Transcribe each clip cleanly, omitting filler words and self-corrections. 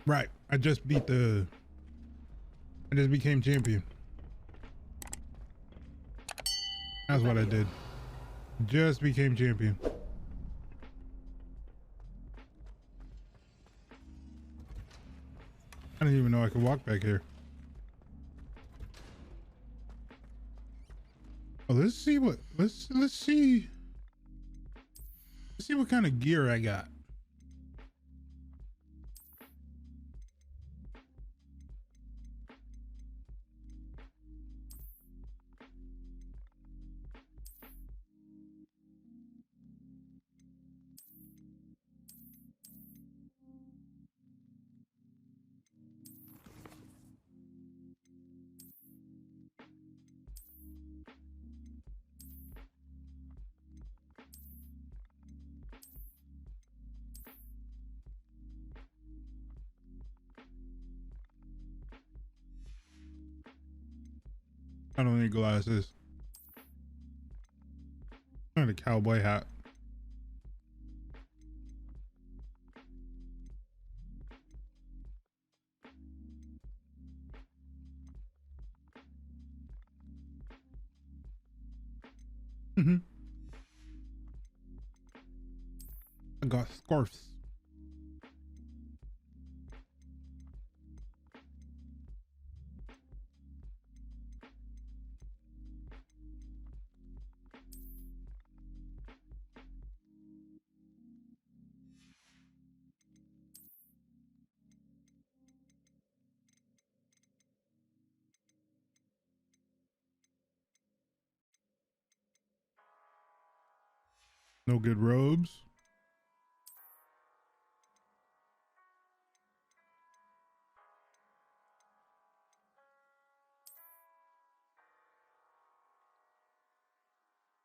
Right. I just became champion. That's what I did. Just became champion. I didn't even know I could walk back here. Oh, let's see what kind of gear I got. I don't need glasses. I had a cowboy hat. I got scarves. No good robes.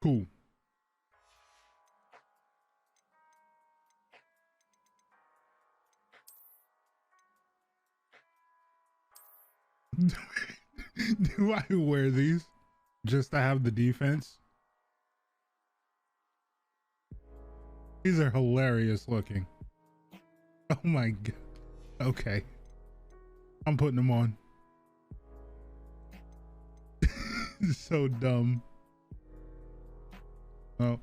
Cool. Do I wear these just to have the defense? These are hilarious looking. Oh my god. Okay. I'm putting them on. So dumb. Well,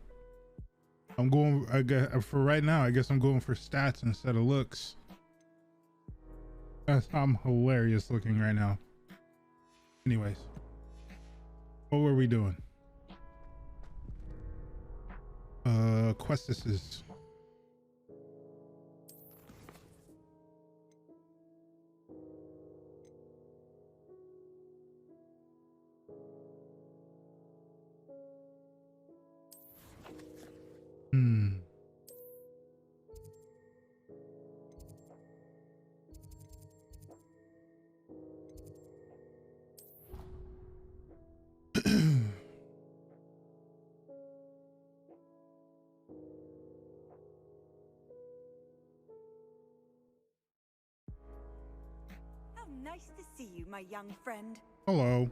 I'm going, I guess, for right now, I guess I'm going for stats instead of looks. I'm hilarious looking right now. Anyways, what were we doing? Questises. Nice to see you, my young friend. Hello.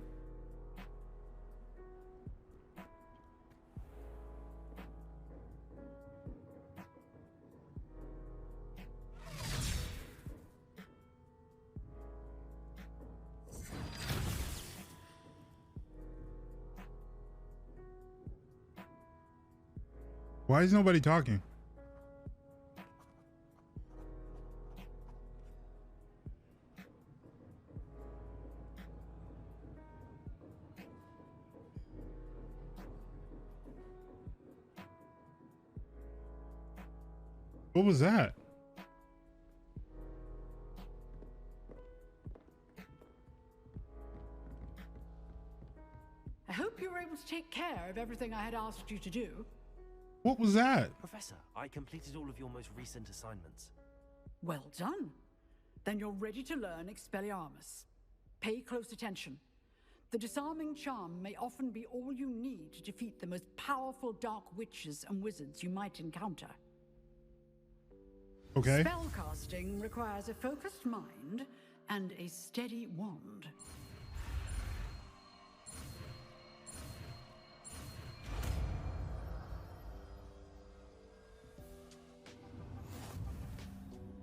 Why is nobody talking? What was that? I hope you were able to take care of everything I had asked you to do. What was that? Professor, I completed all of your most recent assignments. Well done. Then you're ready to learn Expelliarmus. Pay close attention. The disarming charm may often be all you need to defeat the most powerful dark witches and wizards you might encounter. Okay. Spellcasting requires a focused mind and a steady wand.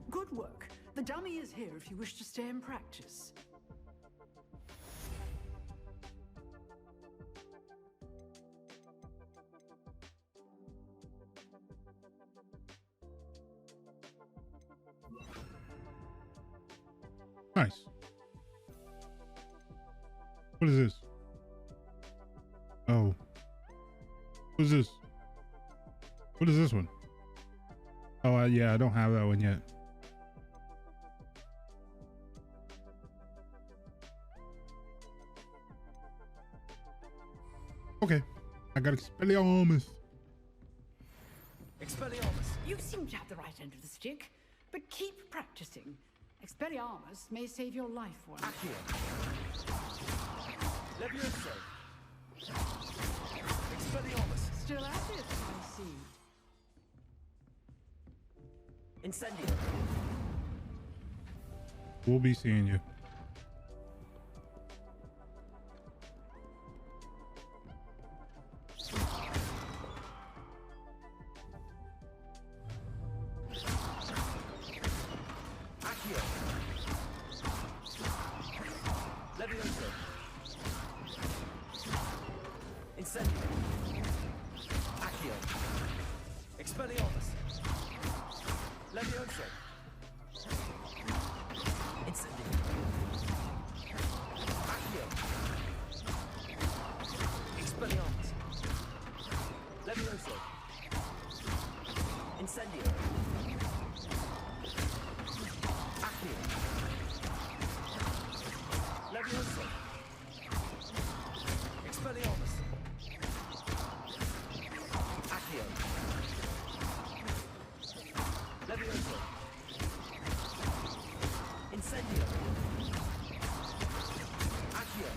Good work. The The dummy is here if you wish to stay and practice. Nice. What is this? Oh. What is this? What is this one? Oh, yeah, I don't have that one yet. Okay. I got Expelliarmus. Expelliarmus! You seem to have the right end of the stick, but keep practicing. Expelliarmus may save your life one. Accio! Levioso! Expelliarmus! Still at it, I see. Incendio! We'll be seeing you. Accio! Levioso! Incendio! Accio! Expelliarmus! Levioso! Incendio! Accio! Expelliarmus! Levioso! Incendio! Accio! Levioso! Expelliarmus! Accio! Levioso! Incendio! Accio!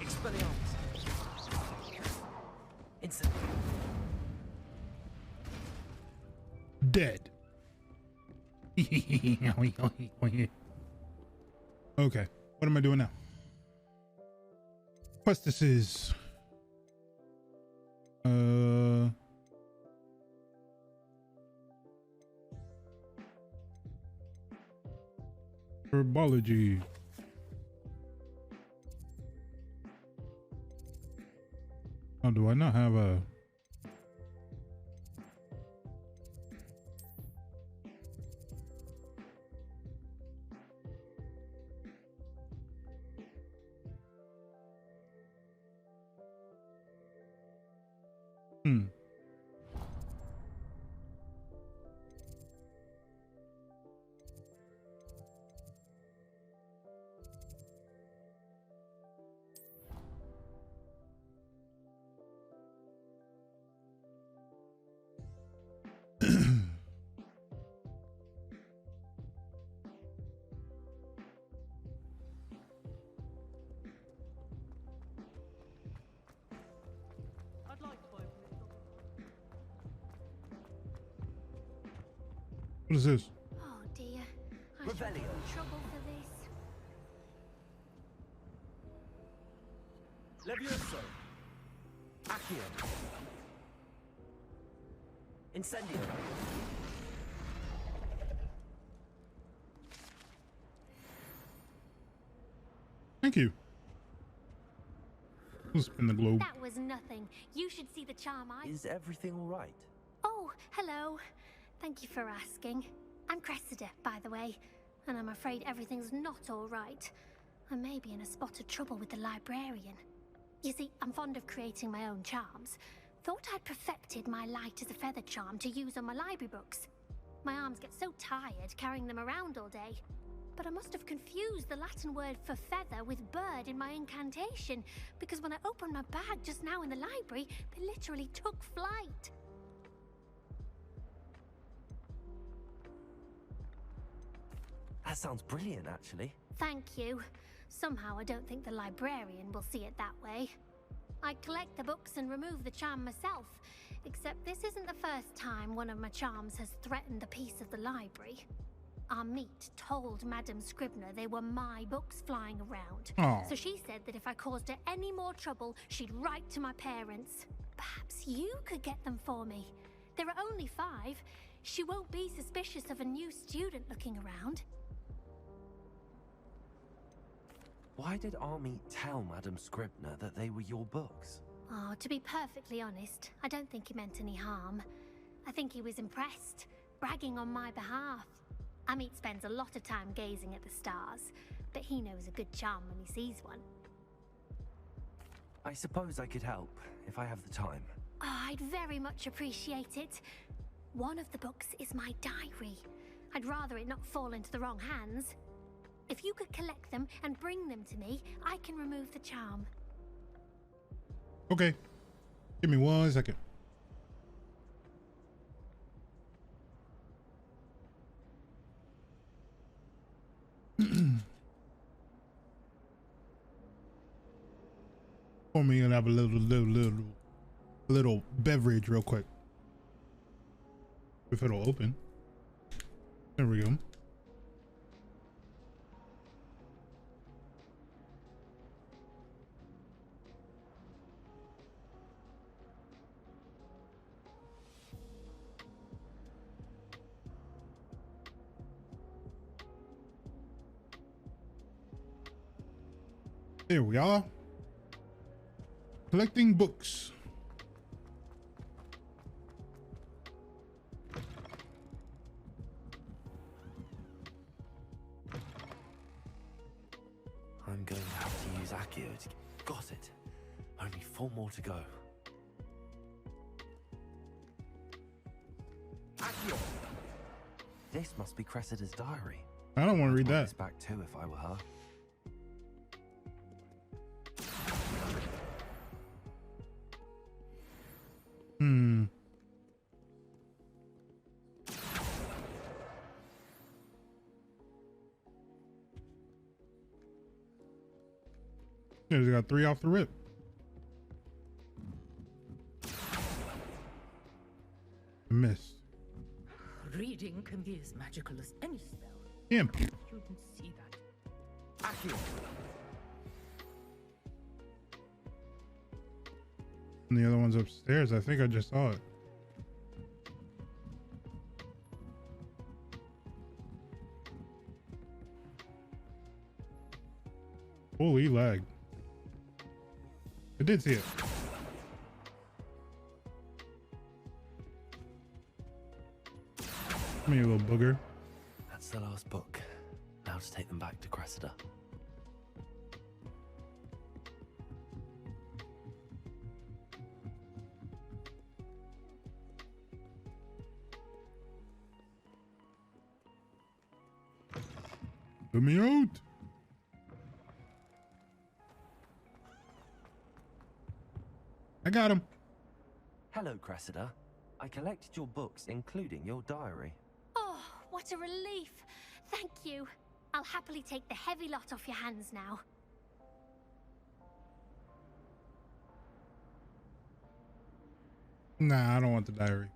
Expelliarmus! Incendio! Dead. Okay. What am I doing now? Quest this is. Herbology. Oh, do I not have a... What is this? Oh dear. I should be Revelio. in trouble for this. Levioso! Accio! Incendio! Thank you. We'll spin the globe. That was nothing. You should see the charm I... Is everything alright? Oh, hello. Thank you for asking. I'm Cressida, by the way, and I'm afraid everything's not all right. I may be in a spot of trouble with the librarian. You see, I'm fond of creating my own charms. Thought I'd perfected my light as a feather charm to use on my library books. My arms get so tired carrying them around all day. But I must have confused the Latin word for feather with bird in my incantation, because when I opened my bag just now in the library, they literally took flight. That sounds brilliant, actually. Thank you. Somehow I don't think the librarian will see it that way. I collect the books and remove the charm myself, except this isn't the first time one of my charms has threatened the peace of the library. Our meet told Madame Scribner they were my books flying around. Aw. So she said that if I caused her any more trouble, she'd write to my parents. Perhaps you could get them for me. There are only 5. She won't be suspicious of a new student looking around. Why did Army tell Madam Scribner that they were your books? Oh, to be perfectly honest, I don't think he meant any harm. I think he was impressed, bragging on my behalf. Amit spends a lot of time gazing at the stars, but he knows a good charm when he sees one. I suppose I could help, if I have the time. Oh, I'd very much appreciate it. One of the books is my diary. I'd rather it not fall into the wrong hands. If you could collect them and bring them to me, I can remove the charm. Okay. Give me 1 second. Pour me and have a little beverage real quick. If it'll open. There we go. Here we are. Collecting books. I'm going to have to use Accio to... Got it. Only 4 more to go. Accio! This must be Cressida's diary. I don't want to read I'd want that. this back too if I were her. Yeah, they got 3 off the rip. Missed. Reading can be as magical as any spell. Imp. You can see that. Accio! And the other one's upstairs. I think I just saw it. Holy lag. I did see it. Come here, little booger. That's the last book. Now to take them back to Cressida. Let me out. I got him. Hello, Cressida. I collected your books, including your diary. Oh, what a relief. Thank you. I'll happily take the heavy lot off your hands now. Nah, I don't want the diary.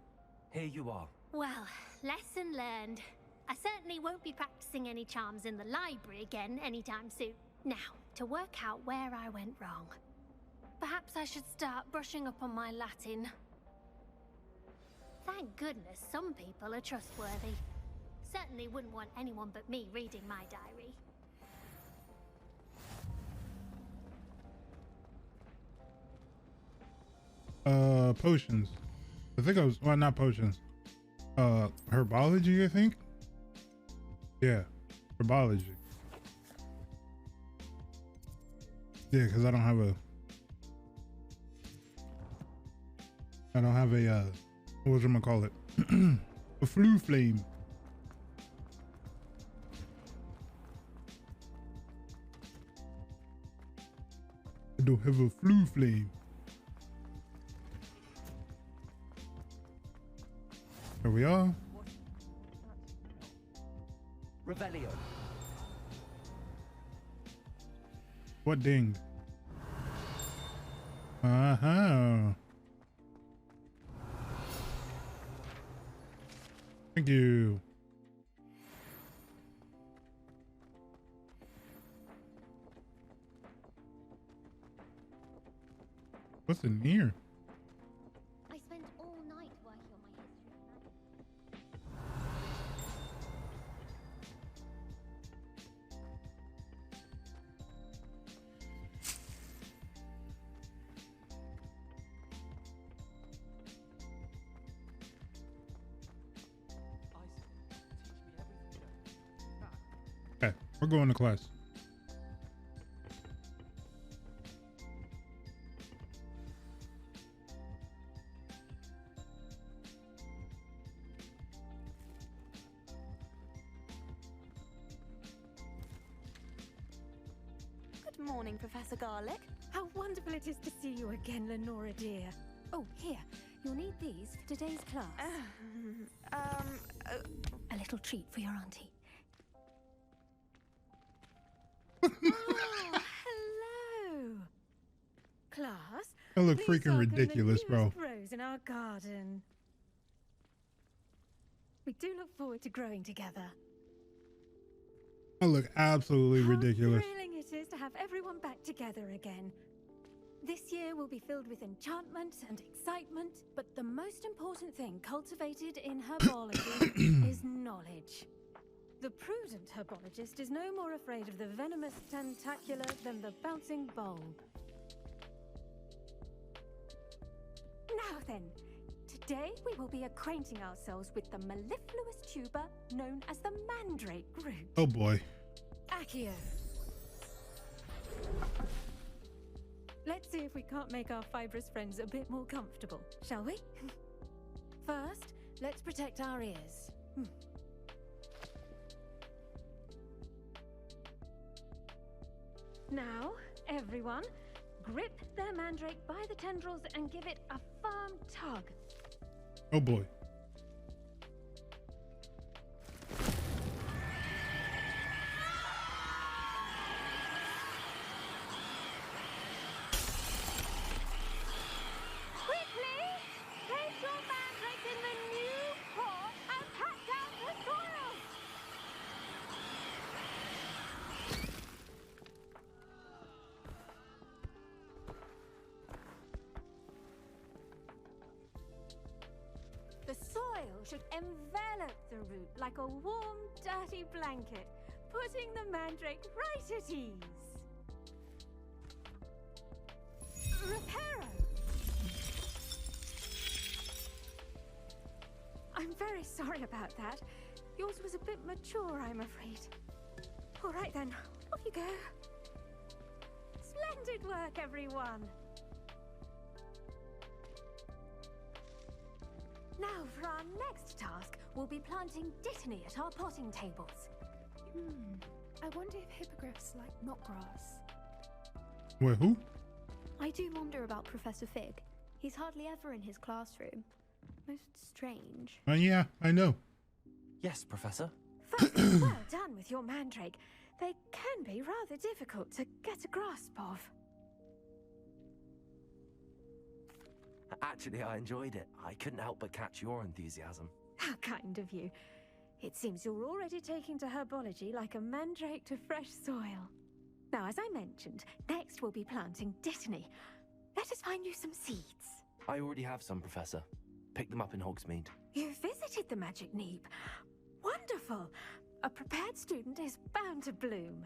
Here you are. Well, lesson learned. I certainly won't be practicing any charms in the library again anytime soon. Now, to work out where I went wrong. Perhaps I should start brushing up on my Latin. Thank goodness some people are trustworthy. Certainly wouldn't want anyone but me reading my diary. Potions. I think I was, well, not potions. Herbology, I think. Yeah, herbology. Yeah, because I don't have a what am I call it? A flu flame. I don't have a flu flame. Here we are. Revelio. What dinged? Uh-huh. Thank you. What's in here? I spent all night working on my history. We're going to class. Good morning, Professor Garlic. How wonderful it is to see you again, Lenora dear. Oh, here. You'll need these for today's class. A little treat for your auntie. Oh, hello. Class. I look please freaking welcome ridiculous, the bro. newest rose in our garden. We do look forward to growing together. I look absolutely ridiculous. How thrilling it is to have everyone back together again. This year will be filled with enchantment and excitement, but the most important thing cultivated in herbology is knowledge. The prudent herbologist is no more afraid of the venomous tentacula than the bouncing bulb. Now then, today we will be acquainting ourselves with the mellifluous tuber known as the mandrake root. Oh boy. Accio. Let's see if we can't make our fibrous friends a bit more comfortable, shall we? First, let's protect our ears. Now, everyone, grip their mandrake by the tendrils and give it a firm tug. Oh boy. Quickly, place your mandrake in the new pot and pat down the soil. The soil should envelop the root like a warm, dirty blanket, putting the mandrake right at ease. Reparo! I'm very sorry about that. Yours was a bit mature, I'm afraid. All right then, off you go. Splendid work, everyone. Now, for our next task, we'll be planting dittany at our potting tables. I wonder if hippogriffs like knotgrass. Wait, who? I do wonder about Professor Fig. He's hardly ever in his classroom. Most strange. Yeah, I know. Yes, Professor. First, well done with your mandrake. They can be rather difficult to get a grasp of. Actually, I enjoyed it. I couldn't help but catch your enthusiasm. How kind of you. It seems you're already taking to herbology like a mandrake to fresh soil. Now, as I mentioned, next we'll be planting dittany. Let us find you some seeds. I already have some, Professor. Picked them up in Hogsmeade. You visited the Magic Neep. Wonderful! A prepared student is bound to bloom.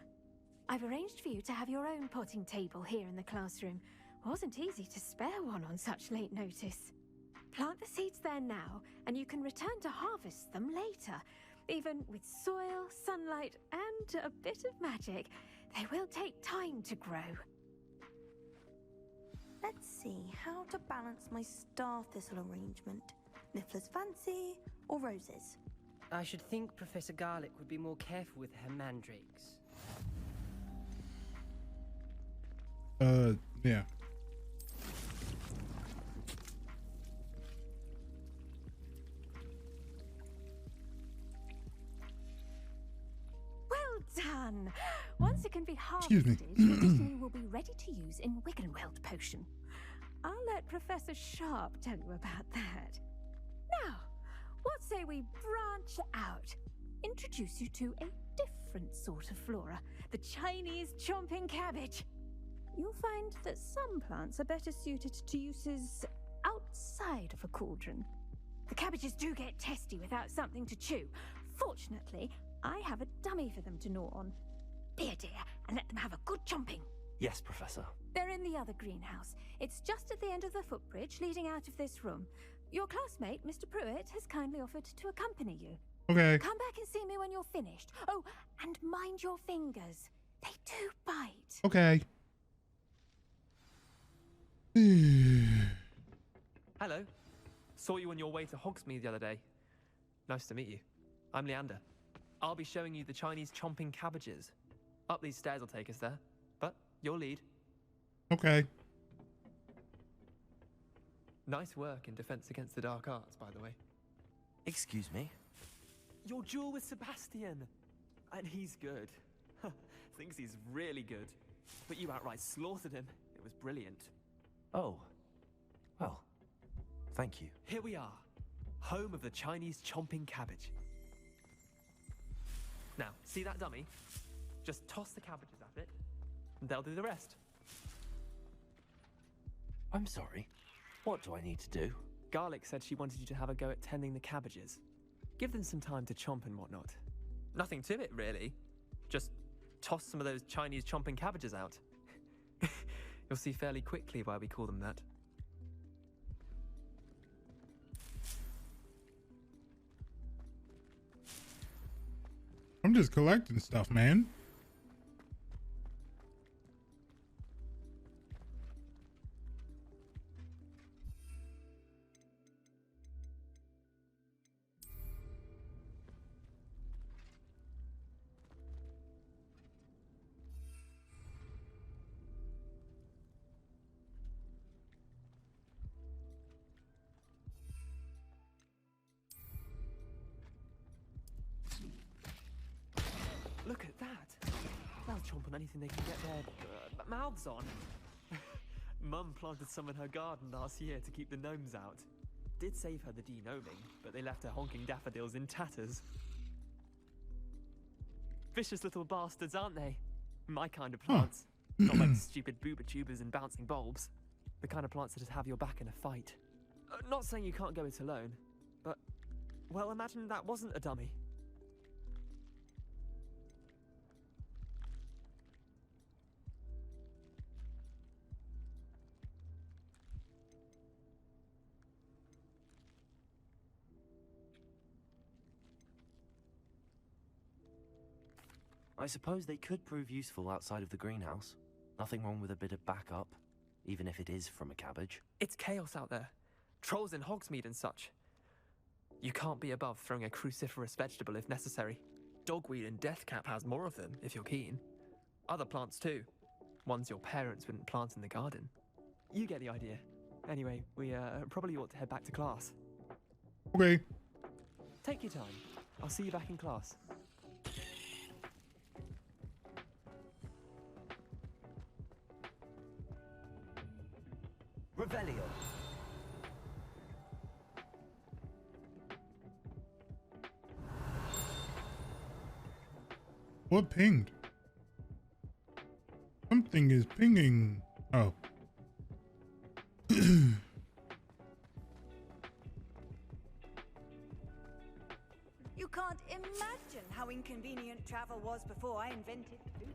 I've arranged for you to have your own potting table here in the classroom. Wasn't easy to spare one on such late notice. Plant the seeds there now, and you can return to harvest them later. Even with soil, sunlight, and a bit of magic, they will take time to grow. Let's see how to balance my star thistle arrangement. Niffler's fancy or roses? I should think Professor Garlic would be more careful with her mandrakes. Yeah. Well done! Once it can be Excuse me. harvested, your dittany will be ready to use in Wiggenweld potion. I'll let Professor Sharp tell you about that. Now, what say we branch out? Introduce you to a different sort of flora, the Chinese chomping cabbage. You'll find that some plants are better suited to uses outside of a cauldron. The cabbages do get testy without something to chew. Fortunately, I have a dummy for them to gnaw on. Here, dear, and let them have a good chomping. Yes, Professor. They're in the other greenhouse. It's just at the end of the footbridge leading out of this room. Your classmate, Mr. Pruitt, has kindly offered to accompany you. Okay. Come back and see me when you're finished. Oh, and mind your fingers. They do bite. Okay. Hello. Saw you on your way to Hogsmeade the other day. Nice to meet you. I'm Leander. I'll be showing you the Chinese chomping cabbages. Up these stairs will take us there, but you'll lead. Okay. Nice work in Defense Against the Dark Arts, by the way. Excuse me? Your duel with Sebastian. And he's good. Thinks he's really good. But you outright slaughtered him. It was brilliant. Oh. Well, thank you. Here we are. Home of the Chinese chomping cabbage. Now, see that dummy? Just toss the cabbages at it, and they'll do the rest. I'm sorry. What do I need to do? Garlic said she wanted you to have a go at tending the cabbages. Give them some time to chomp and whatnot. Nothing to it, really. Just toss some of those Chinese chomping cabbages out. You'll see fairly quickly why we call them that. I'm just collecting stuff, man. Look at that. They'll chomp on anything they can get their mouths on. Mum planted some in her garden last year to keep the gnomes out. Did save her the de-gnoming, but they left her honking daffodils in tatters. Vicious little bastards, aren't they? My kind of plants. Not like stupid booba tubers and bouncing bulbs. The kind of plants that just have your back in a fight. Not saying you can't go it alone, but, well, imagine that wasn't a dummy. I suppose they could prove useful outside of the greenhouse. Nothing wrong with a bit of backup, even if it is from a cabbage. It's chaos out there. Trolls in Hogsmeade and such. You can't be above throwing a cruciferous vegetable if necessary. Dogweed and deathcap has more of them, if you're keen. Other plants too. Ones your parents wouldn't plant in the garden. You get the idea. Anyway, we probably ought to head back to class. Okay. Take your time. I'll see you back in class. Revelio. What pinged? Something is pinging. Oh. You can't imagine how inconvenient travel was before I invented food.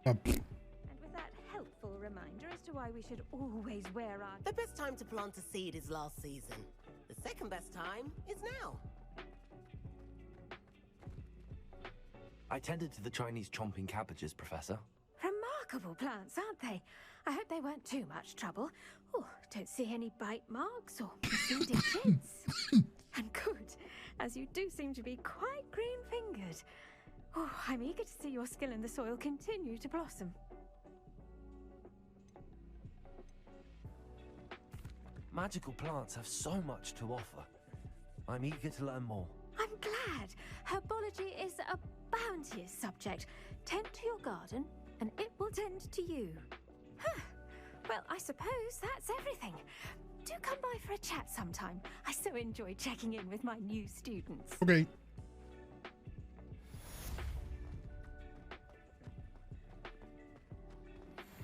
And with that helpful reminder as to why we should always wear our... The best time to plant a seed is last season. The second best time is now. I tended to the Chinese chomping cabbages, Professor. Remarkable plants, aren't they? I hope they weren't too much trouble. Oh, don't see any bite marks or missing digits. And good, as you do seem to be quite green-fingered. Oh, I'm eager to see your skill in the soil continue to blossom. Magical plants have so much to offer. I'm eager to learn more. I'm glad. Herbology is a bounteous subject. Tend to your garden, and it will tend to you. Huh. Well, I suppose that's everything. Do come by for a chat sometime. I so enjoy checking in with my new students. Okay.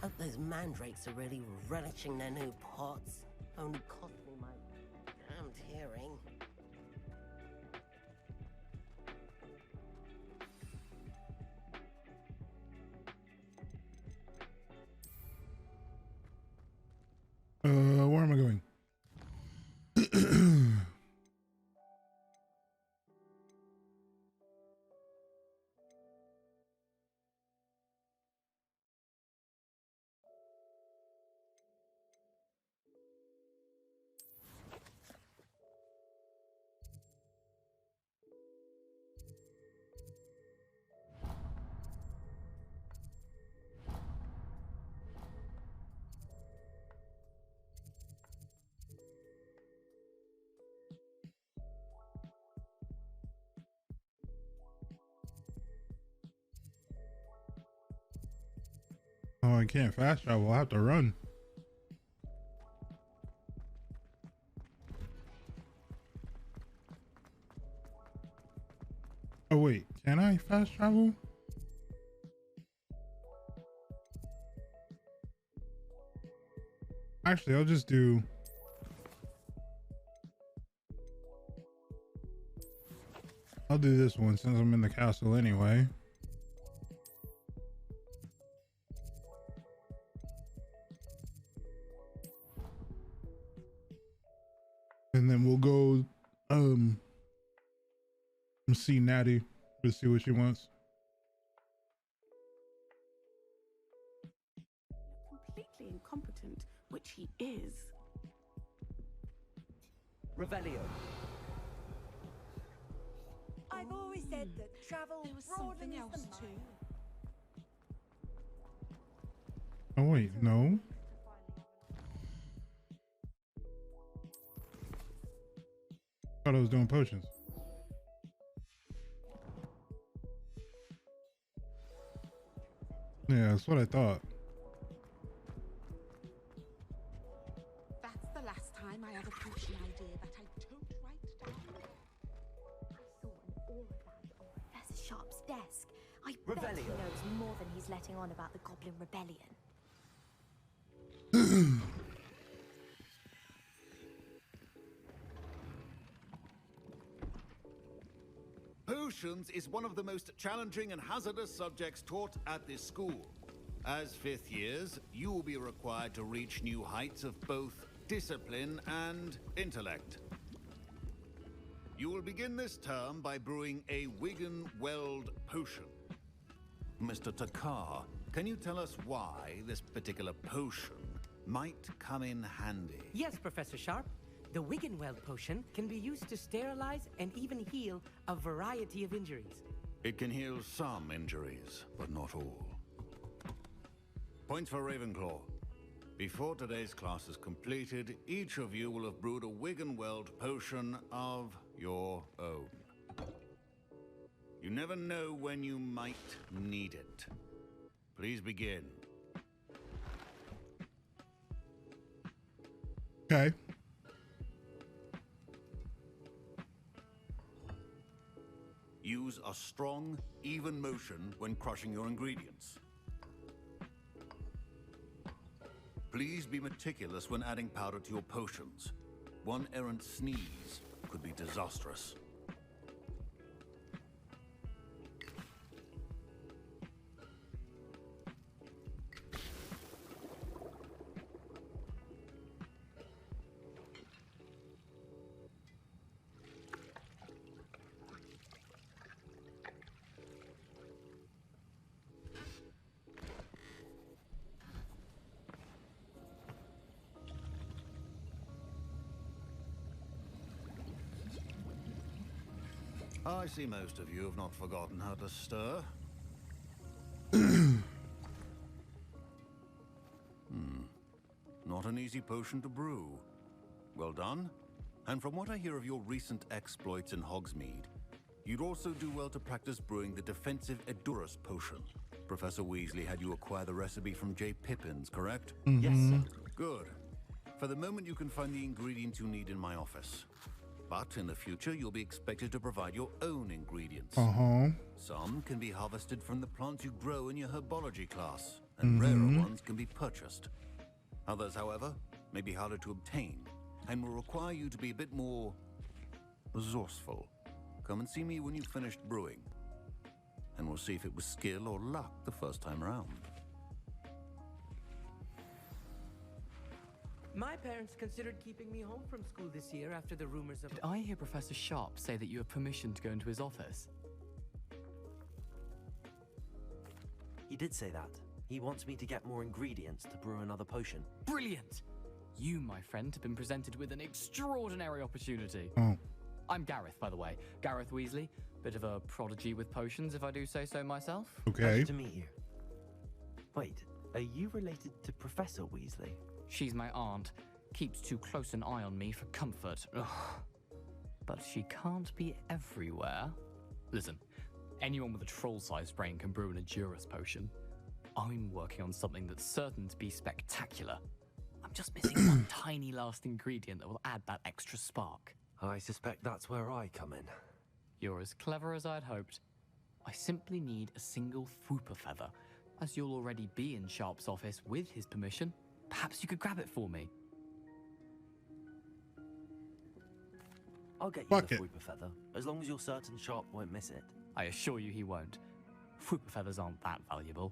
Hope those mandrakes are really relishing their new pots. Only cost me my damned hearing. Where am I going? Oh, I can't fast travel. I have to run. Oh wait, can I fast travel? Actually, I'll just do. I'll do this one since I'm in the castle anyway. And then we'll go see Natty to see what she wants. Completely incompetent, which he is. Revelio. I've always said that travel broadens the mind. Oh wait, no. Thought I was doing potions. Yeah, that's what I thought. That's the last time I have a potion idea that I don't write down. I saw an aura band on Professor Sharp's desk. I bet he Revelio. knows more than he's letting on about the Goblin Rebellion. Potions is one of the most challenging and hazardous subjects taught at this school. As fifth years, you will be required to reach new heights of both discipline and intellect. You will begin this term by brewing a Wigan-Weld potion. Mr. Takar, can you tell us why this particular potion might come in handy? Yes, Professor Sharp. The Wiggenweld potion can be used to sterilize and even heal a variety of injuries. It can heal some injuries, but not all. Points for Ravenclaw. Before today's class is completed, each of you will have brewed a Wiggenweld potion of your own. You never know when you might need it. Please begin. Okay. Use a strong, even motion when crushing your ingredients. Please be meticulous when adding powder to your potions. One errant sneeze could be disastrous. I see most of you have not forgotten how to stir. Not an easy potion to brew. Well done. And from what I hear of your recent exploits in Hogsmeade, you'd also do well to practice brewing the defensive Edurus potion. Professor Weasley had you acquire the recipe from J. Pippins, correct? Yes, sir. Good. For the moment, you can find the ingredients you need in my office. But in the future, you'll be expected to provide your own ingredients. Some can be harvested from the plants you grow in your herbology class, and rarer ones can be purchased. Others, however, may be harder to obtain, and will require you to be a bit more resourceful. Come and see me when you've finished brewing, and we'll see if it was skill or luck the first time around. My parents considered keeping me home from school this year after the rumors of... Did I hear Professor Sharp say that you have permission to go into his office? He did say that. He wants me to get more ingredients to brew another potion. Brilliant! You, my friend, have been presented with an extraordinary opportunity. I'm Gareth, by the way. Gareth Weasley. Bit of a prodigy with potions, if I do say so myself. Okay. Pleasure to meet you. Wait, are you related to Professor Weasley? She's my aunt. Keeps too close an eye on me for comfort. Ugh. But she can't be everywhere. Listen, anyone with a troll-sized brain can brew an Edurus potion. I'm working on something that's certain to be spectacular. I'm just missing one tiny last ingredient that will add that extra spark. I suspect that's where I come in. You're as clever as I'd hoped. I simply need a single Fwooper feather. As you'll already be in Sharp's office with his permission, perhaps you could grab it for me. I'll get you the Fwooper feather, as long as you're certain Sharp won't miss it. I assure you he won't. Fwooper feathers aren't that valuable.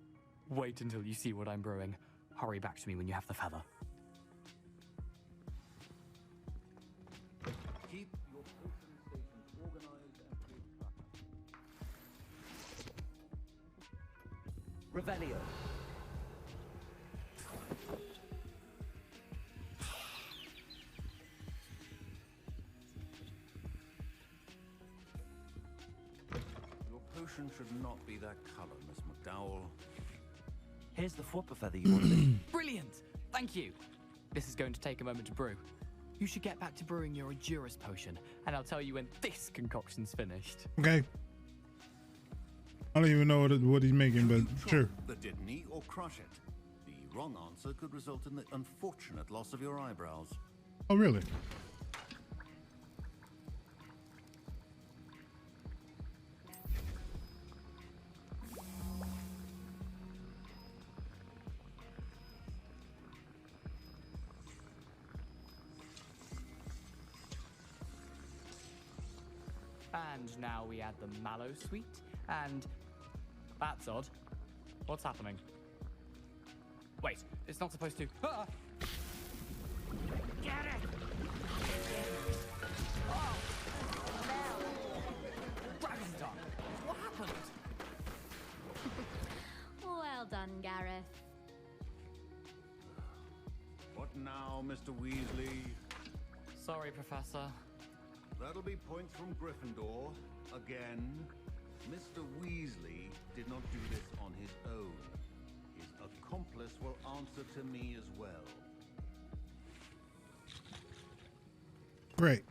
Wait until you see what I'm brewing. Hurry back to me when you have the feather. Keep your potion stations organized and free of clutter. Revelio. Your potion should not be that color, Miss McDowell. Here's the Fwooper feather you wanted. Brilliant! Thank you. This is going to take a moment to brew. You should get back to brewing your Endurus potion, and I'll tell you when this concoction's finished. Okay. I don't even know what he's making, but sure. The Didney or crush it. The wrong answer could result in the unfortunate loss of your eyebrows. Oh, really? And now we add the mallow sweet, and that's odd. What's happening? Wait, it's not supposed to. Ah! Get it! Oh! Dragon's Tongue! What happened? Well done, Gareth. What now, Mr. Weasley? Sorry, Professor. That'll be points from Gryffindor. Again, Mr. Weasley did not do this on his own. His accomplice will answer to me as well. Great.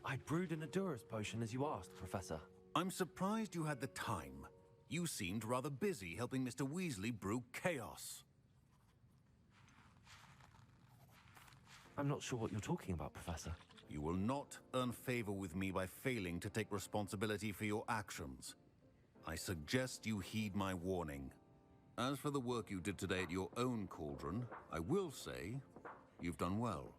I brewed an Endurus potion as you asked, Professor. I'm surprised you had the time. You seemed rather busy helping Mr. Weasley brew chaos. I'm not sure what you're talking about, Professor. You will not earn favor with me by failing to take responsibility for your actions. I suggest you heed my warning. As for the work you did today at your own cauldron, I will say you've done well.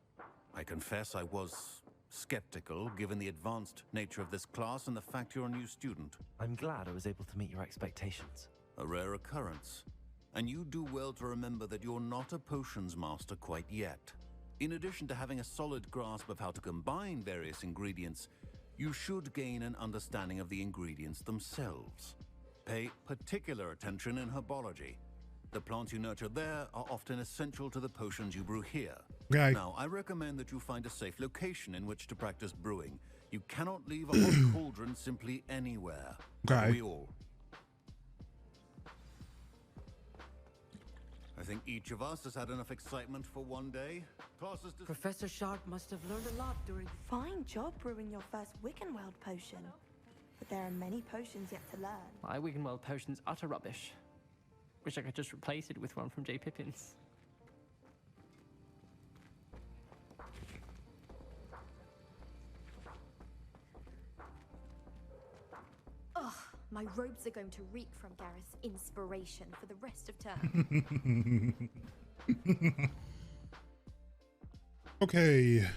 I confess I was skeptical, given the advanced nature of this class and the fact you're a new student. I'm glad I was able to meet your expectations. A rare occurrence. And you do well to remember that you're not a potions master quite yet. In addition to having a solid grasp of how to combine various ingredients, you should gain an understanding of the ingredients themselves. Pay particular attention in herbology. The plants you nurture there are often essential to the potions you brew here. Right. Now, I recommend that you find a safe location in which to practice brewing. You cannot leave a hot cauldron simply anywhere. Right. We all. I think each of us has had enough excitement for one day. Classes Professor Sharp must have learned a lot during... Fine job brewing your first Wickenweld potion. But there are many potions yet to learn. My Wiggenweld potion's utter rubbish. Wish I could just replace it with one from J. Pippin's. Ugh, my robes are going to reek from Gareth's inspiration for the rest of term. Okay.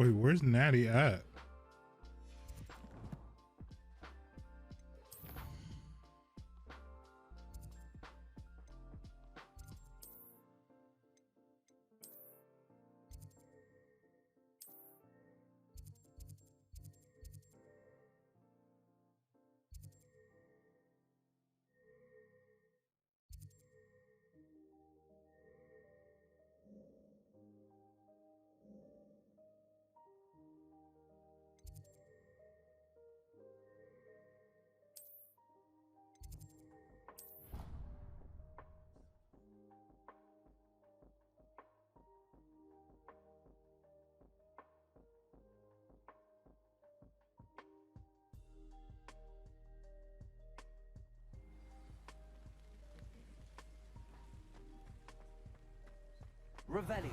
Wait, where's Natty at? Revelio.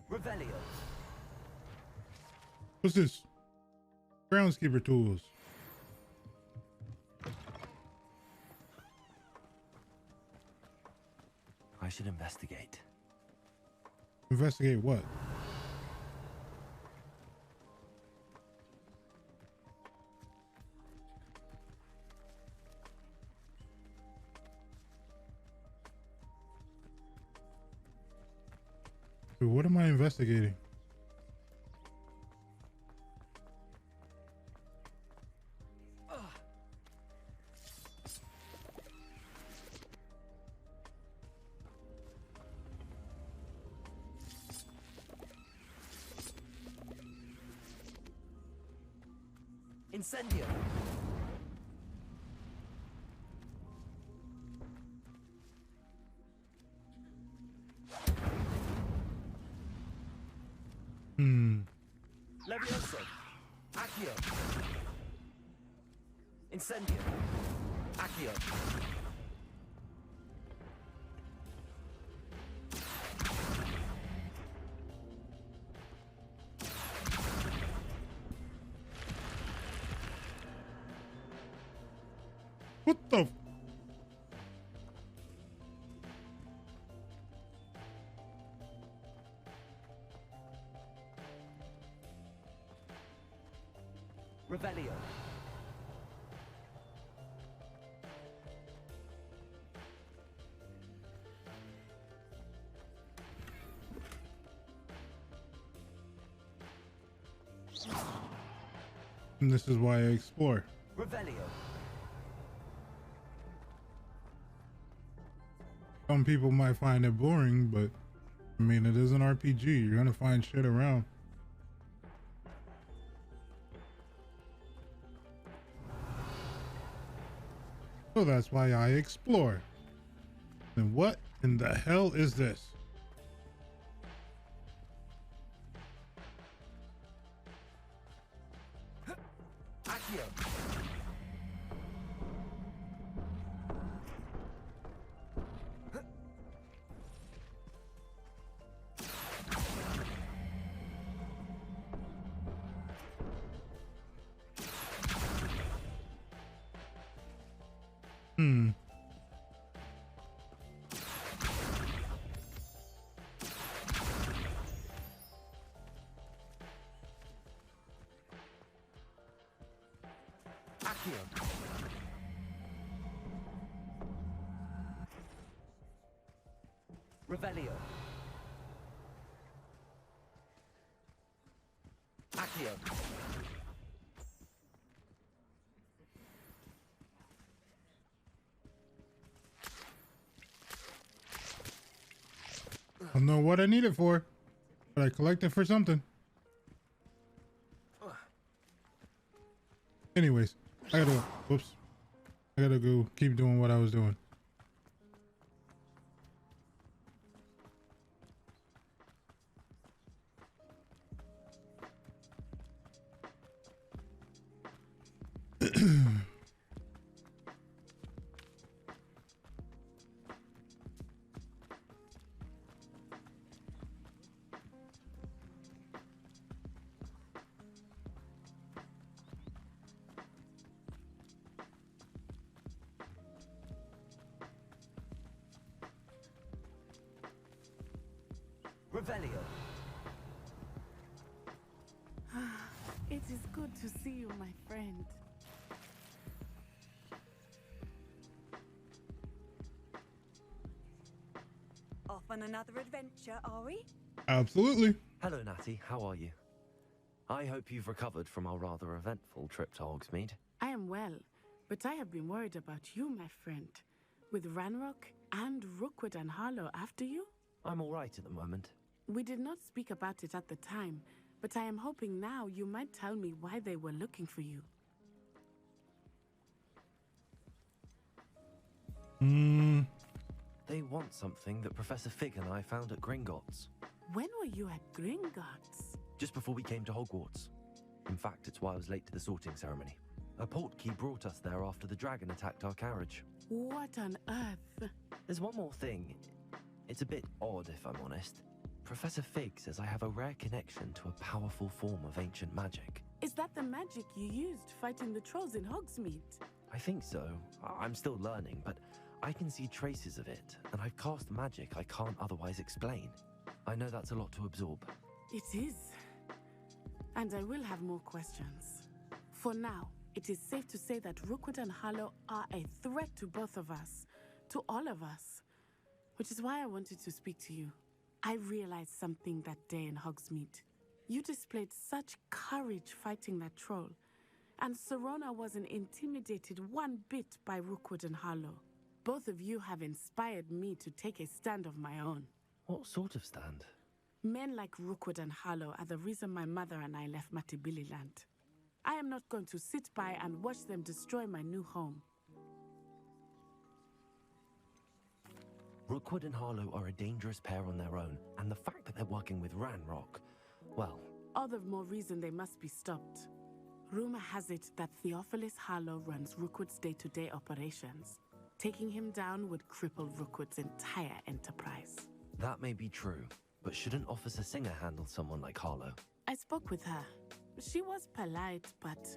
Revelio. What's this? Groundskeeper tools. I should investigate. Investigate what? Dude, what am I investigating? Incendio. Levioso. Accio. Incendio. Accio. What the? Revelio. And this is why I explore. Revelio. Some people might find it boring, but I mean, it is an RPG. You're gonna find shit around. So that's why I explore. And what in the hell is this? Accio. Revelio. Accio. I don't know what I need it for, but I collect it for something. Anyways, I gotta go keep doing what I was doing. Revelio. It is good to see you, my friend. Off on another adventure, are we? Absolutely. Hello, Natty. How are you? I hope you've recovered from our rather eventful trip to Hogsmeade. I am well, but I have been worried about you, my friend. With Ranrock and Rookwood and Harlow after you? I'm all right at the moment. We did not speak about it at the time, but I am hoping now you might tell me why they were looking for you. They want something that Professor Fig and I found at Gringotts. When were you at Gringotts? Just before we came to Hogwarts. In fact, it's why I was late to the sorting ceremony. A portkey brought us there after the dragon attacked our carriage. What on earth? There's one more thing. It's a bit odd, if I'm honest. Professor Fig says I have a rare connection to a powerful form of ancient magic. Is that the magic you used fighting the trolls in Hogsmeade? I think so. I'm still learning, but I can see traces of it, and I've cast magic I can't otherwise explain. I know that's a lot to absorb. It is. And I will have more questions. For now, it is safe to say that Rookwood and Harlow are a threat to both of us, to all of us, which is why I wanted to speak to you. I realized something that day in Hogsmeade. You displayed such courage fighting that troll, and Serona wasn't intimidated one bit by Rookwood and Harlow. Both of you have inspired me to take a stand of my own. What sort of stand? Men like Rookwood and Harlow are the reason my mother and I left Matibili Land. I am not going to sit by and watch them destroy my new home. Rookwood and Harlow are a dangerous pair on their own, and the fact that they're working with Ranrock, well... All the more reason they must be stopped. Rumor has it that Theophilus Harlow runs Rookwood's day-to-day operations. Taking him down would cripple Rookwood's entire enterprise. That may be true, but shouldn't Officer Singer handle someone like Harlow? I spoke with her. She was polite, but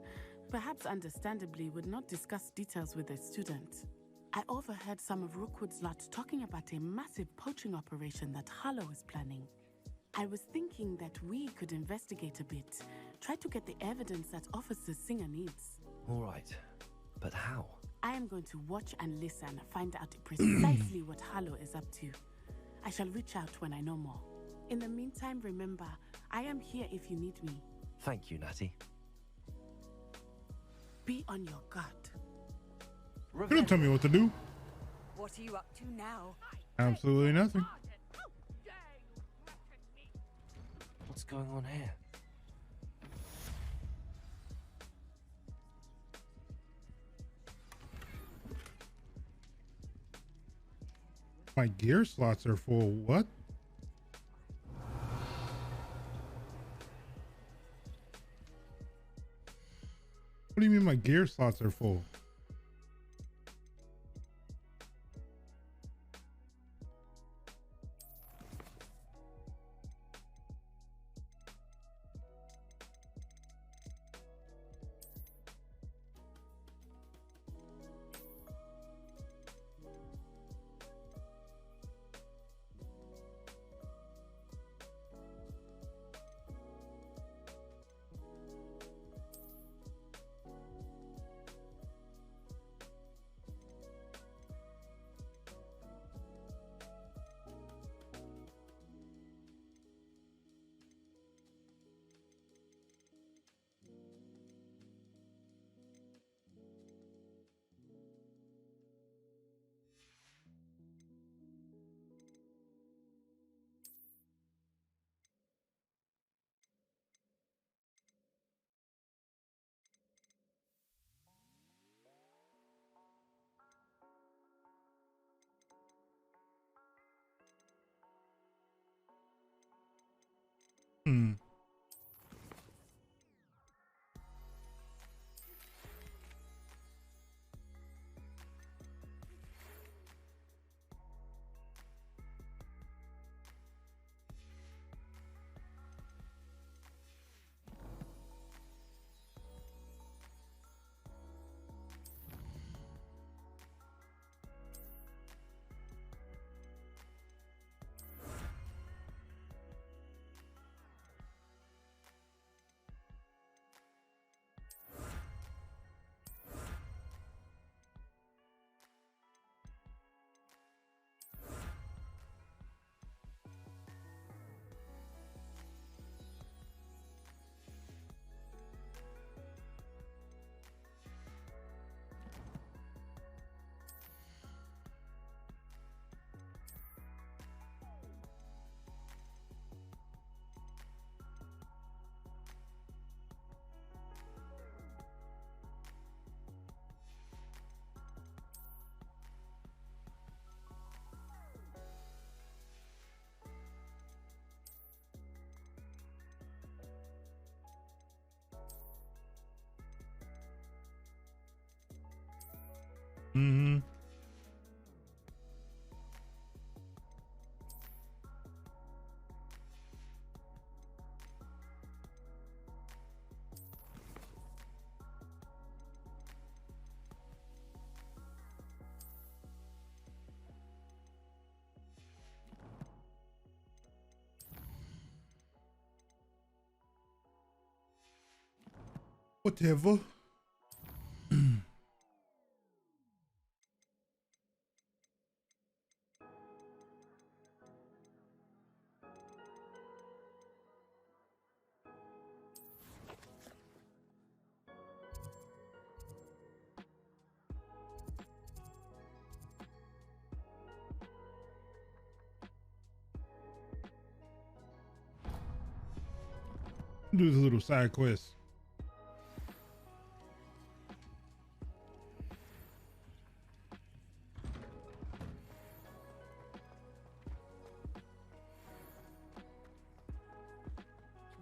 perhaps understandably would not discuss details with a student. I overheard some of Rookwood's lot talking about a massive poaching operation that Harlow is planning. I was thinking that we could investigate a bit, try to get the evidence that Officer Singer needs. All right, but how? I am going to watch and listen, find out precisely what Harlow is up to. I shall reach out when I know more. In the meantime, remember, I am here if you need me. Thank you, Natty. Be on your guard. You don't tell me what to do. What are you up to now? Absolutely nothing. What's going on here? My gear slots are full. What? What do you mean my gear slots are full? Mm-hmm. Whatever. Do this little side quest.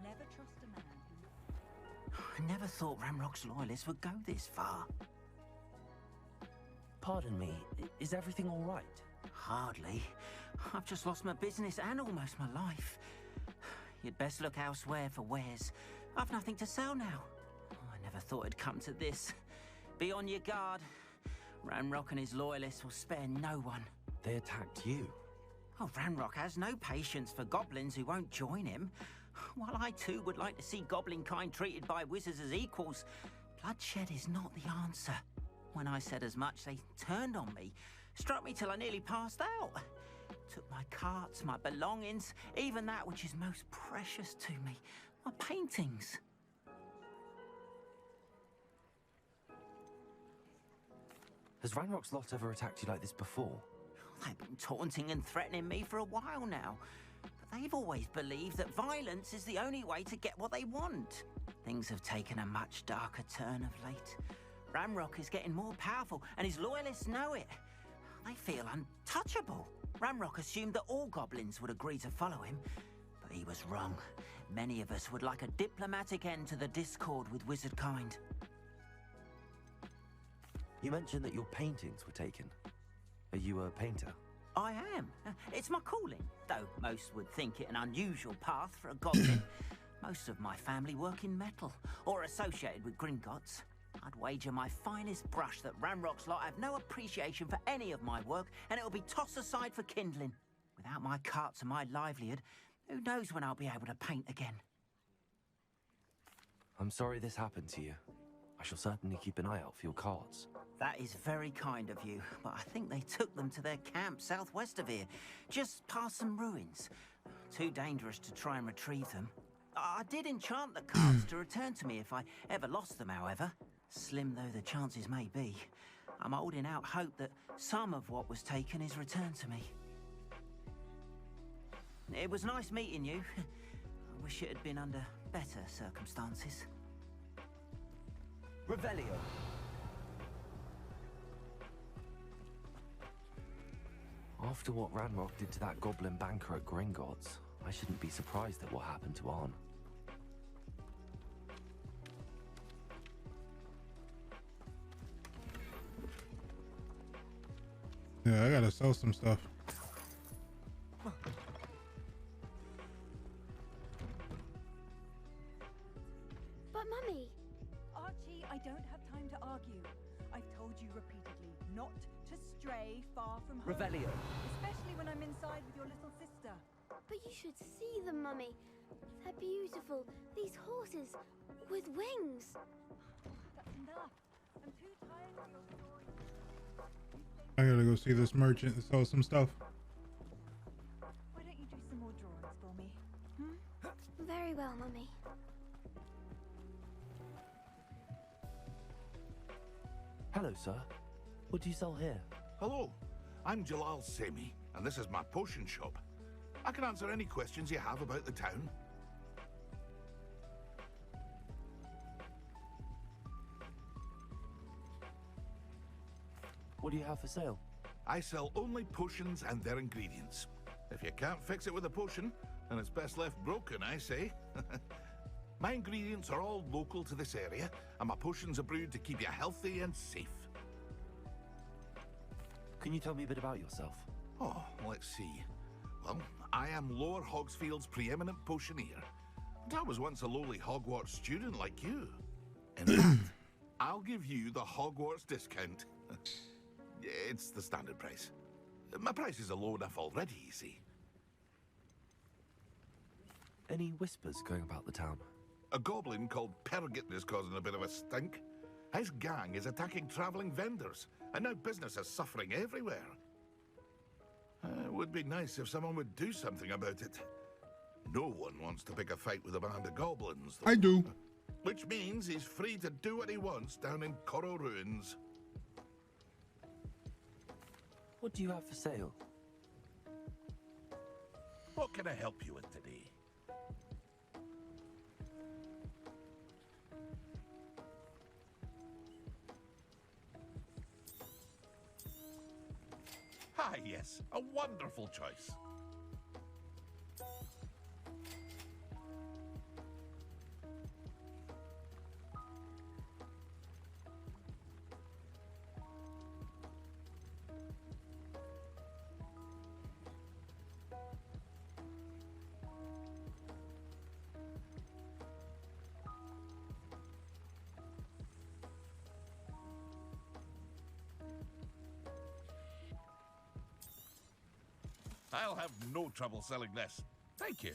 Never trust a man who... I never thought Ramrock's loyalists would go this far. Pardon me, is everything all right? Hardly. I've just lost my business and almost my life. You'd best look elsewhere for wares. I've nothing to sell now. I never thought it'd come to this. Be on your guard. Ranrock and his loyalists will spare no one. They attacked you? Oh, Ranrock has no patience for goblins who won't join him. While I too would like to see goblin kind treated by wizards as equals, bloodshed is not the answer. When I said as much, they turned on me, struck me till I nearly passed out. Took my carts, my belongings, even that which is most precious to me, my paintings. Has Ranrock's lot ever attacked you like this before? They've been taunting and threatening me for a while now. But they've always believed that violence is the only way to get what they want. Things have taken a much darker turn of late. Ranrock is getting more powerful, and his loyalists know it. They feel untouchable. Ranrock assumed that all goblins would agree to follow him, but he was wrong. Many of us would like a diplomatic end to the discord with wizard kind. You mentioned that your paintings were taken. Are you a painter? I am. It's my calling, though most would think it an unusual path for a goblin. Most of my family work in metal, or associated with Gringotts. I'd wager my finest brush that Ranrock's lot have no appreciation for any of my work, and it'll be tossed aside for kindling. Without my carts and my livelihood, who knows when I'll be able to paint again? I'm sorry this happened to you. I shall certainly keep an eye out for your carts. That is very kind of you, but I think they took them to their camp southwest of here, just past some ruins. Too dangerous to try and retrieve them. I did enchant the carts to return to me if I ever lost them, however. Slim though the chances may be, I'm holding out hope that some of what was taken is returned to me. It was nice meeting you. I wish it had been under better circumstances. Revelio. After what Ranrock did to that goblin banker at Gringotts, I shouldn't be surprised at what happened to Arn. Yeah, I gotta sell some stuff. But Mummy... Archie, I don't have time to argue. I've told you repeatedly not to stray far from home. Revelio. Especially when I'm inside with your little sister. But you should see them, Mummy. They're beautiful. These horses with wings. That's enough. I'm too tired of your stories. I gotta go see this merchant and sell some stuff. Why don't you do some more drawings for me? Very well, Mummy. Hello, sir. What do you sell here? Hello, I'm Jalal Semi, and this is my potion shop. I can answer any questions you have about the town. What do you have for sale? I sell only potions and their ingredients. If you can't fix it with a potion, then it's best left broken, I say. My ingredients are all local to this area, and my potions are brewed to keep you healthy and safe. Can you tell me a bit about yourself? Oh, let's see. Well, I am Lower Hogsfield's preeminent potioneer. But I was once a lowly Hogwarts student like you. In fact, I'll give you the Hogwarts discount. It's the standard price. My prices are low enough already, you see. Any whispers going about the town? A goblin called Pergit is causing a bit of a stink. His gang is attacking travelling vendors, and now business is suffering everywhere. It would be nice if someone would do something about it. No one wants to pick a fight with a band of goblins, though. I do. Which means he's free to do what he wants down in Corro Ruins. What do you have for sale? What can I help you with today? Ah, yes, a wonderful choice. I'll have no trouble selling this. Thank you.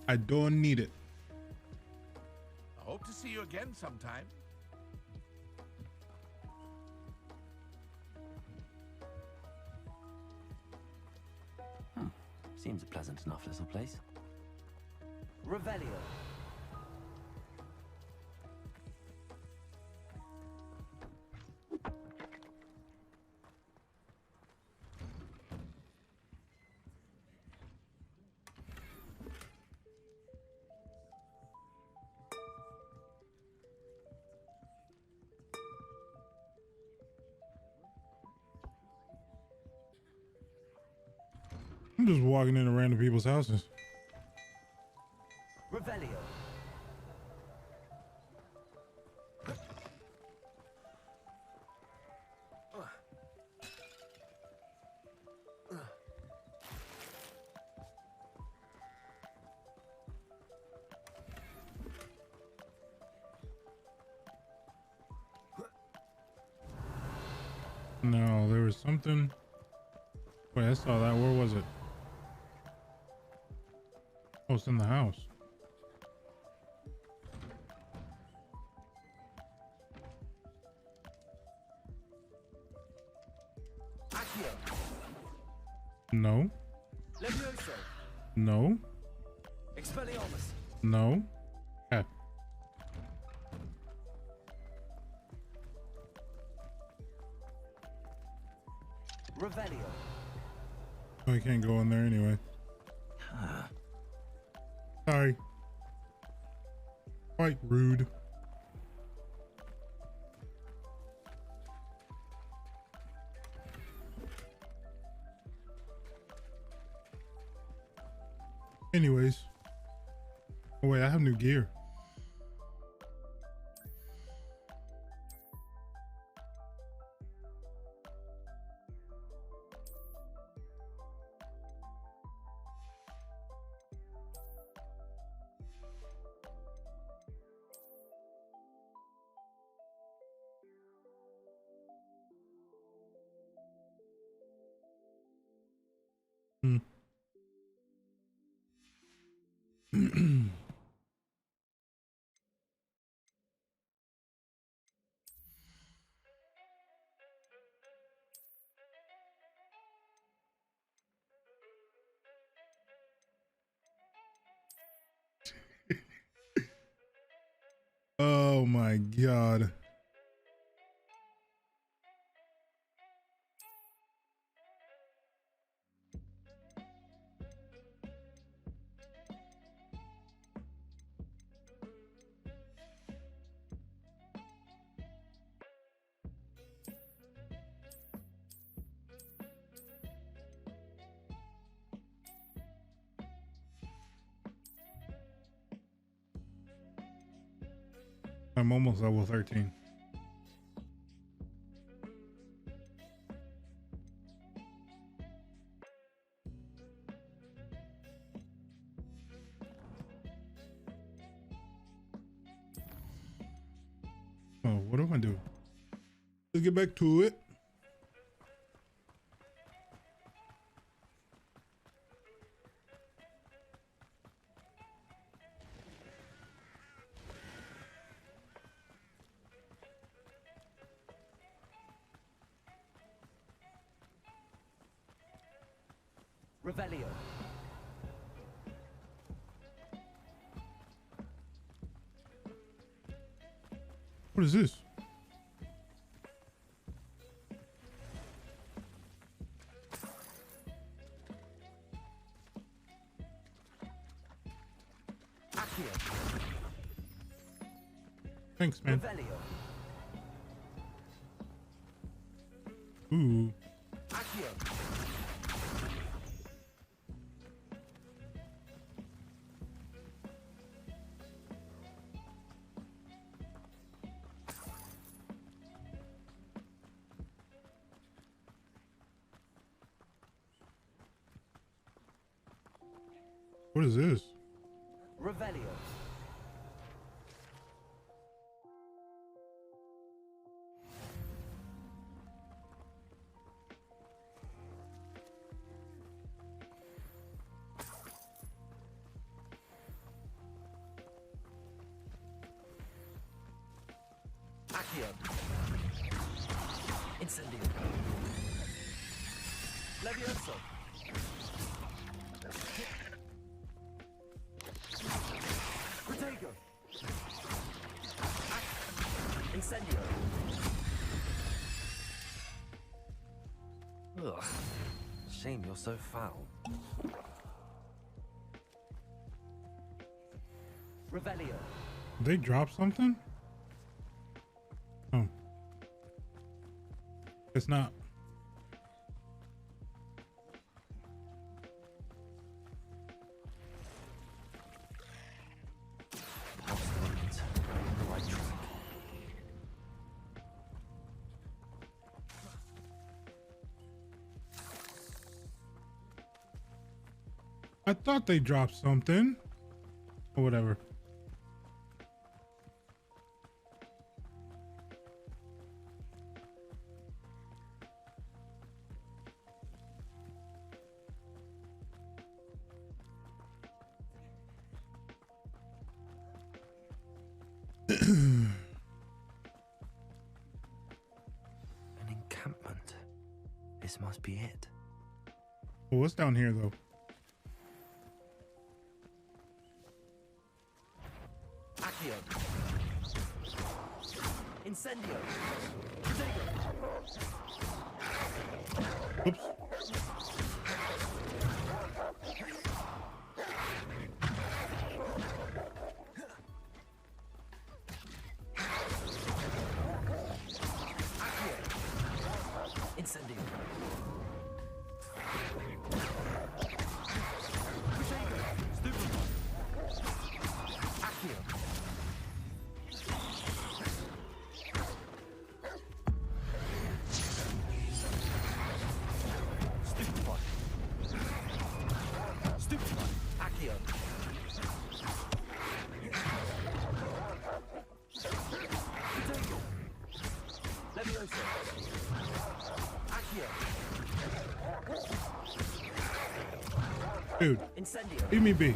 I don't need it. I hope to see you again sometime. Seems a pleasant enough little place. Revelio. I'm just walking into random people's houses. Revelio. No, there was something. Wait, I saw that. Where was it? Oh, it's in the house. No. Levioso. No. Expelliarmus. No. Okay. Revelio. Oh, I can't go in there anyway. Sorry. Quite rude. Anyways. Oh wait, I have new gear. Oh my God. I'm almost level 13. Oh, what do I do? Let's get back to it. Revelio. What is this? Thanks, man. Revelio. Ooh. Accio. What is this? Revelio. Accio. Incendio. Levioso. Protego. Incendio. Ugh. Shame you're so foul. Revelio. They drop something? Oh. It's not. I thought they dropped something. Or whatever. An encampment. This must be it. Well, what's down here though? Accio. Incendio. Oops. Incendio. Accio. Stupefy. Stupefy. Accio. Protego. Levioso. Accio. Dude. Incendio. Leave me be.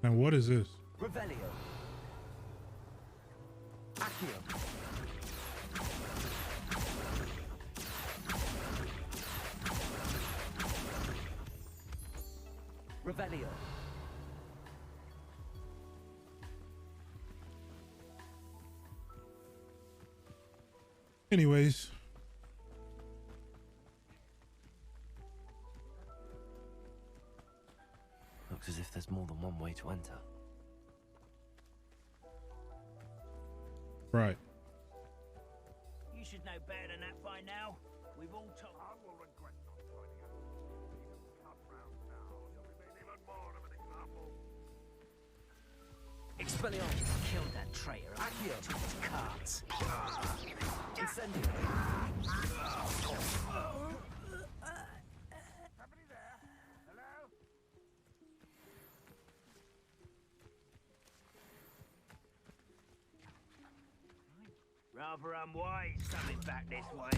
Now what is this? Revelio. Accio. Revelio. Anyways. Looks as if there's more than one way to enter. Right. You should know better than that by now. We've all told. I will regret not joining us. He doesn't come round now. He'll be made even more of an example. Expelliarmus killed that traitor. Accio took his cards. Incendio. Somebody there? Hello? Rather unwise coming back this way.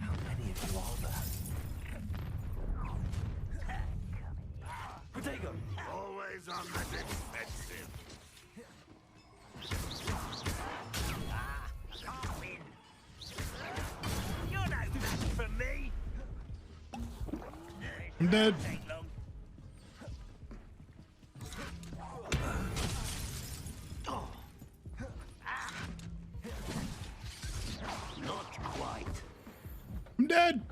How many of you are there? Protego! Always on the defensive. I can't win. You're no match for me. I'm dead. Take long. Not quite. I'm dead.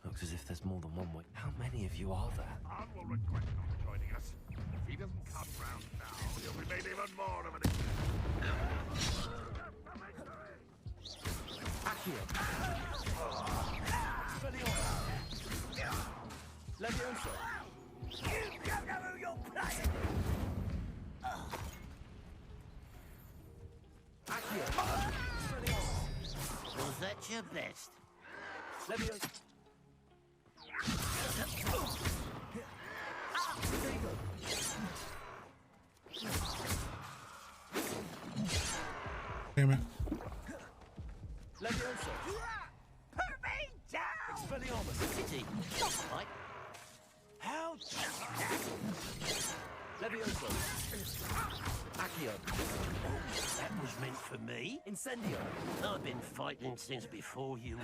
Looks as if there's more than one way. How many of you are there? I will regret not joining us. If he doesn't come round now, he'll be made even more of an Accio. Levioso. You don't know who you're playing. Accio. Was that your best? Levioso. Damn it. Levioso. Put me down! Expelliarmus. Pity. Right. How Levioso. Accio. That was meant for me. Incendio. I've been fighting since before you.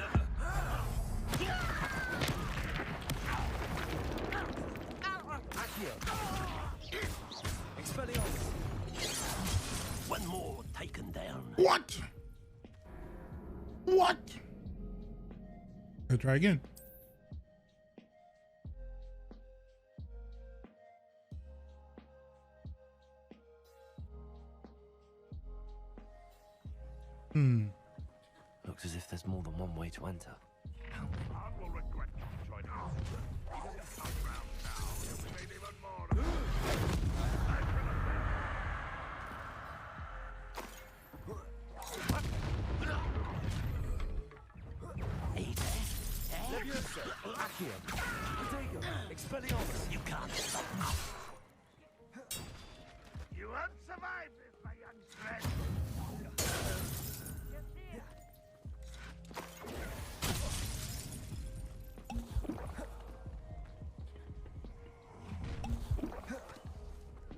Accio. Expelliarmus. One more taken down. What? What? Let's try again. Looks as if there's more than one way to enter. How many? I will regret not joining us. He doesn't come round now. He'll be made even more of Levioso. Accio. Protego. Expelliarmus. You can't stop me. You won't survive this, my young friend.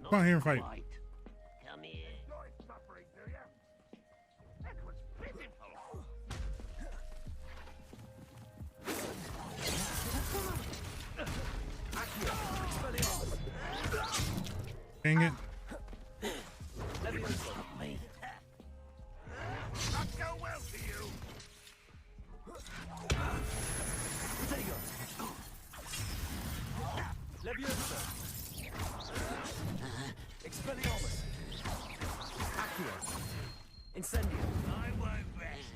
Come on here and fight. Quite. Come here. Enjoy suffering, do you? That was pitiful. Accio. Expelliarmus. Dang it. Levioso. Me. Not go well to you. Protego. Levioso. Expelliarmus. Accio. Incendio. I won't rest.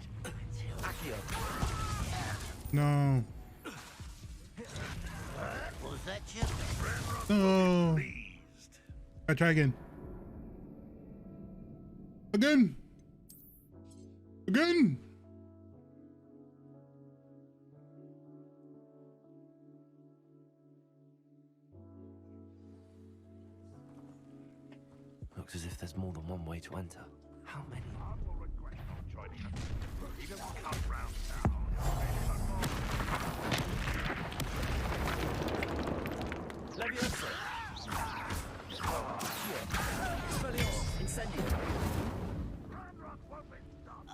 Accio. No. Was that your No. I try again. Again. Again. Looks as if there's more than one way to enter. How many? I will regret not joining us. He doesn't come round now. He'll be even more. Levioso. Accio. Expelliarmus. Incendio. Ragnarok won't be stopped.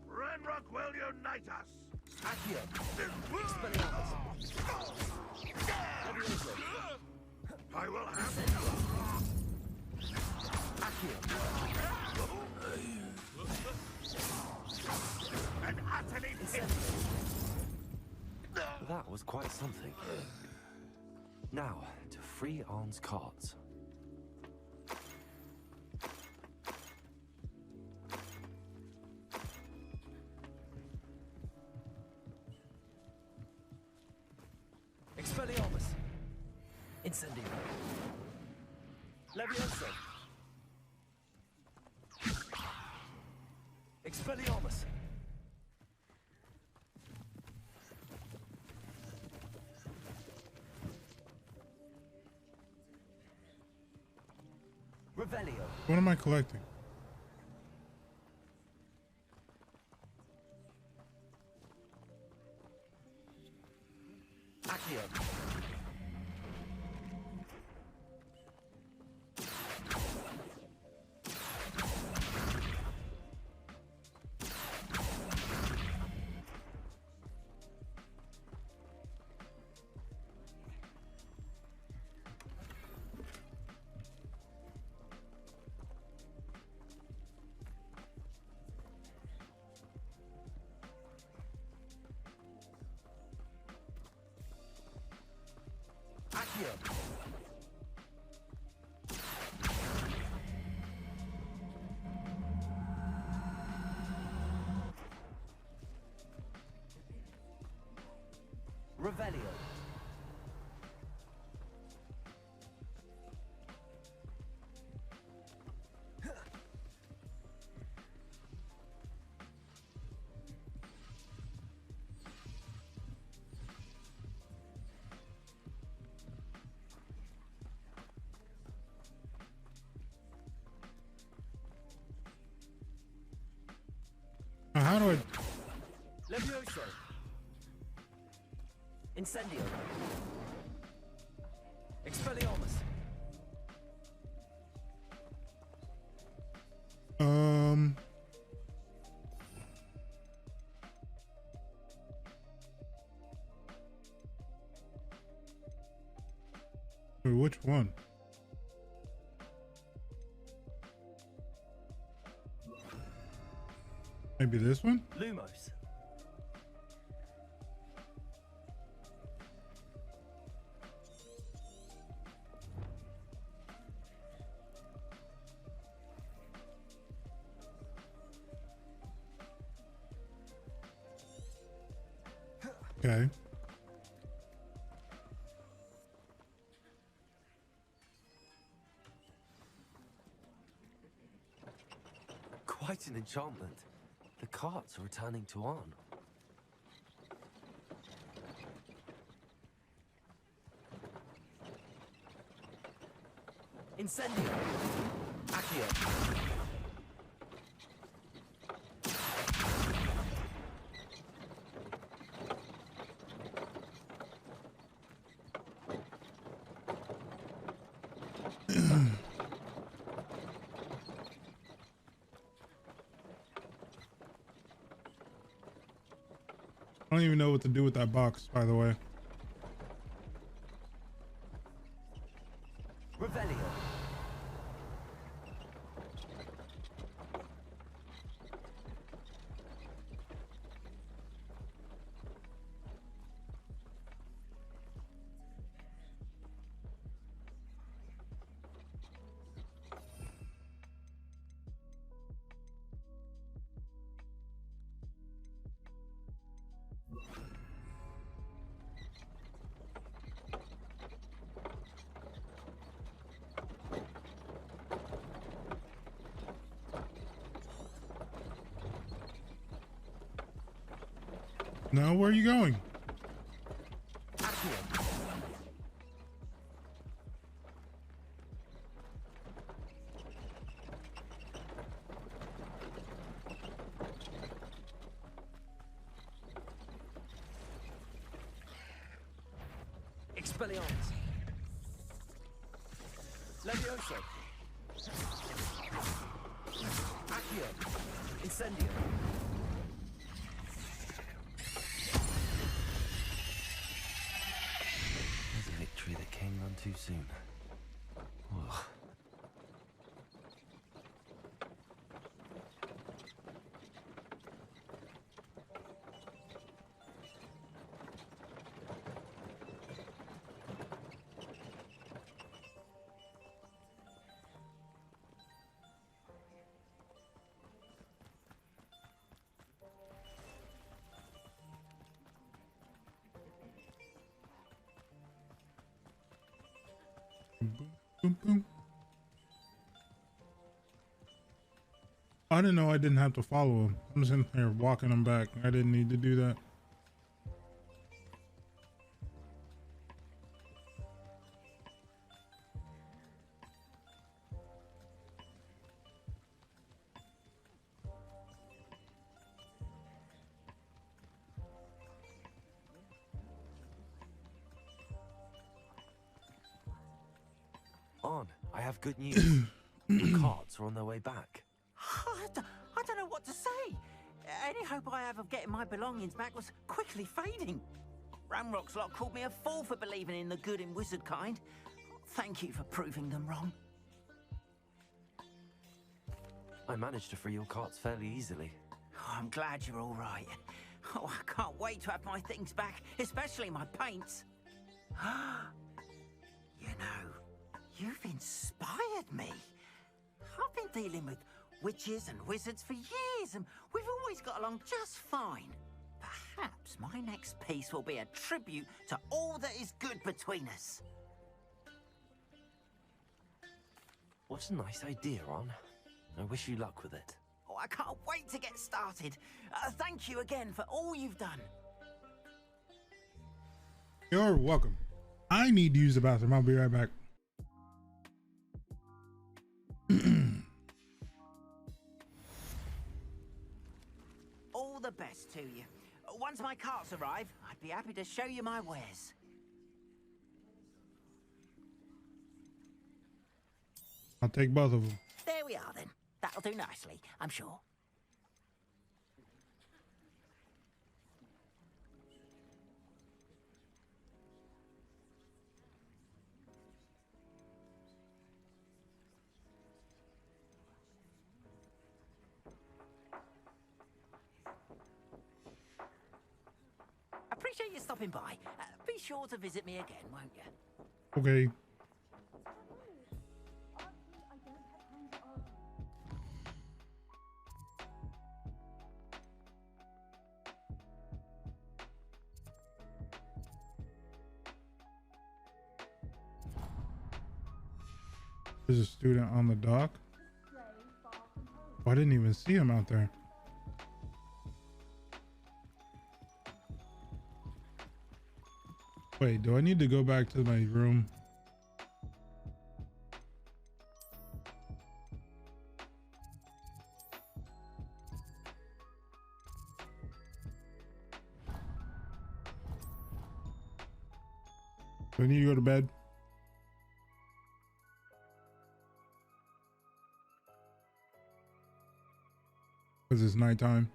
Renrock will unite us! Accio! I will have and utterly That was quite something. Now, to free Arn's cards. Expelliarmus! Incendio! Levioso! Expelliarmus! Revelio! What am I collecting? Accio! Revelio. How do I? Levioso. Incendio. Expelliarmus. Wait, which one? Maybe this one? Lumos. Okay. Quite an enchantment. The carts are returning to Arn. Incendio. Accio. I don't even know what to do with that box, by the way. Revelio. Now, where are you going? Expelliarmus. Levioso. Accio. Incendio. There's a victory that came none too soon. Ugh. Boom, boom. I didn't know I didn't have to follow him. I'm just in there walking him back. I didn't need to do that. On, I have good news. The carts are on their way back. I don't know what to say. Any hope I have of getting my belongings back was quickly fading. Ramrock's lot called me a fool for believing in the good in wizard kind. Thank you for proving them wrong. I managed to free your carts fairly easily. Oh, I'm glad you're all right. Oh, I can't wait to have my things back, especially my paints. You know, you've inspired me. I've been dealing with witches and wizards for years, and we've always got along just fine. Perhaps my next piece will be a tribute to all that is good between us. What a nice idea, Ron. I wish you luck with it. Oh, I can't wait to get started. Thank you again for all you've done. You're welcome. I need to use the bathroom. I'll be right back. All the best to you. Once my carts arrive, I'd be happy to show you my wares. I'll take both of them. There we are then. That'll do nicely, I'm sure. Appreciate you stopping by. Be sure to visit me again, won't you? Okay. There's a student on the dock. Oh, I didn't even see him out there. Wait, do I need to go back to my room? Do I need to go to bed? Because it's nighttime.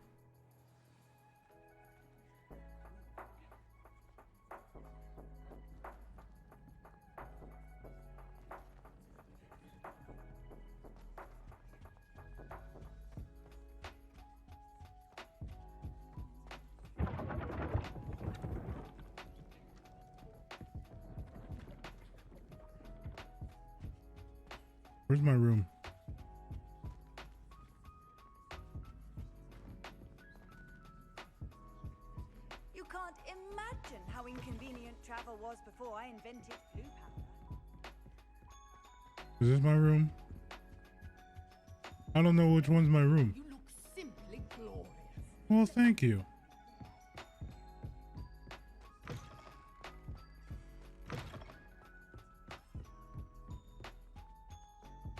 Where's my room? You can't imagine how inconvenient travel was before I invented blue powder. Is this my room? I don't know which one's my room. You look simply glorious. Well, thank you.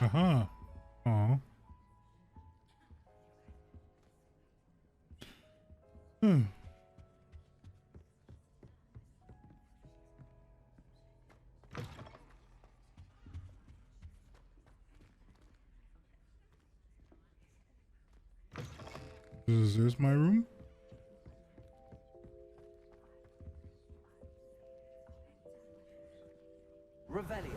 Aha. Aw. Hmm. Is this my room? Revelio.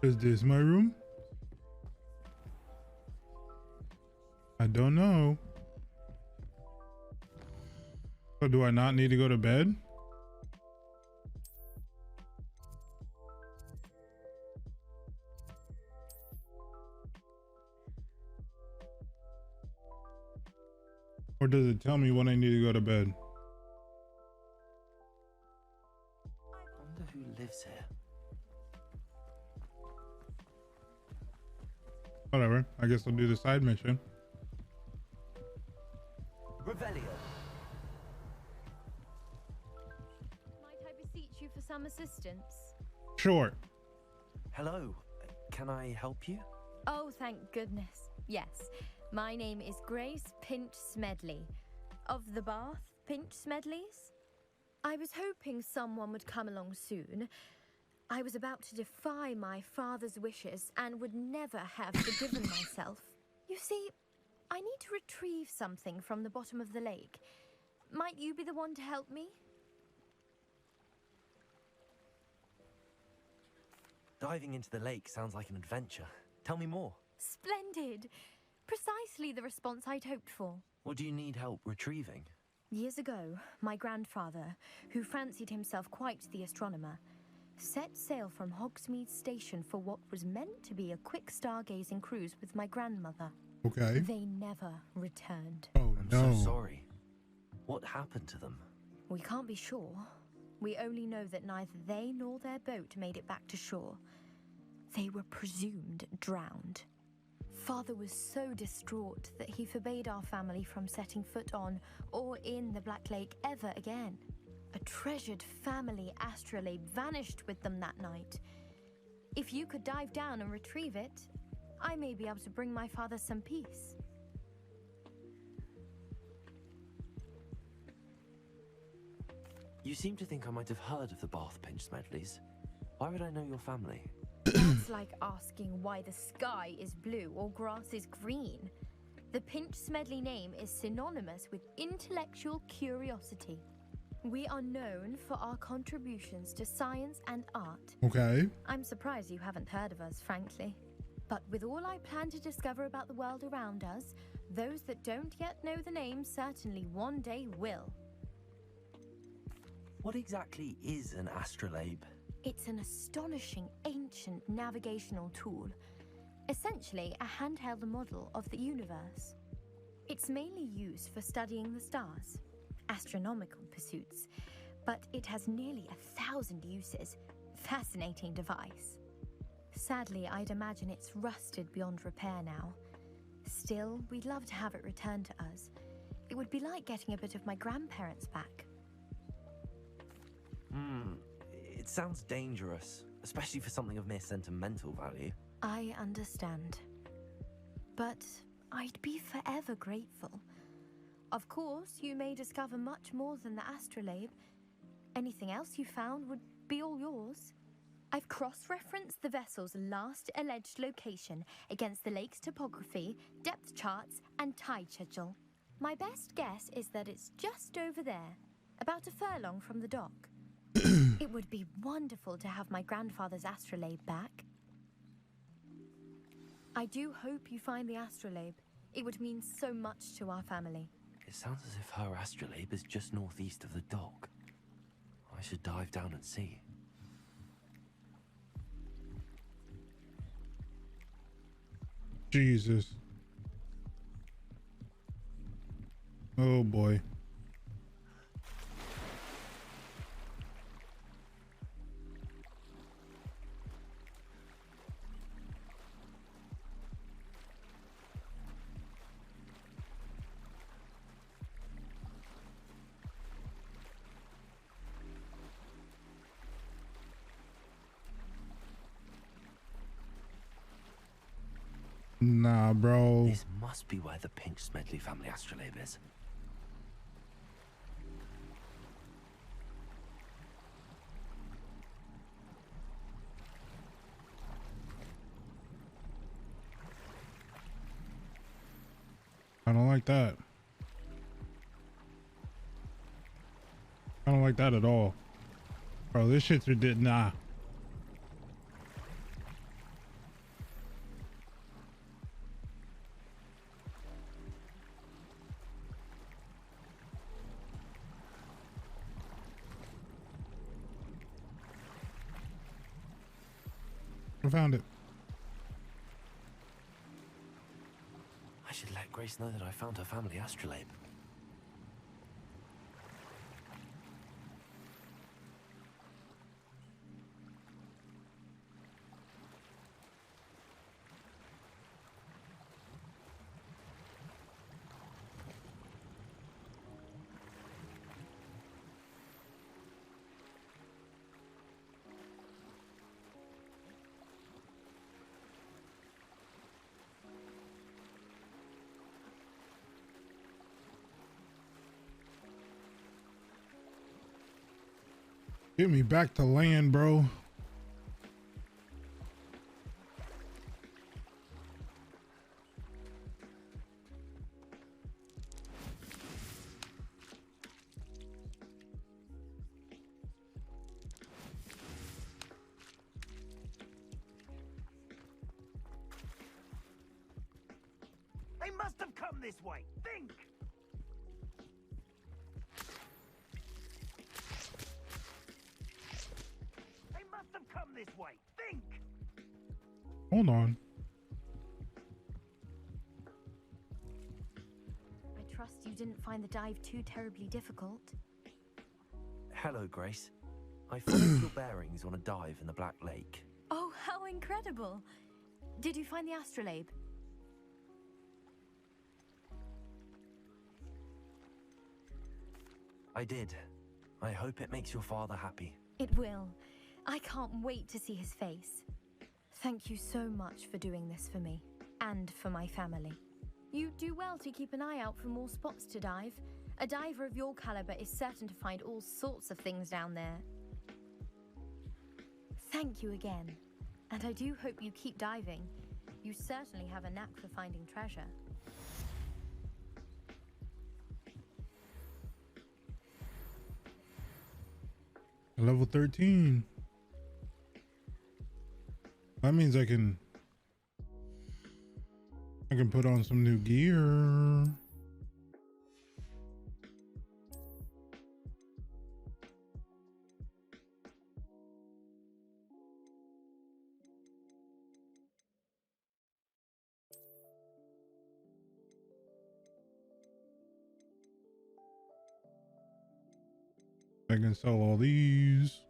Is this my room? I don't know. So do I not need to go to bed? Or does it tell me when I need to go to bed? I wonder who lives here. Whatever. I guess I'll do the side mission. Revelio. Might I beseech you for some assistance? Sure. Hello. Can I help you? Oh, thank goodness. Yes. My name is Grace Pinch Smedley. Of the Bath Pinch Smedleys? I was hoping someone would come along soon. I was about to defy my father's wishes and would never have forgiven myself. You see, I need to retrieve something from the bottom of the lake. Might you be the one to help me? Diving into the lake sounds like an adventure. Tell me more. Splendid! Precisely the response I'd hoped for. What do you need help retrieving? Years ago, my grandfather, who fancied himself quite the astronomer, set sail from Hogsmeade Station for what was meant to be a quick stargazing cruise with my grandmother. Okay. They never returned. Oh, I'm no. so sorry. What happened to them? We can't be sure. We only know that neither they nor their boat made it back to shore. They were presumed drowned. Father was so distraught that he forbade our family from setting foot on or in the Black Lake ever again. A treasured family astrolabe vanished with them that night. If you could dive down and retrieve it, I may be able to bring my father some peace. You seem to think I might have heard of the Bath Pinch Smedleys. Why would I know your family? That's like asking why the sky is blue or grass is green. The Pinch Smedley name is synonymous with intellectual curiosity. We are known for our contributions to science and art. Okay. I'm surprised you haven't heard of us, frankly. But with all I plan to discover about the world around us, those that don't yet know the name certainly one day will. What exactly is an astrolabe? It's an astonishing ancient navigational tool. Essentially, a handheld model of the universe. It's mainly used for studying the stars, astronomical pursuits, but it has nearly 1,000 uses. Fascinating device. Sadly, I'd imagine it's rusted beyond repair now. Still, we'd love to have it returned to us. It would be like getting a bit of my grandparents back. It sounds dangerous, especially for something of mere sentimental value. I understand. But I'd be forever grateful. Of course, you may discover much more than the astrolabe. Anything else you found would be all yours. I've cross-referenced the vessel's last alleged location against the lake's topography, depth charts, and tide schedule. My best guess is that it's just over there, about a furlong from the dock. It would be wonderful to have my grandfather's astrolabe back. I do hope you find the astrolabe. It would mean so much to our family. It sounds as if her astrolabe is just northeast of the dock. I should dive down and see. Jesus. Oh boy. Nah, bro. This must be where the Pinch Smedley family astrolabe is. I don't like that. I don't like that at all. Bro, this shit's ridiculous. Nah. I found it. I should let Grace know that I found her family astrolabe. Get me back to land, bro. They must have come this way. Think! They must have come this way. Think! Hold on. I trust you didn't find the dive too terribly difficult. Hello, Grace. I followed your bearings on a dive in the Black Lake. Oh, how incredible! Did you find the astrolabe? I did. I hope it makes your father happy. It will. I can't wait to see his face. Thank you so much for doing this for me, and for my family. You do well to keep an eye out for more spots to dive. A diver of your caliber is certain to find all sorts of things down there. Thank you again, and I do hope you keep diving. You certainly have a knack for finding treasure. Level 13. That means I can put on some new gear. I can sell all these.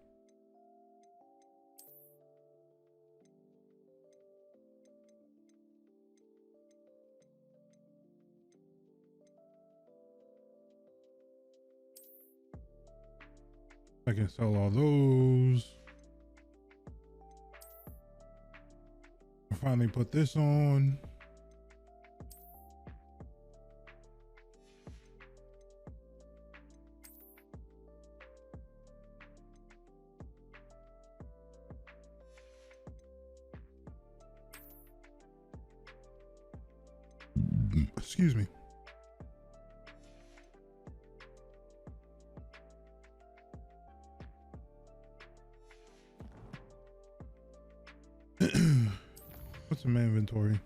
I can sell all those. I finally put this on. Excuse me. What's in my inventory?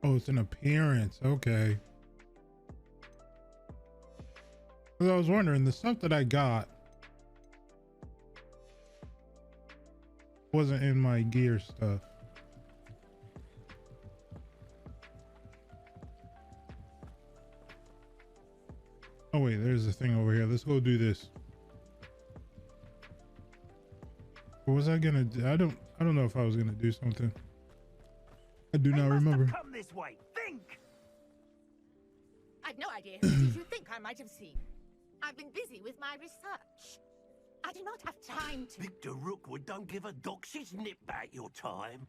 Oh, it's an appearance. Okay. Because I was wondering, the stuff that I got wasn't in my gear stuff. Oh wait, there's a thing over here. Let's go do this. What was I gonna do? I don't know if I was gonna do something. I do not remember. Come this way. Think. I've no idea who did you think I might have seen. I've been busy with my research. I do not have time to. Victor Rookwood don't give a doxy's nip back your time.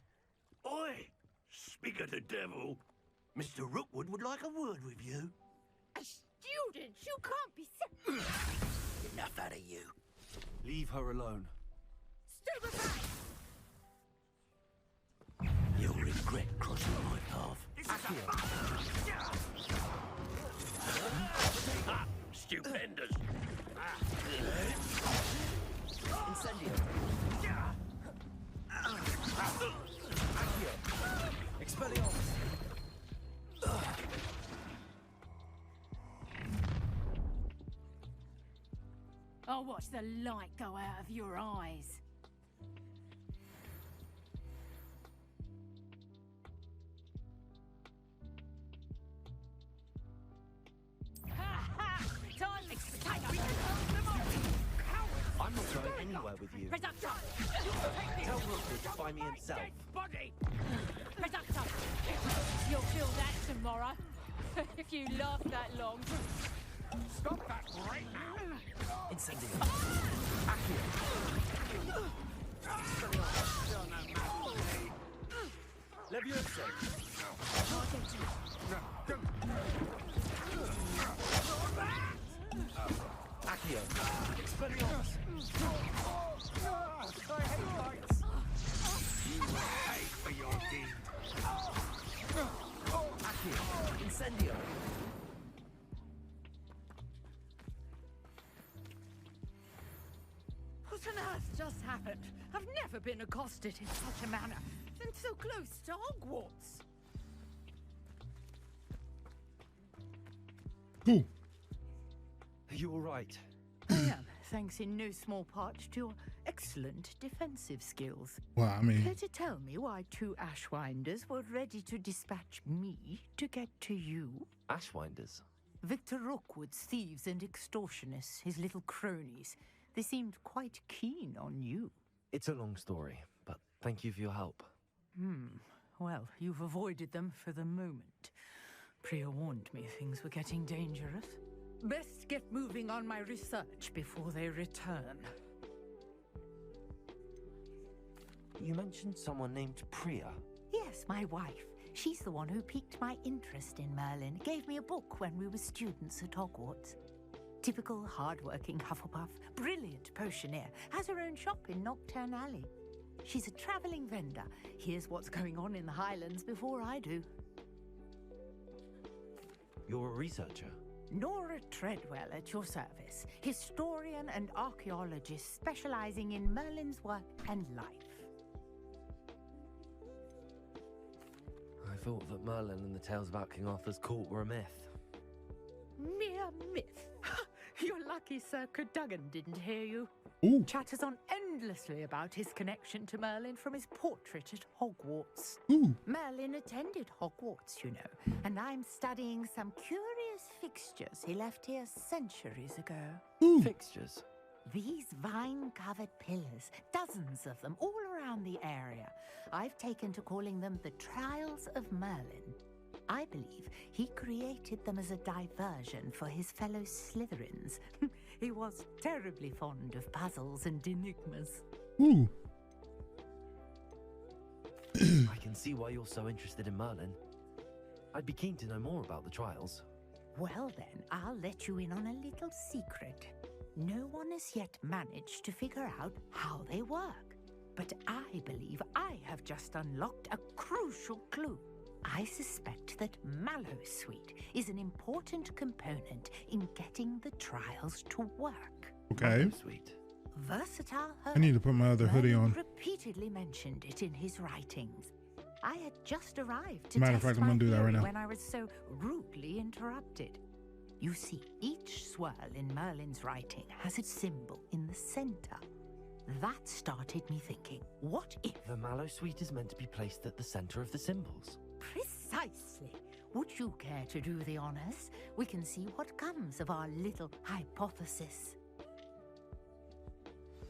Oi, speak of the devil. Mr. Rookwood would like a word with you. A student? You can't be Enough out of you. Leave her alone. Stupefy! You'll regret crossing my path. Stupendous. Incendio. Expelliarmus. I'll watch the light go out of your eyes. I'm not going anywhere with you. Tell Rookwood to find me himself. You'll feel that tomorrow. If you last that long. Stop that right now. Incendio. Leviosa. Accio. Expelliarmus. I hate lights. You will pay for your deed. Accio. Incendio. What on earth just happened? I've never been accosted in such a manner, and so close to Hogwarts. Cool. Are you all right? I am, thanks in no small part to your excellent defensive skills. Well, I mean, Care to tell me why 2 Ashwinders were ready to dispatch me to get to you? Ashwinders? Victor Rookwood's thieves and extortionists, his little cronies. They seemed quite keen on you. It's a long story, but thank you for your help. Well, you've avoided them for the moment. Priya warned me things were getting dangerous. Best get moving on my research before they return. You mentioned someone named Priya. Yes, my wife. She's the one who piqued my interest in Merlin. Gave me a book when we were students at Hogwarts. Typical hard-working Hufflepuff, brilliant potioneer, has her own shop in Nocturne Alley. She's a travelling vendor. Hears what's going on in the Highlands before I do. You're a researcher? Nora Treadwell at your service. Historian and archaeologist specialising in Merlin's work and life. I thought that Merlin and the tales about King Arthur's court were a myth. Mere myth. You're lucky Sir Cadogan didn't hear you. Ooh. Chatters on endlessly about his connection to Merlin from his portrait at Hogwarts. Ooh. Merlin attended Hogwarts, you know, and I'm studying some curious fixtures he left here centuries ago. Ooh. Fixtures? These vine-covered pillars, dozens of them, all around the area. I've taken to calling them the Trials of Merlin. I believe he created them as a diversion for his fellow Slytherins. He was terribly fond of puzzles and enigmas. Ooh. I can see why you're so interested in Merlin. I'd be keen to know more about the trials. Well then, I'll let you in on a little secret. No one has yet managed to figure out how they work. But I believe I have just unlocked a crucial clue. I suspect that Mallowsweet is an important component in getting the trials to work. Okay. Sweet. Versatile herb. I need to put my other hoodie on. Repeatedly mentioned it in his writings. I had just arrived to Matter of test fact, I'm my gonna do that right theory now. when I was so rudely interrupted. You see, each swirl in Merlin's writing has its symbol in the center. That started me thinking, what if... The mallow sweet is meant to be placed at the center of the symbols. Precisely. Would you care to do the honors? We can see what comes of our little hypothesis.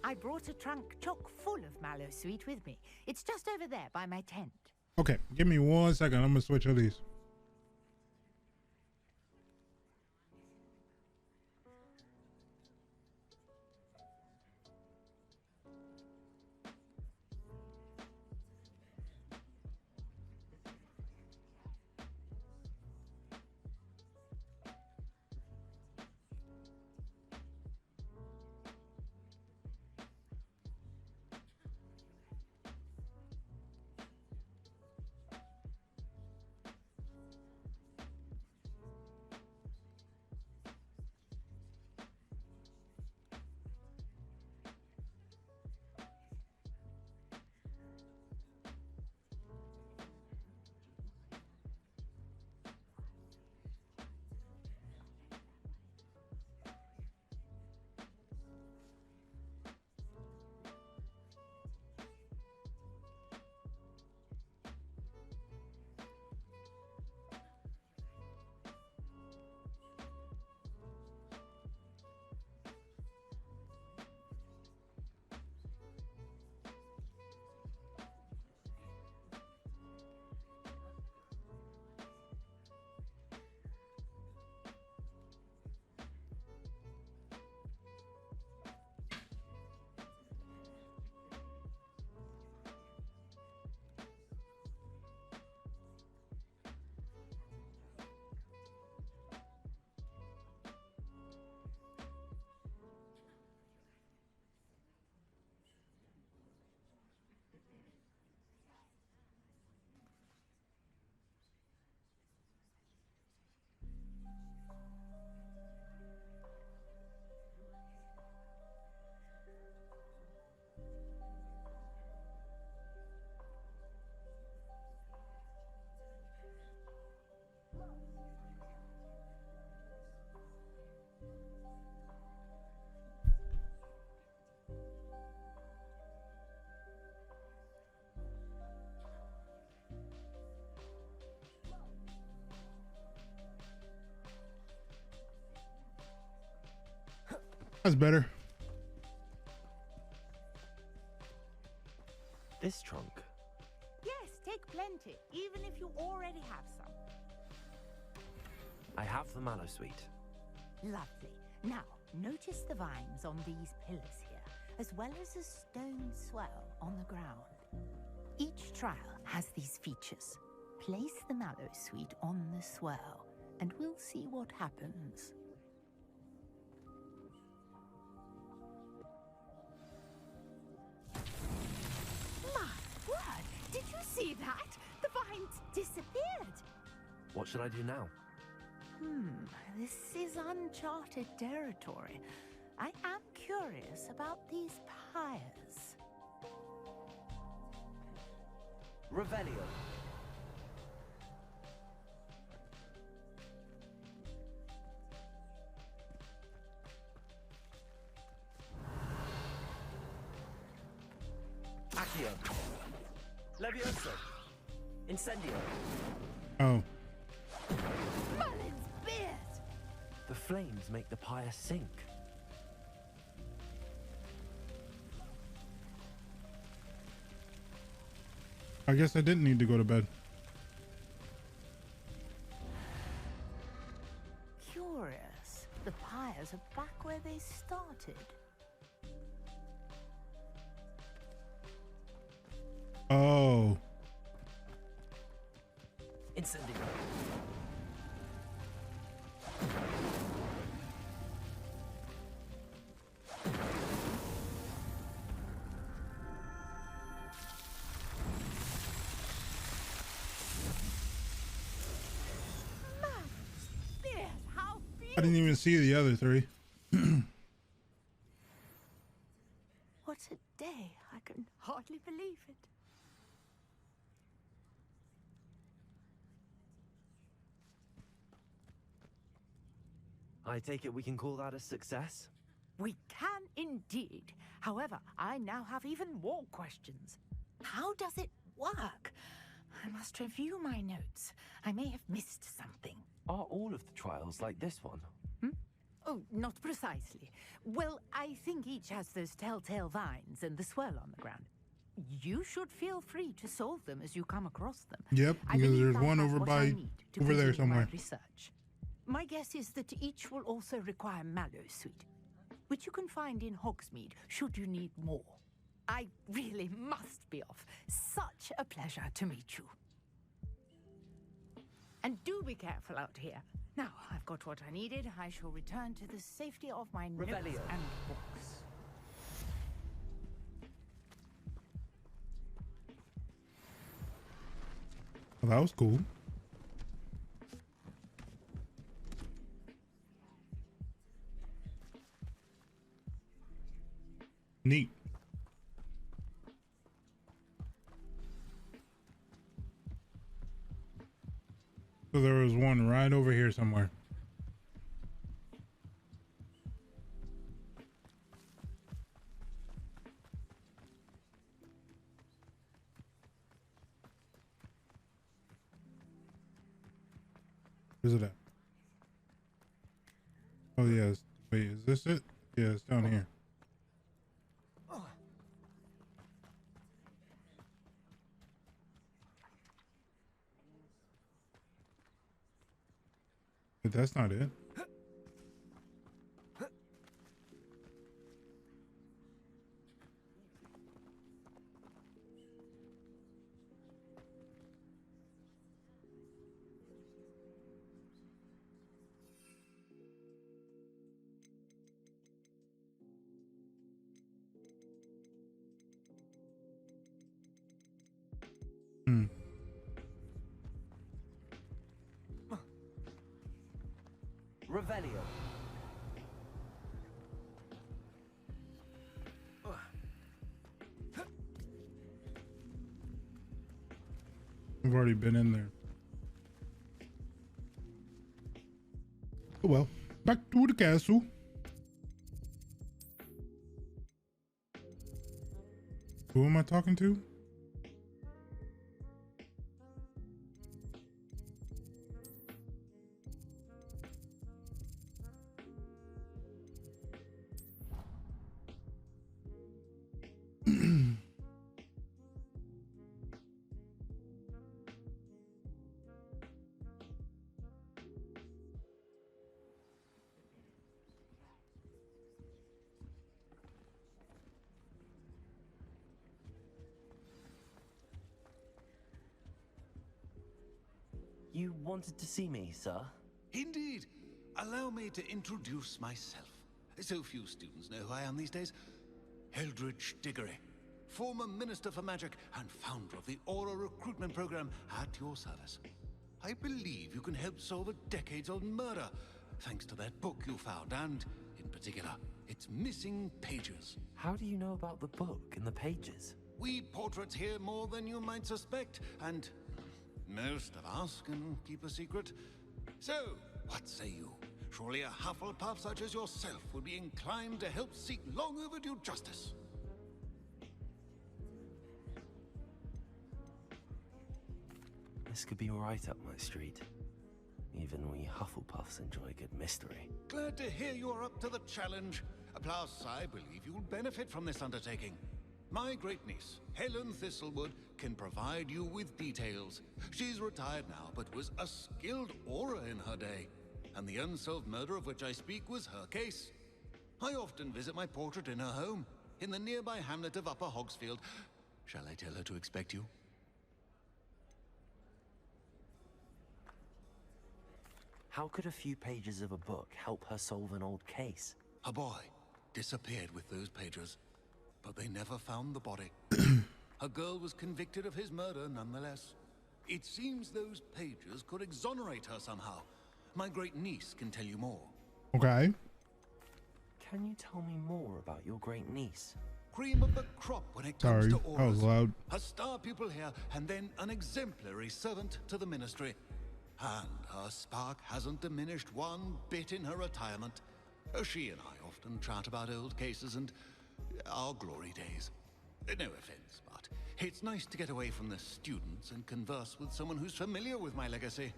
I brought a trunk chock full of mallow sweet with me. It's just over there by my tent. Okay, give me 1 second. I'm gonna switch of these. That's better. This trunk? Yes, take plenty, even if you already have some. I have the mallow sweet. Lovely. Now, notice the vines on these pillars here, as well as a stone swell on the ground. Each trial has these features. Place the mallow sweet on the swirl, and we'll see what happens. Did you see that? The vines disappeared. What should I do now? This is uncharted territory. I am curious about these pyres. Revelio. Accio. Levioso. Incendio. Oh. Merlin's beard! The flames make the pyre sink. I guess I didn't need to go to bed. Curious. The pyres are back where they started. Oh. Incendio. I didn't even see the other three. What a day. I can hardly believe it. I take it we can call that a success? We can indeed. However, I now have even more questions. How does it work? I must review my notes. I may have missed something. Are all of the trials like this one? Oh, not precisely. Well, I think each has those telltale vines and the swirl on the ground. You should feel free to solve them as you come across them. Yep, because there's one over by over there somewhere. Research. My guess is that each will also require mallow sweet, which you can find in Hogsmeade should you need more. I really must be off. Such a pleasure to meet you. And do be careful out here. Now, I've got what I needed. I shall return to the safety of my notes and books. Well, that was cool. Neat. So there was one right over here somewhere. Where's it at? Oh yes. Wait, is this it? Yeah, it's down here. But that's not it. Revelio. I've already been in there. Oh well, back to the castle. Who am I talking to? You wanted to see me, sir? Indeed. Allow me to introduce myself. So few students know who I am these days. Eldridge Diggory, former Minister for Magic and founder of the Aura Recruitment Program at your service. I believe you can help solve a decades-old murder, thanks to that book you found, and, in particular, its missing pages. How do you know about the book and the pages? We portraits hear more than you might suspect, and most of us can keep a secret. So, what say you? Surely a Hufflepuff such as yourself would be inclined to help seek long overdue justice. This could be right up my street. Even we Hufflepuffs enjoy a good mystery. Glad to hear you're up to the challenge. Plus, I believe you'll benefit from this undertaking. My great niece, Helen Thistlewood, can provide you with details. She's retired now, but was a skilled aura in her day. And the unsolved murder of which I speak was her case. I often visit my portrait in her home, in the nearby hamlet of Upper Hogsfield. Shall I tell her to expect you? How could a few pages of a book help her solve an old case? A boy disappeared with those pages, but they never found the body. A girl was convicted of his murder nonetheless. It seems those pages could exonerate her somehow. My great niece can tell you more. Okay. Can you tell me more about your great niece? Cream of the crop when it comes to auras. That was loud. A star pupil here, and then an exemplary servant to the ministry. And her spark hasn't diminished one bit in her retirement. She and I often chat about old cases and our glory days. No offense, but it's nice to get away from the students and converse with someone who's familiar with my legacy.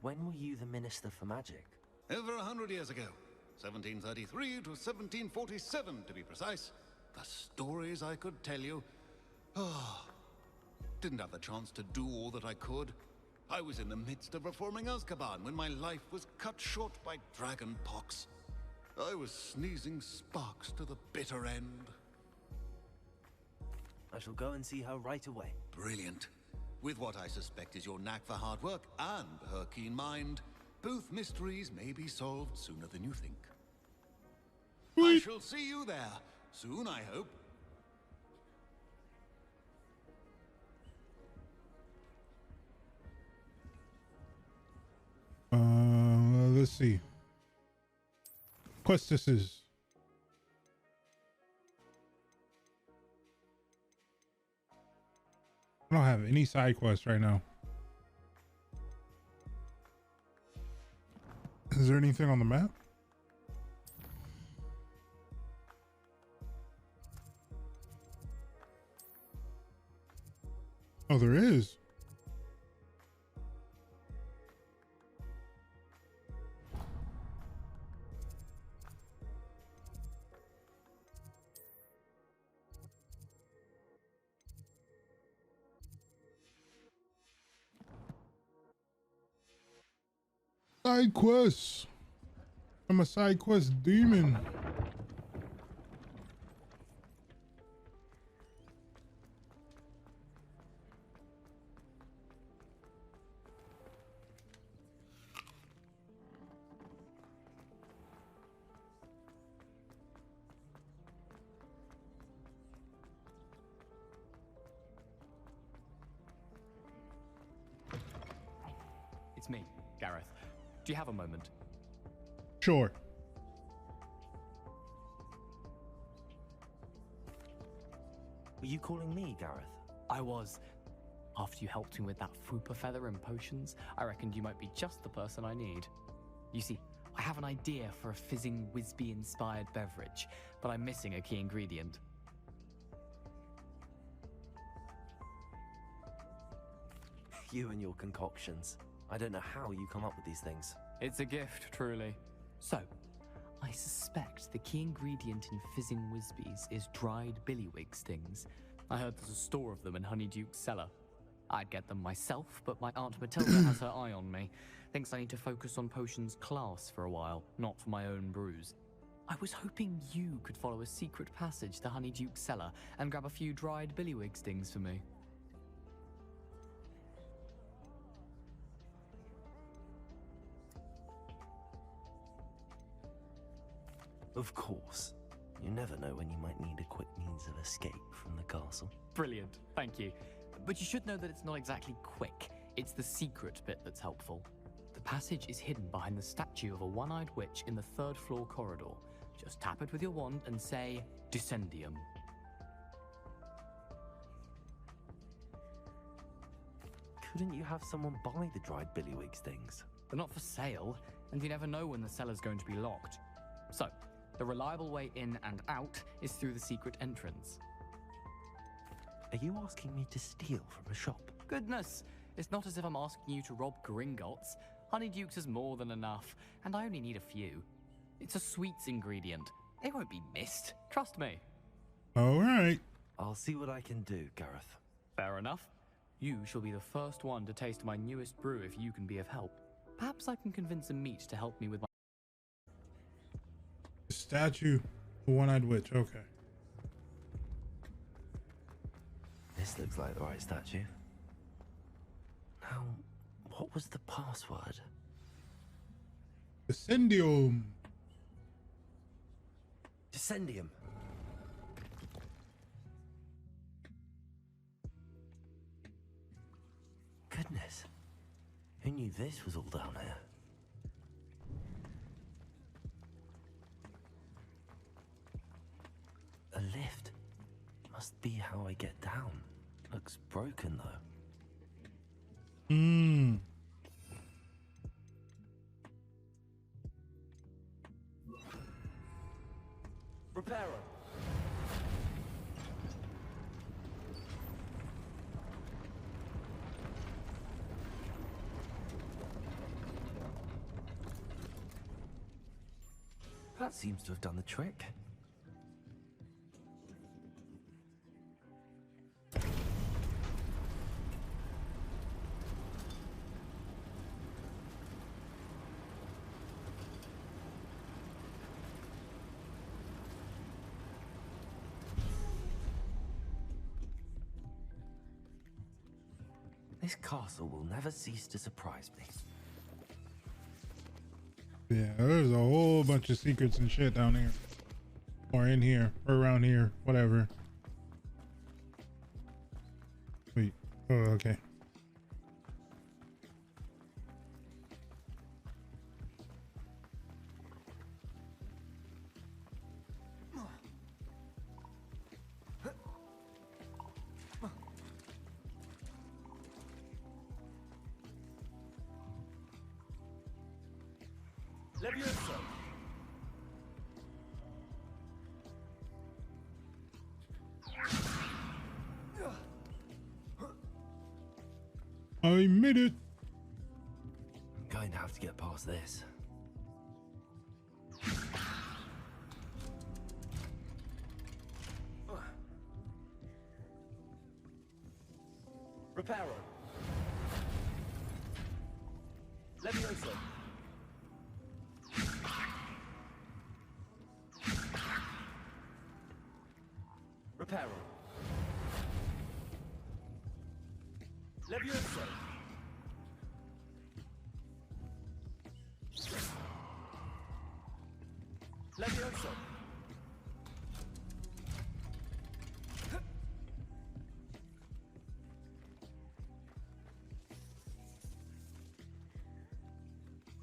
When were you the Minister for Magic? Over 100 years ago. 1733 to 1747, to be precise. The stories I could tell you. Didn't have the chance to do all that I could. I was in the midst of reforming Azkaban when my life was cut short by dragon pox. I was sneezing sparks to the bitter end. I shall go and see her right away. Brilliant. With what I suspect is your knack for hard work and her keen mind, both mysteries may be solved sooner than you think. I shall see you there soon, I hope. Let's see. Questesses. I don't have any side quests right now. Is there anything on the map? Oh, there is. Side quests. I'm a side quest demon. It's me, Gareth. Do you have a moment? Sure. Were you calling me, Gareth? I was. After you helped me with that Fupa feather and potions, I reckoned you might be just the person I need. You see, I have an idea for a fizzing Whizbee-inspired beverage, but I'm missing a key ingredient. You and your concoctions. I don't know how you come up with these things. It's a gift, truly. So, I suspect the key ingredient in fizzing Whizbees is dried billywig stings. I heard there's a store of them in Honeyduke's cellar. I'd get them myself, but my Aunt Matilda has her eye on me. Thinks I need to focus on potions class for a while, not for my own brews. I was hoping you could follow a secret passage to Honeyduke's cellar and grab a few dried billywig stings for me. Of course. You never know when you might need a quick means of escape from the castle. Brilliant, thank you. But you should know that it's not exactly quick. It's the secret bit that's helpful. The passage is hidden behind the statue of a one-eyed witch in the third-floor corridor. Just tap it with your wand and say, Descendium. Couldn't you have someone buy the dried billywig stings? They're not for sale, and you never know when the cellar's going to be locked. So, the reliable way in and out is through the secret entrance. Are you asking me to steal from a shop? Goodness, it's not as if I'm asking you to rob Gringotts. Honeyduke's is more than enough, and I only need a few. It's a sweets ingredient. They won't be missed, trust me. All right. I'll see what I can do, Gareth. Fair enough. You shall be the first one to taste my newest brew if you can be of help. Perhaps I can convince a meat to help me with my... Statue, the one-eyed witch, okay. This looks like the right statue. Now, what was the password? Descendium. Descendium. Goodness. Who knew this was all down here? A lift. Must be how I get down. Looks broken though. Hmm. Repairer. That seems to have done the trick. This castle will never cease to surprise me. Yeah, there's a whole bunch of secrets and shit down here. Or in here, or around here, whatever. Wait. Oh, okay. I made it. I'm going to have to get past this. Reparo. Levioso. Reparo. Levioso. Levioso.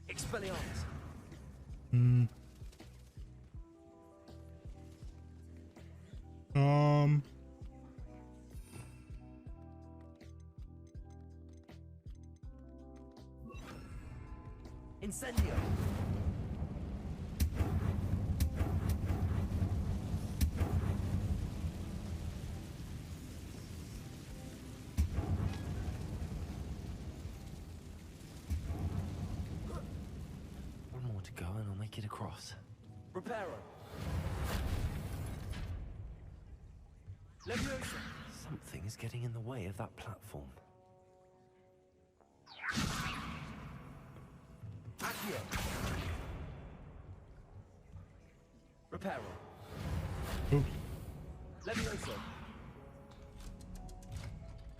Expelliarmus. Hmm. Incendio. One more to go and I'll make it across. Reparo. Leviosa. Something is getting in the way of that platform. Accio. Reparo. Oops. Levioso.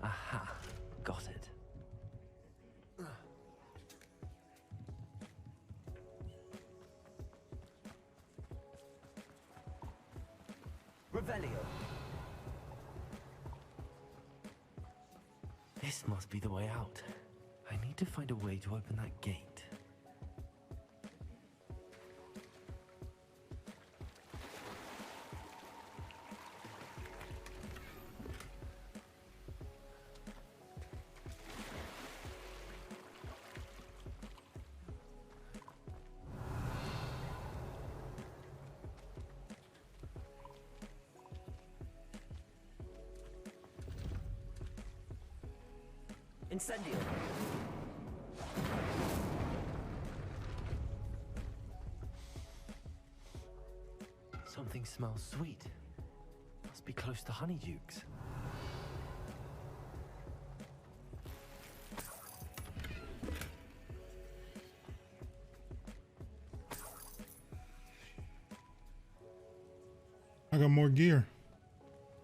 Aha. Got it. Revelio. This must be the way out. I need to find a way to open that gate. Incendio. Something smells sweet. Must be close to Honeydukes. I got more gear.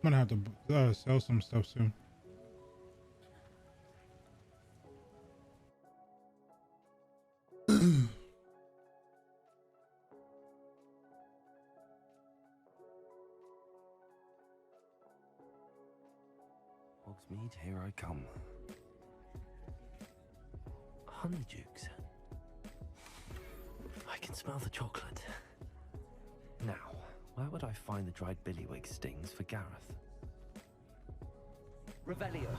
I'm gonna have to sell some stuff soon. Hogsmeade, here I come. Honeydukes. I can smell the chocolate. Now, where would I find the dried billywig stings for Gareth? Revelio.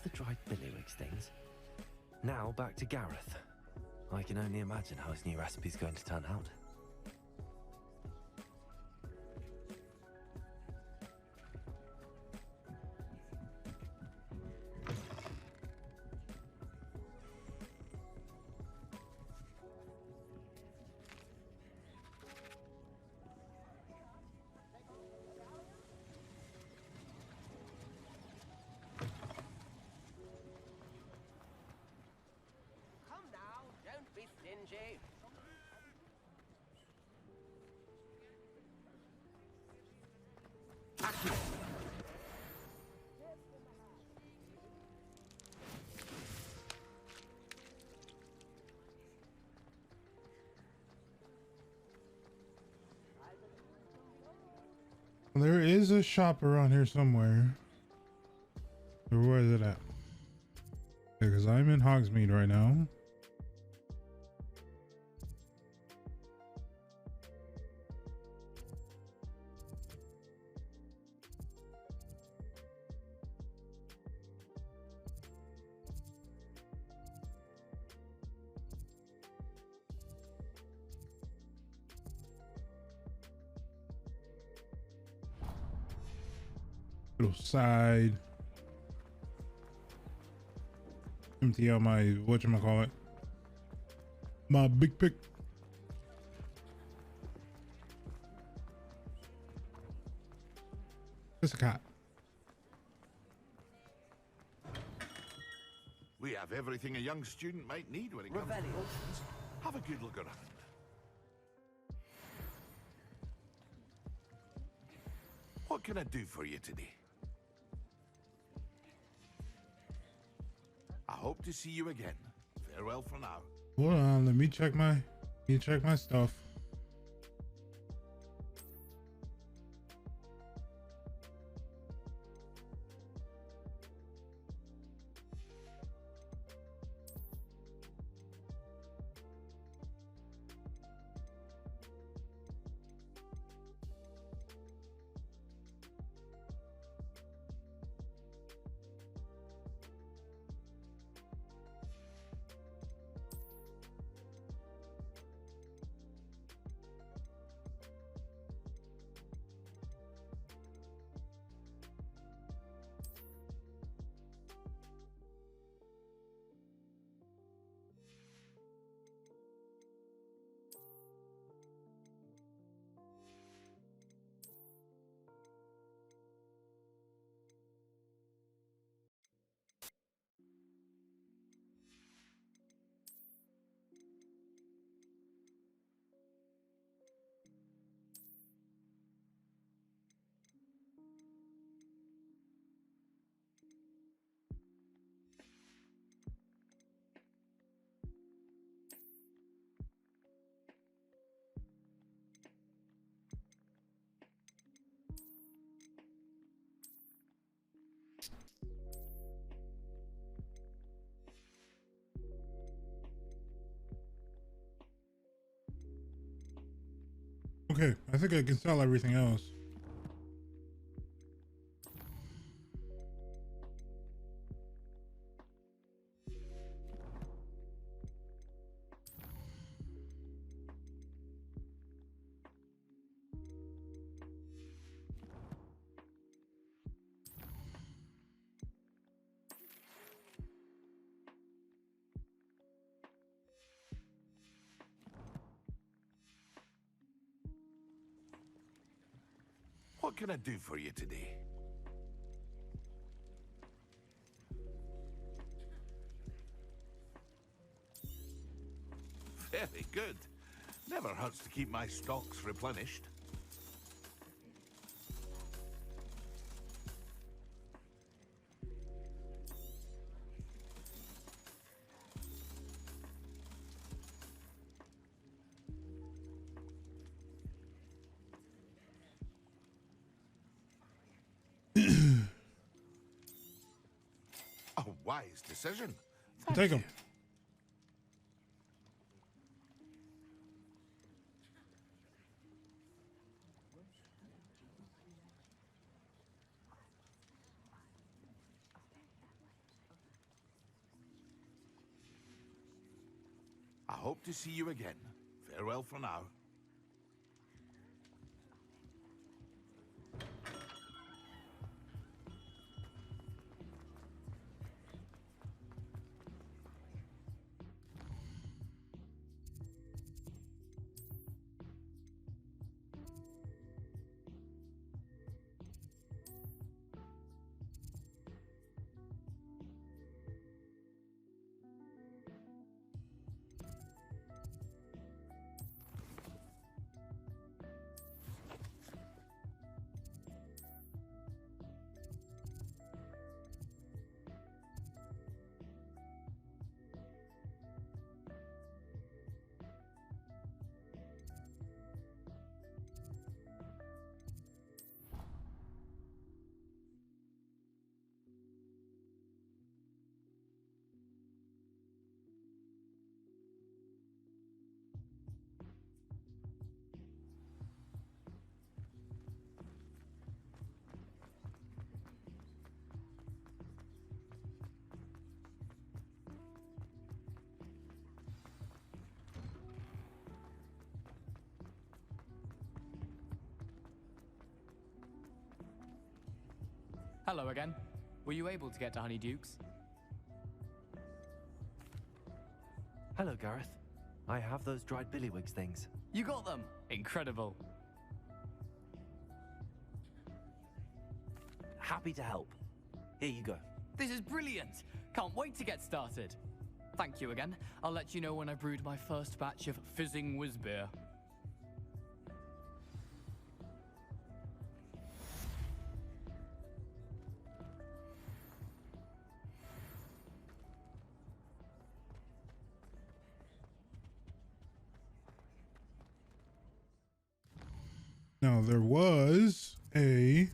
the dried billywig stings. Now back to Gareth. I can only imagine how his new recipe's going to turn out. There is a shop around here somewhere. Or where is it at? Because I'm in Hogsmeade right now. Little side. Empty out my whatchamacallit. My big pick. It's a cat. We have everything a young student might need when it comes to potions. Have a good look around. What can I do for you today? I hope to see you again. Farewell for now. Hold on, let me check my stuff. Okay, I think I can sell everything else. What can I do for you today? Very good. Never hurts to keep my stocks replenished. A wise decision. Take them. hope to see you again. Farewell for now. Hello again. Were you able to get to Honeydukes? Hello, Gareth. I have those dried billywigs things. You got them! Incredible. Happy to help. Here you go. This is brilliant! Can't wait to get started. Thank you again. I'll let you know when I brewed my first batch of fizzing whiz beer. Now there was a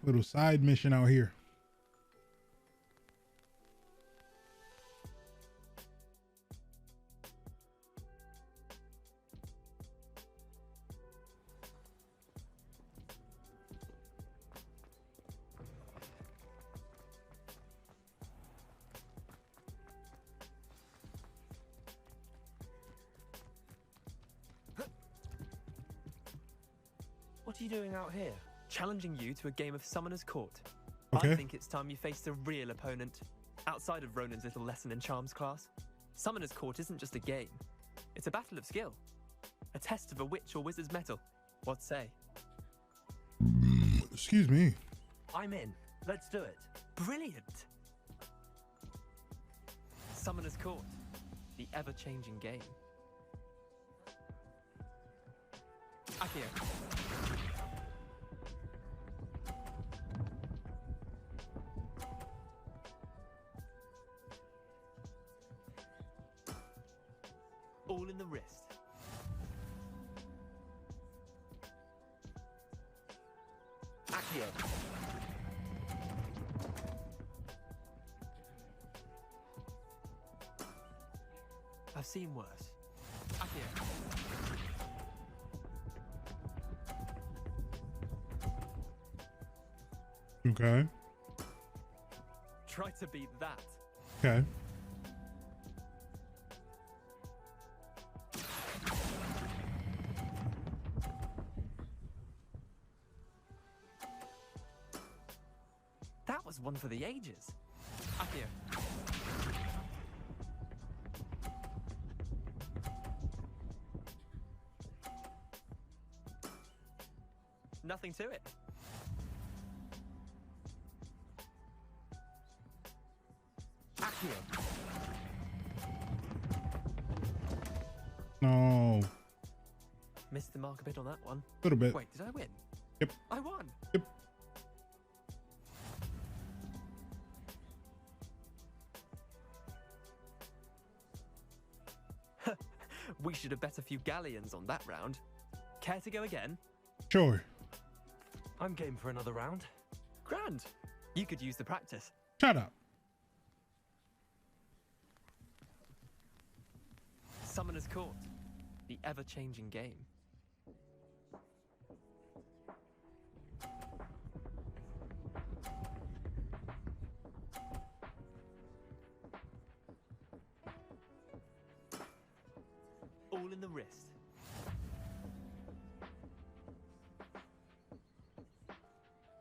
little side mission out here. What are you doing out here? Challenging you to a game of Summoner's Court. Okay. I think it's time you faced a real opponent, outside of Ronan's little lesson in charms class. Summoner's Court isn't just a game. It's a battle of skill. A test of a witch or wizard's mettle. What say? Excuse me. I'm in. Let's do it. Brilliant! Summoner's Court. The ever-changing game. Akio. All in the wrist. Accio. I've seen worse. Accio. Okay. Try to beat that. Okay. That was one for the ages. Akio. Nothing to it. Akio. No. Missed the mark a bit on that one. A little bit. Wait, did I win? Yep. I won. Yep. We should have bet a few galleons on that round. Care to go again? Sure. I'm game for another round. Grand. You could use the practice. Shut up. Summoner's Court. The ever-changing game. all in the wrist.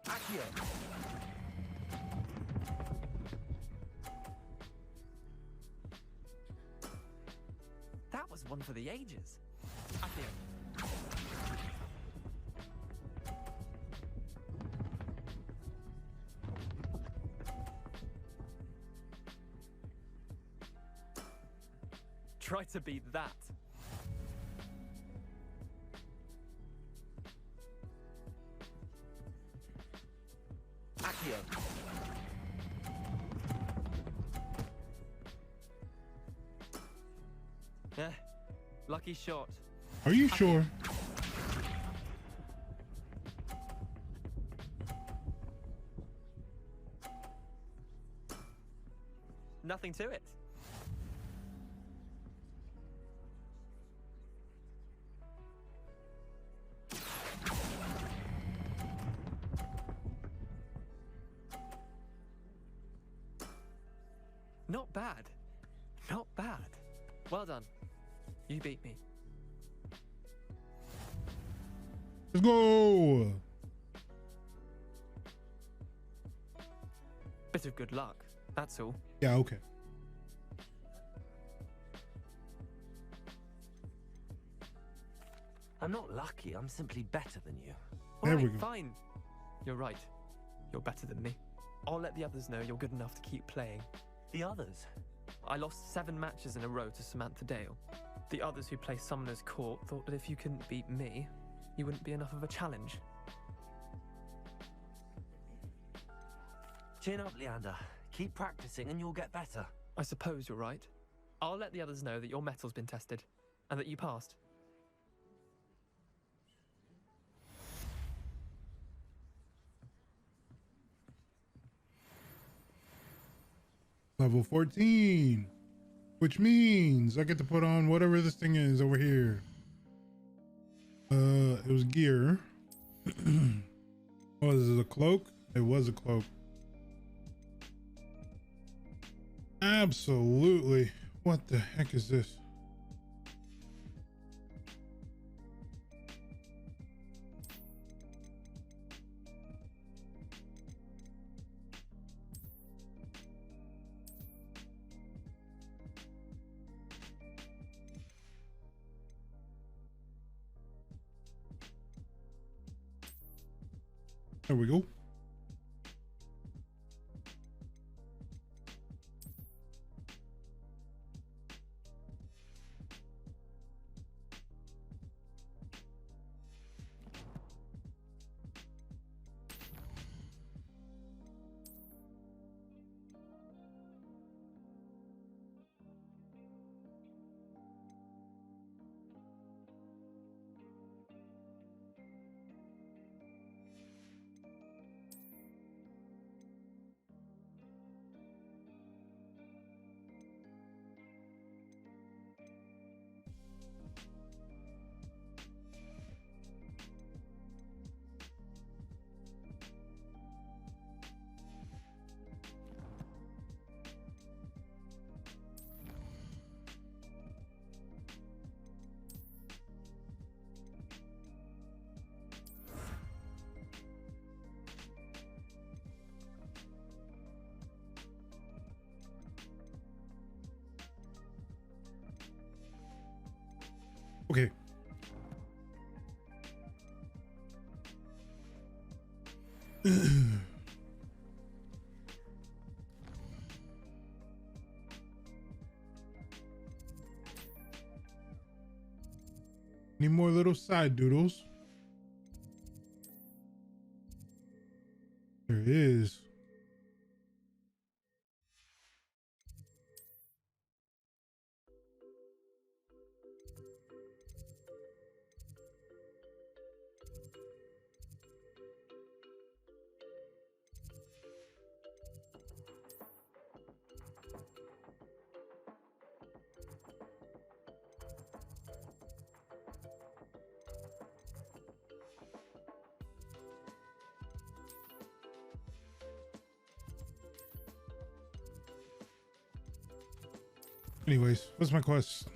Accio. That was one for the ages. Accio. Try to beat that. Accio. Yeah, lucky shot. Are you sure? Nothing to it. Not bad. Not bad. Well done. You beat me. Let's go. Bit of good luck, that's all. Yeah, okay. I'm not lucky, I'm simply better than you. There we Alright, go. fine. You're right. You're better than me. I'll let the others know you're good enough to keep playing. The others? I lost 7 matches in a row to Samantha Dale. The others who play Summoner's Court thought that if you couldn't beat me, you wouldn't be enough of a challenge. Chin up, Leander. Keep practicing and you'll get better. I suppose you're right. I'll let the others know that your metal's been tested, and that you passed. Level 14, which means I get to put on whatever this thing is over here. It was gear. Oh, is it a cloak? It was a cloak. Absolutely. What the heck is this? There we go. Okay. Any more little side doodles? There is. Anyways, what's my quest?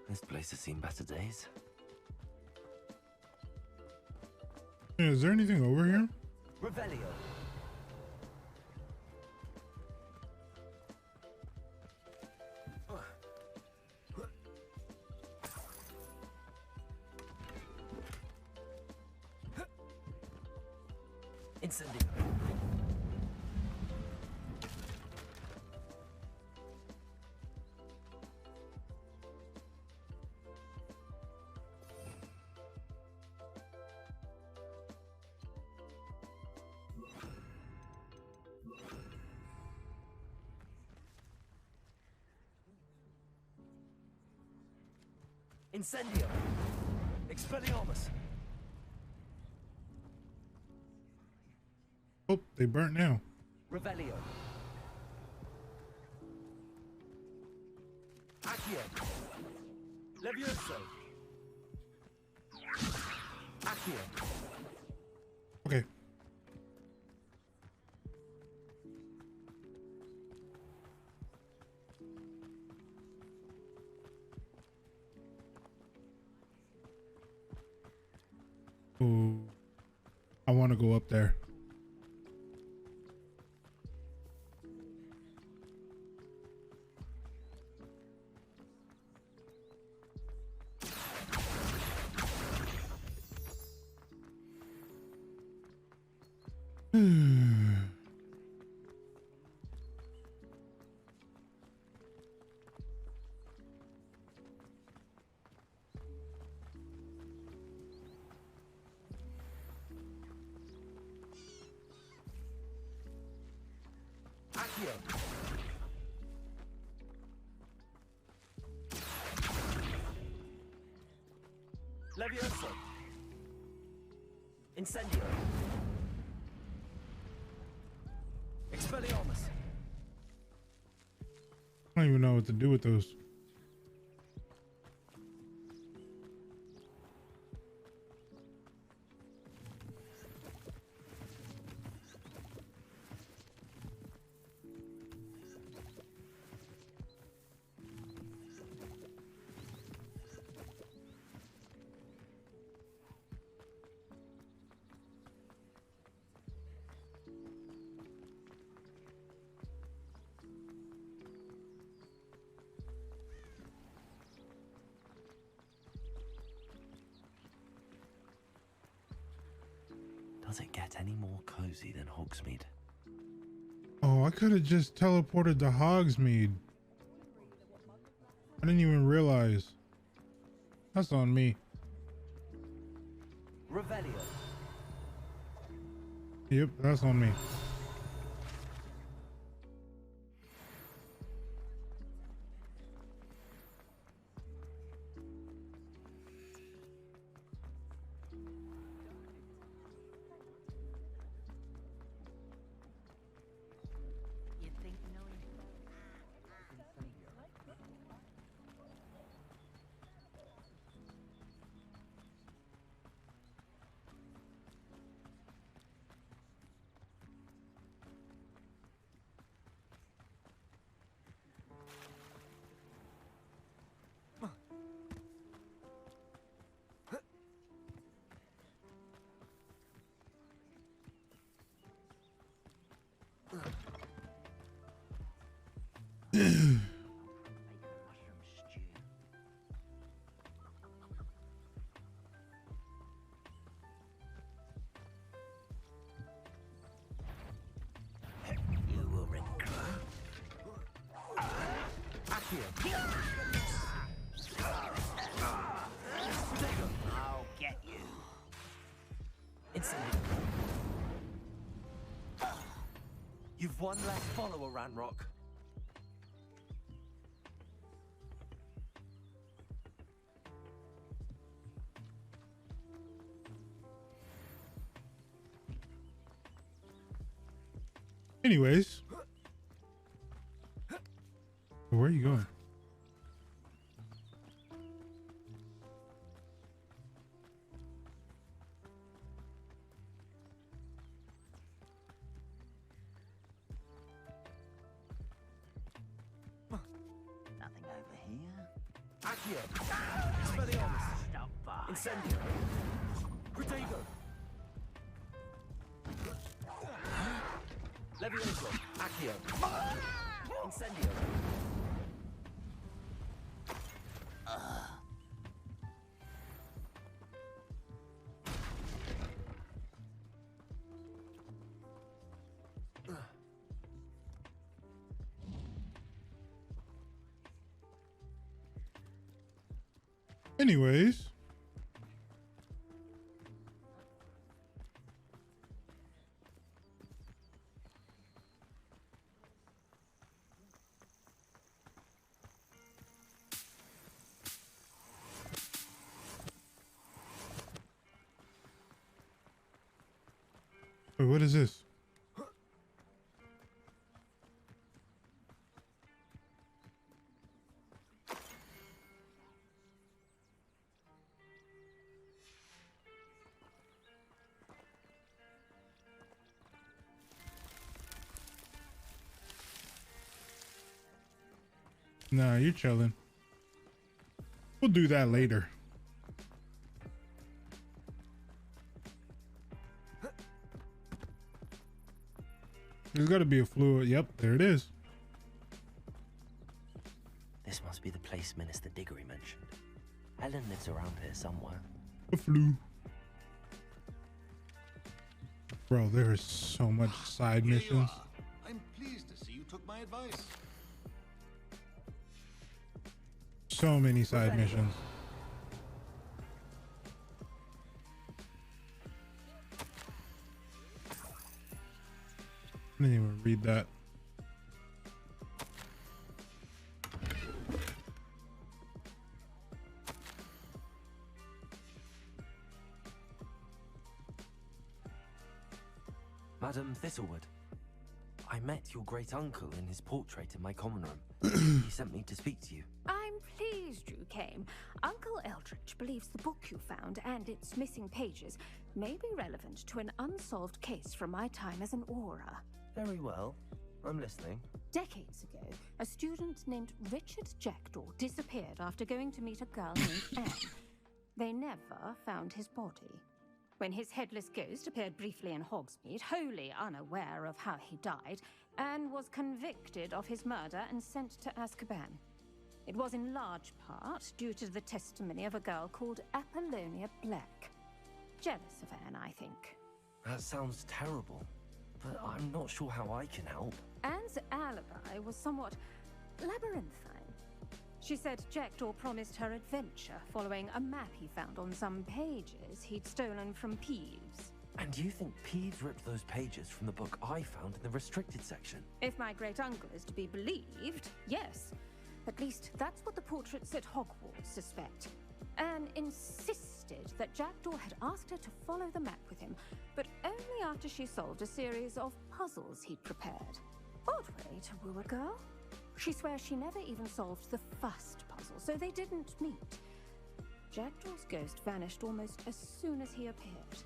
This place has seen better days. Is there anything over here? Revelio. Incendio. Incendio. Expelliarmus. Oh, they burnt now. Revelio. Accio. Levioso. Accio. Okay. Ooh, I want to go up there. Accio. Levioso. Incendio. Expelliarmus. I don't even know what to do with those. Does it get any more cozy than Hogsmeade? Oh, I could have just teleported to Hogsmeade. I didn't even realize. That's on me. Revelio. Yep, that's on me. I'll get you. Incendio. You've one less follower, Ranrock. Anyways. Where are you going? Nothing over here. Accio! Expelliarmus! Incendio! Protego! Levioso! Accio! Incendio! Anyways. Wait, what is this? Nah, you're chilling. We'll do that later. There's got to be a fluid. Yep, there it is. This must be the place Minister Diggory mentioned. Helen lives around here somewhere. A flu. Bro, there is so much side missions. I'm pleased to see you took my advice. So many side missions. I didn't even read that. Madam Thistlewood, I met your great uncle in his portrait in my common room. He sent me to speak to you. I'm pleased you came. Uncle Eldritch believes the book you found and its missing pages may be relevant to an unsolved case from my time as an Auror. Very well. I'm listening. Decades ago, a student named Richard Jackdaw disappeared after going to meet a girl named Anne. They never found his body. When his headless ghost appeared briefly in Hogsmeade, wholly unaware of how he died, Anne was convicted of his murder and sent to Azkaban. It was in large part due to the testimony of a girl called Apollonia Black. Jealous of Anne, I think. That sounds terrible, but I'm not sure how I can help. Anne's alibi was somewhat labyrinthine. She said Jackdaw promised her adventure following a map he found on some pages he'd stolen from Peeves. And you think Peeves ripped those pages from the book I found in the restricted section? If my great-uncle is to be believed, yes. At least that's what the portraits at Hogwarts suspect. Anne insisted that Jackdaw had asked her to follow the map with him, but only after she solved a series of puzzles he'd prepared. Odd way to woo a girl. She swears she never even solved the first puzzle, so they didn't meet. Jackdaw's ghost vanished almost as soon as he appeared.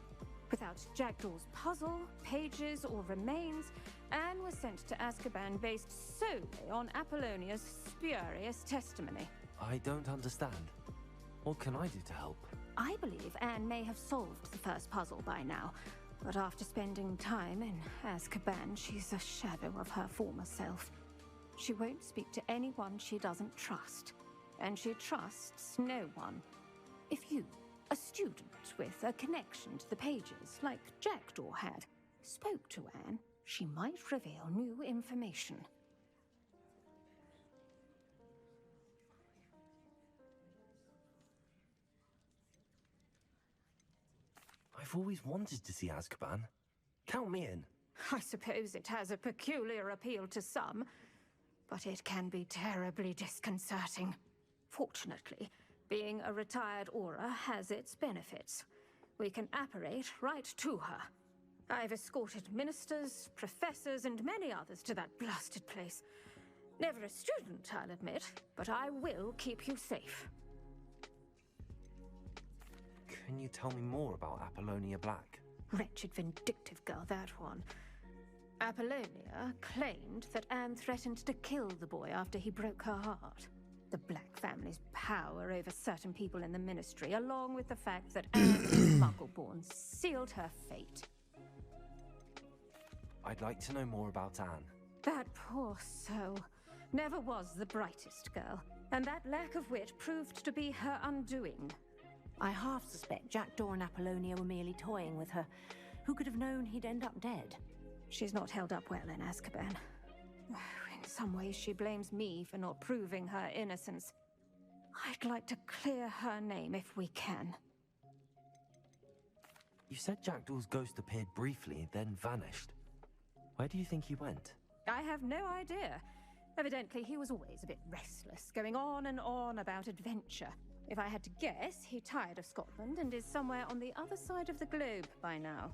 Without Jackdaw's puzzle, pages, or remains, Anne was sent to Azkaban based solely on Apollonia's spurious testimony. I don't understand. What can I do to help? I believe Anne may have solved the first puzzle by now, but after spending time in Azkaban, she's a shadow of her former self. She won't speak to anyone she doesn't trust, and she trusts no one. If you, a student with a connection to the pages like Jackdaw had, spoke to Anne, she might reveal new information. I've always wanted to see Azkaban. Count me in. I suppose it has a peculiar appeal to some, but it can be terribly disconcerting. Fortunately, being a retired Auror has its benefits. We can apparate right to her. I've escorted ministers, professors, and many others to that blasted place. Never a student, I'll admit, but I will keep you safe. Can you tell me more about Apollonia Black? Wretched, vindictive girl, that one. Apollonia claimed that Anne threatened to kill the boy after he broke her heart. The Black family's power over certain people in the ministry, along with the fact that Anne is Muggle-born, sealed her fate. I'd like to know more about Anne. That poor soul never was the brightest girl, and that lack of wit proved to be her undoing. I half suspect Jackdaw and Apollonia were merely toying with her. Who could have known he'd end up dead? She's not held up well in Azkaban. In some ways, she blames me for not proving her innocence. I'd like to clear her name if we can. You said Jackdaw's ghost appeared briefly, then vanished. Where do you think he went? I have no idea. Evidently, he was always a bit restless, going on and on about adventure. If I had to guess, he tired of Scotland and is somewhere on the other side of the globe by now.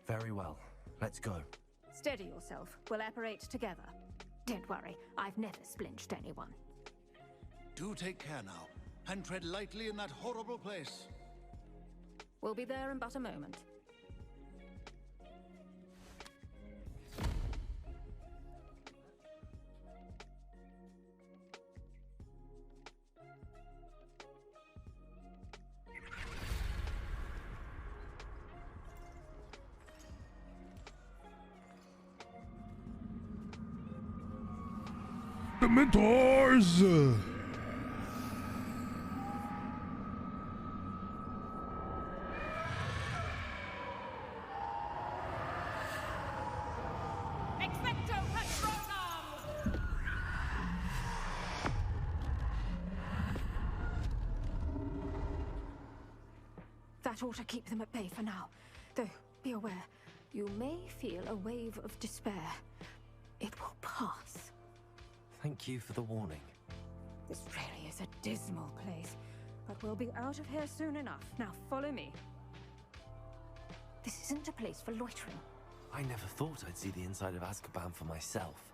Very well. Let's go. Steady yourself. We'll apparate together. Don't worry, I've never splinched anyone. Do take care now, and tread lightly in that horrible place. We'll be there in but a moment. The mentors! Expecto Patronum! That ought to keep them at bay for now. Though, be aware, you may feel a wave of despair. It will pass. Thank you for the warning. This really is a dismal place, but we'll be out of here soon enough. Now follow me. This isn't a place for loitering. I never thought I'd see the inside of Azkaban for myself.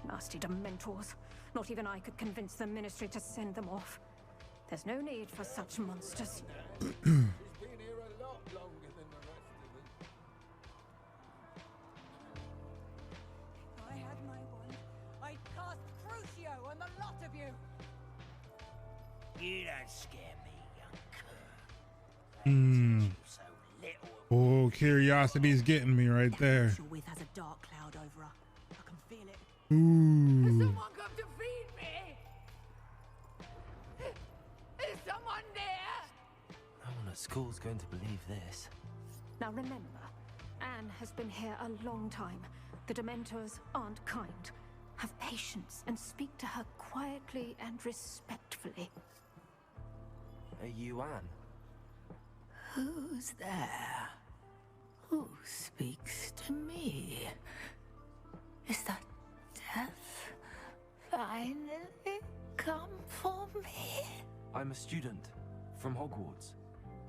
Nasty Dementors. Not even I could convince the Ministry to send them off. There's no need for such monsters. He's been here a lot longer than the rest of us. If I had my wand, I'd cast Crucio on the lot of you. You don't scare me, young cur. So little. Oh, curiosity's getting me right there. With has a dark cloud over her. I can feel it. Ooh. Has someone come to feed me? Is someone there? No one at school's going to believe this. Now remember, Anne has been here a long time. The Dementors aren't kind. Have patience and speak to her quietly and respectfully. Are you Anne? Who's there? Who speaks to me? Is that death finally come for me? I'm a student from Hogwarts.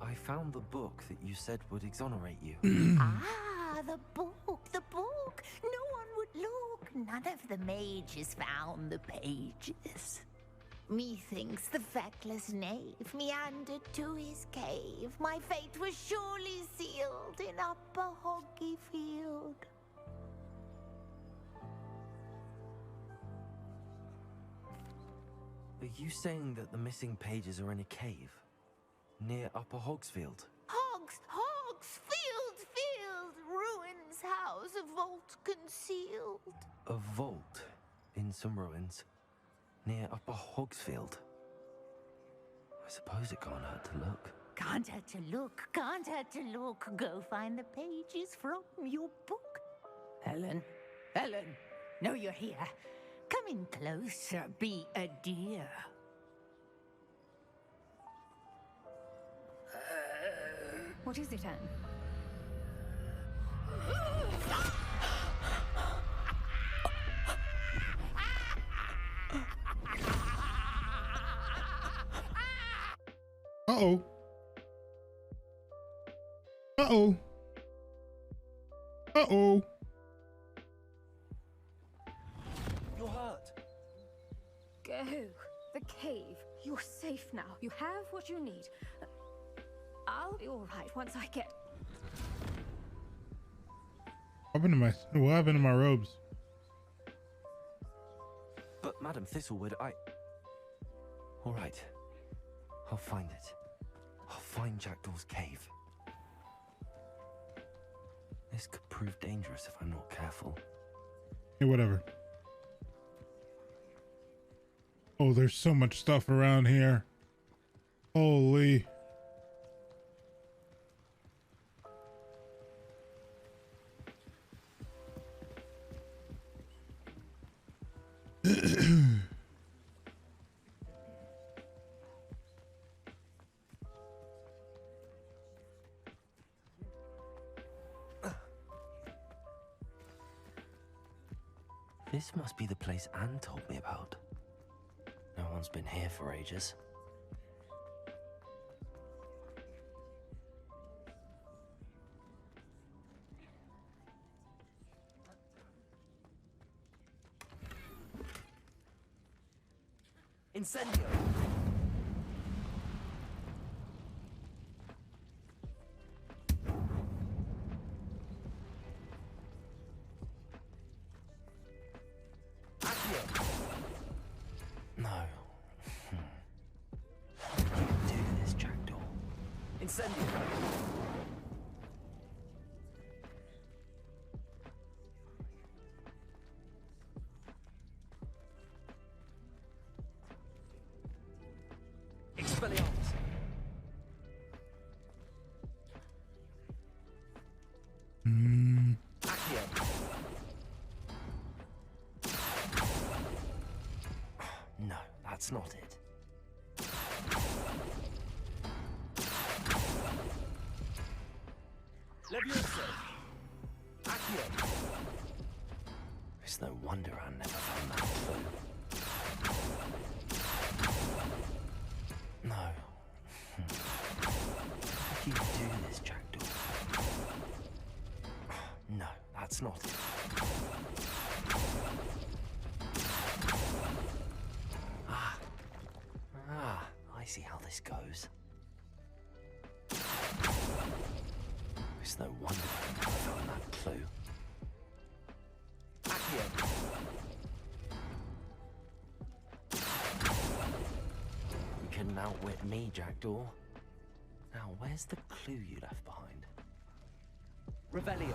I found the book that you said would exonerate you. Ah, the book, the book. No one would look. None of the mages found the pages. Methinks the feckless knave meandered to his cave. My fate was surely sealed in Upper Hoggyfield. Are you saying that the missing pages are in a cave near Upper Hogsfield? Field, ruins house, a vault concealed. A vault in some ruins near Upper Hogsfield. I suppose it can't hurt to look. Can't hurt to look. Go find the pages from your book. Helen, know you're here. Come in closer, be a dear. What is it, Anne? Uh-oh. Uh-oh. Uh-oh. You're hurt. Go. The cave. You're safe now. You have what you need. I'll be all right once I get... What happened to my robes? But Madam Thistlewood, All right. I'll find it. I'll find Jackdaw's cave. This could prove dangerous if I'm not careful. Hey, whatever. Oh, there's so much stuff around here. Holy. This must be the place Anne told me about. No one's been here for ages. Incendio! No. Do this, Jackdaw. Incendio! Expelliarmus! Accio! No, that's not it. Levioso! Accio! It's no wonder I never found that clue. No. How do you do this, Jackdaw? No, that's not it. I see how this goes. It's no wonder I never found that clue. Accio! You couldn't outwit me, Jackdaw. Now, where's the clue you left behind? Revelio.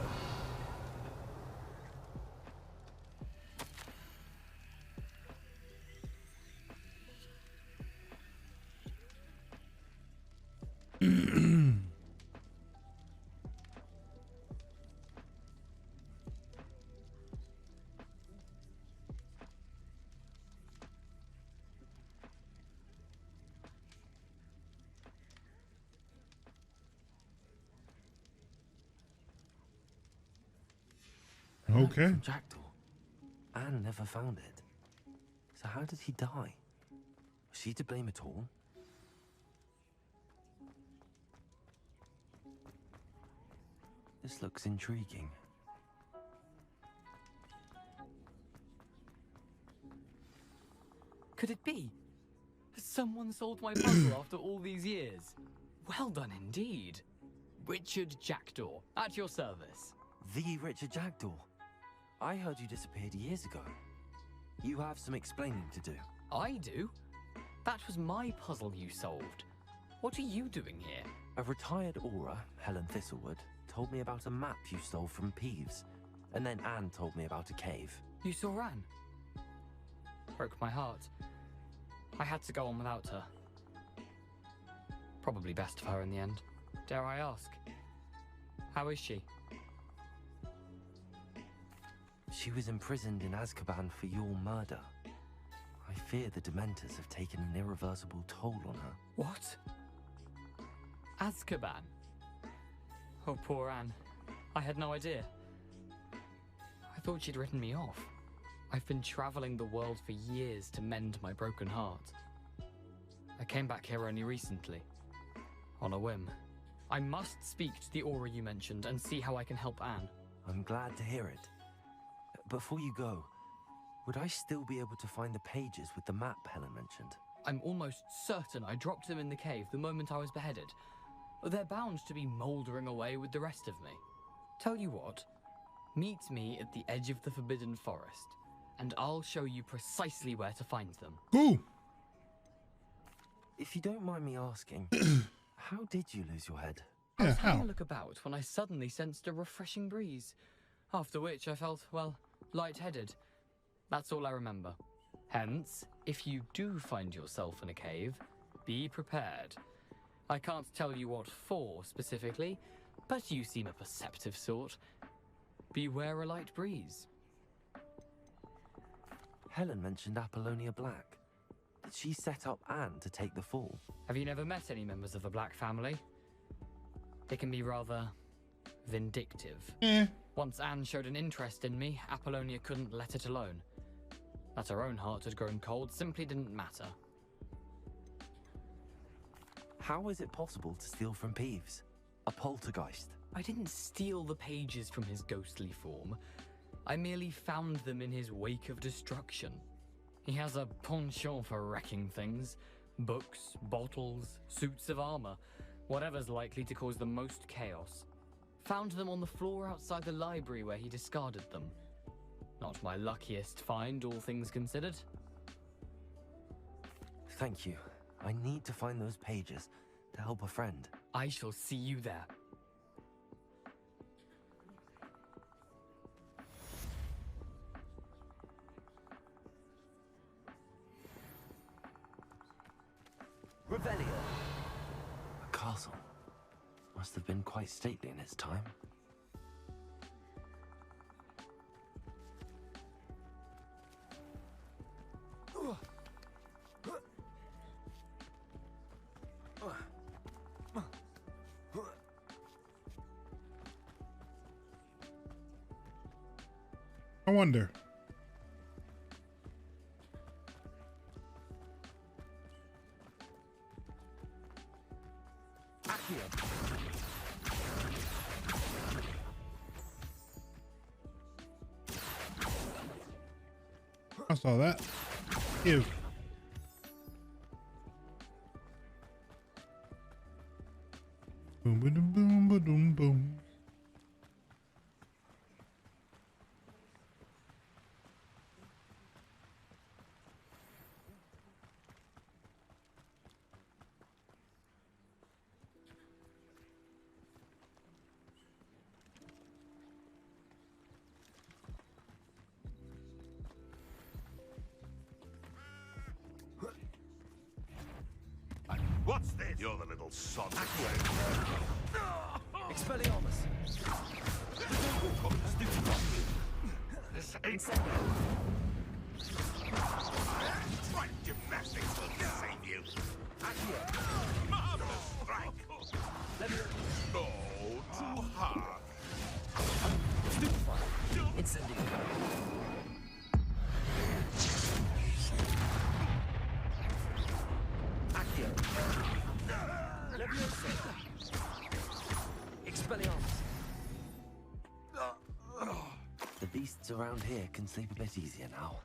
Okay. Jackdaw. Anne never found it. So how did he die? Was she to blame at all? This looks intriguing. Could it be? Has someone solved my puzzle after all these years? Well done indeed. Richard Jackdaw, at your service. The Richard Jackdaw. I heard you disappeared years ago. You have some explaining to do. I do? That was my puzzle you solved. What are you doing here? A retired aura, Helen Thistlewood, told me about a map you stole from Peeves. And then Anne told me about a cave. You saw Anne? Broke my heart. I had to go on without her. Probably best of her in the end. Dare I ask? How is she? She was imprisoned in Azkaban for your murder. I fear the Dementors have taken an irreversible toll on her. What? Azkaban? Oh, poor Anne. I had no idea. I thought she'd written me off. I've been traveling the world for years to mend my broken heart. I came back here only recently. On a whim. I must speak to the aura you mentioned and see how I can help Anne. I'm glad to hear it. Before you go, would I still be able to find the pages with the map Helen mentioned? I'm almost certain I dropped them in the cave the moment I was beheaded. They're bound to be mouldering away with the rest of me. Tell you what, meet me at the edge of the Forbidden Forest, and I'll show you precisely where to find them. Cool. If you don't mind me asking, how did you lose your head? I was having a look about when I suddenly sensed a refreshing breeze, after which I felt, well, lightheaded. That's all I remember. Hence, if you do find yourself in a cave, be prepared. I can't tell you what for specifically, but you seem a perceptive sort. Beware a light breeze. Helen mentioned Apollonia Black. Did she set up Anne to take the fall? Have you never met any members of the Black family? They can be rather vindictive. Once Anne showed an interest in me, Apollonia couldn't let it alone. That her own heart had grown cold simply didn't matter. How is it possible to steal from Peeves? A poltergeist? I didn't steal the pages from his ghostly form. I merely found them in his wake of destruction. He has a penchant for wrecking things. Books, bottles, suits of armor. Whatever's likely to cause the most chaos. Found them on the floor outside the library where he discarded them. Not my luckiest find, all things considered. Thank you. I need to find those pages to help a friend. I shall see you there. Revelio. A castle. Must have been quite stately in its time. I wonder. I saw that. Give. Boom, boom, boom, boom, boom, boom. What's this? You're the little son. Expelliarmus. Right gymnastics will save you. Marvelous strike. No, too hard. Incendiary. Expelliarmus. The beasts around here can sleep a bit easier now.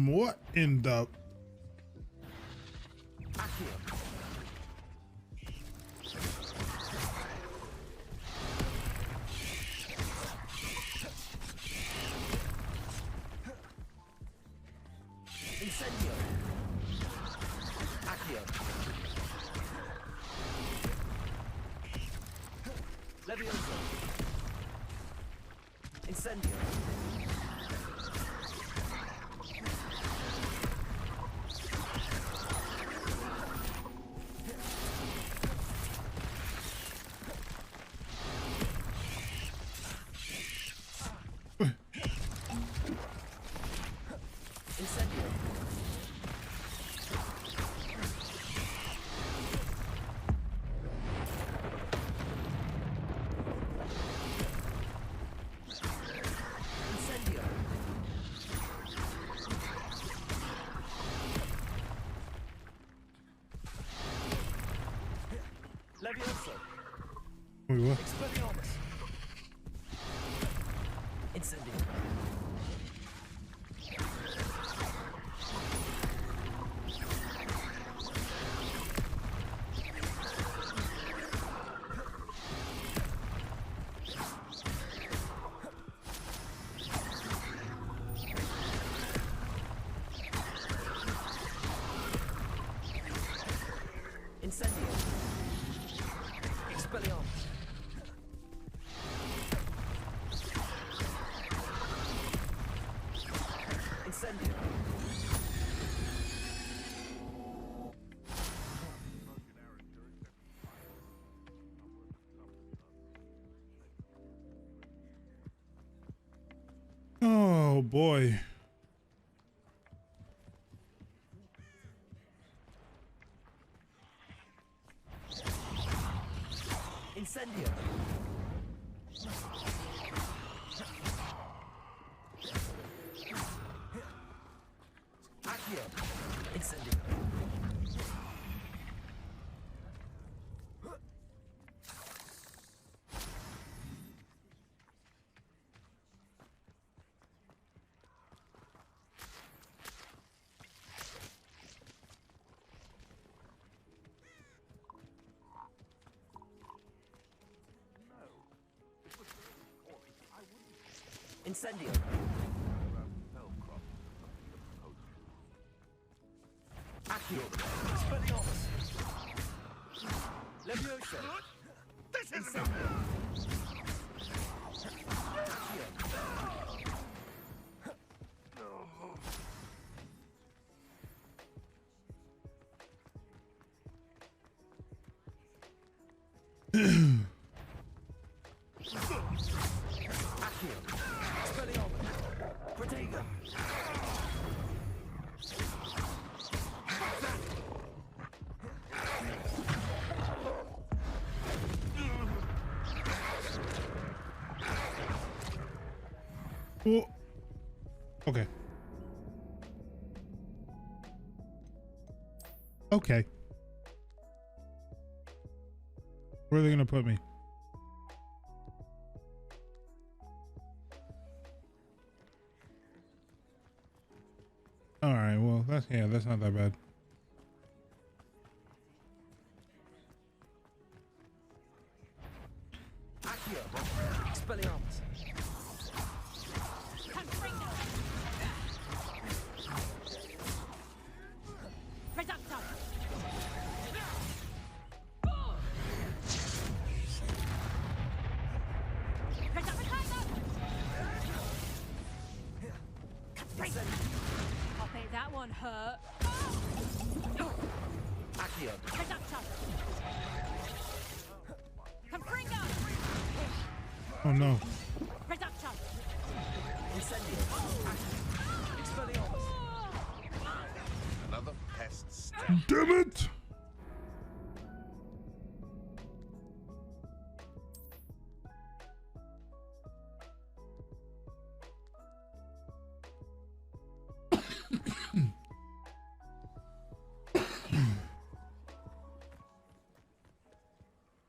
What in the? Incendio. Accio. Levioso. Incendio. Incendio. Incendio. Expelliarmus. Incendio. Oh boy. Incendio. Accio. Incendio. Incendio. Accio. Expelliarmus. Levioso. This is Incendio. Oh. Okay. Okay. Where are they gonna put me? All right. Well, that's not that bad. Expelliarmus. Copy, that one hurt. Accio. Oh no. Incendio. Expelliarmus. Another pest step. Damn it!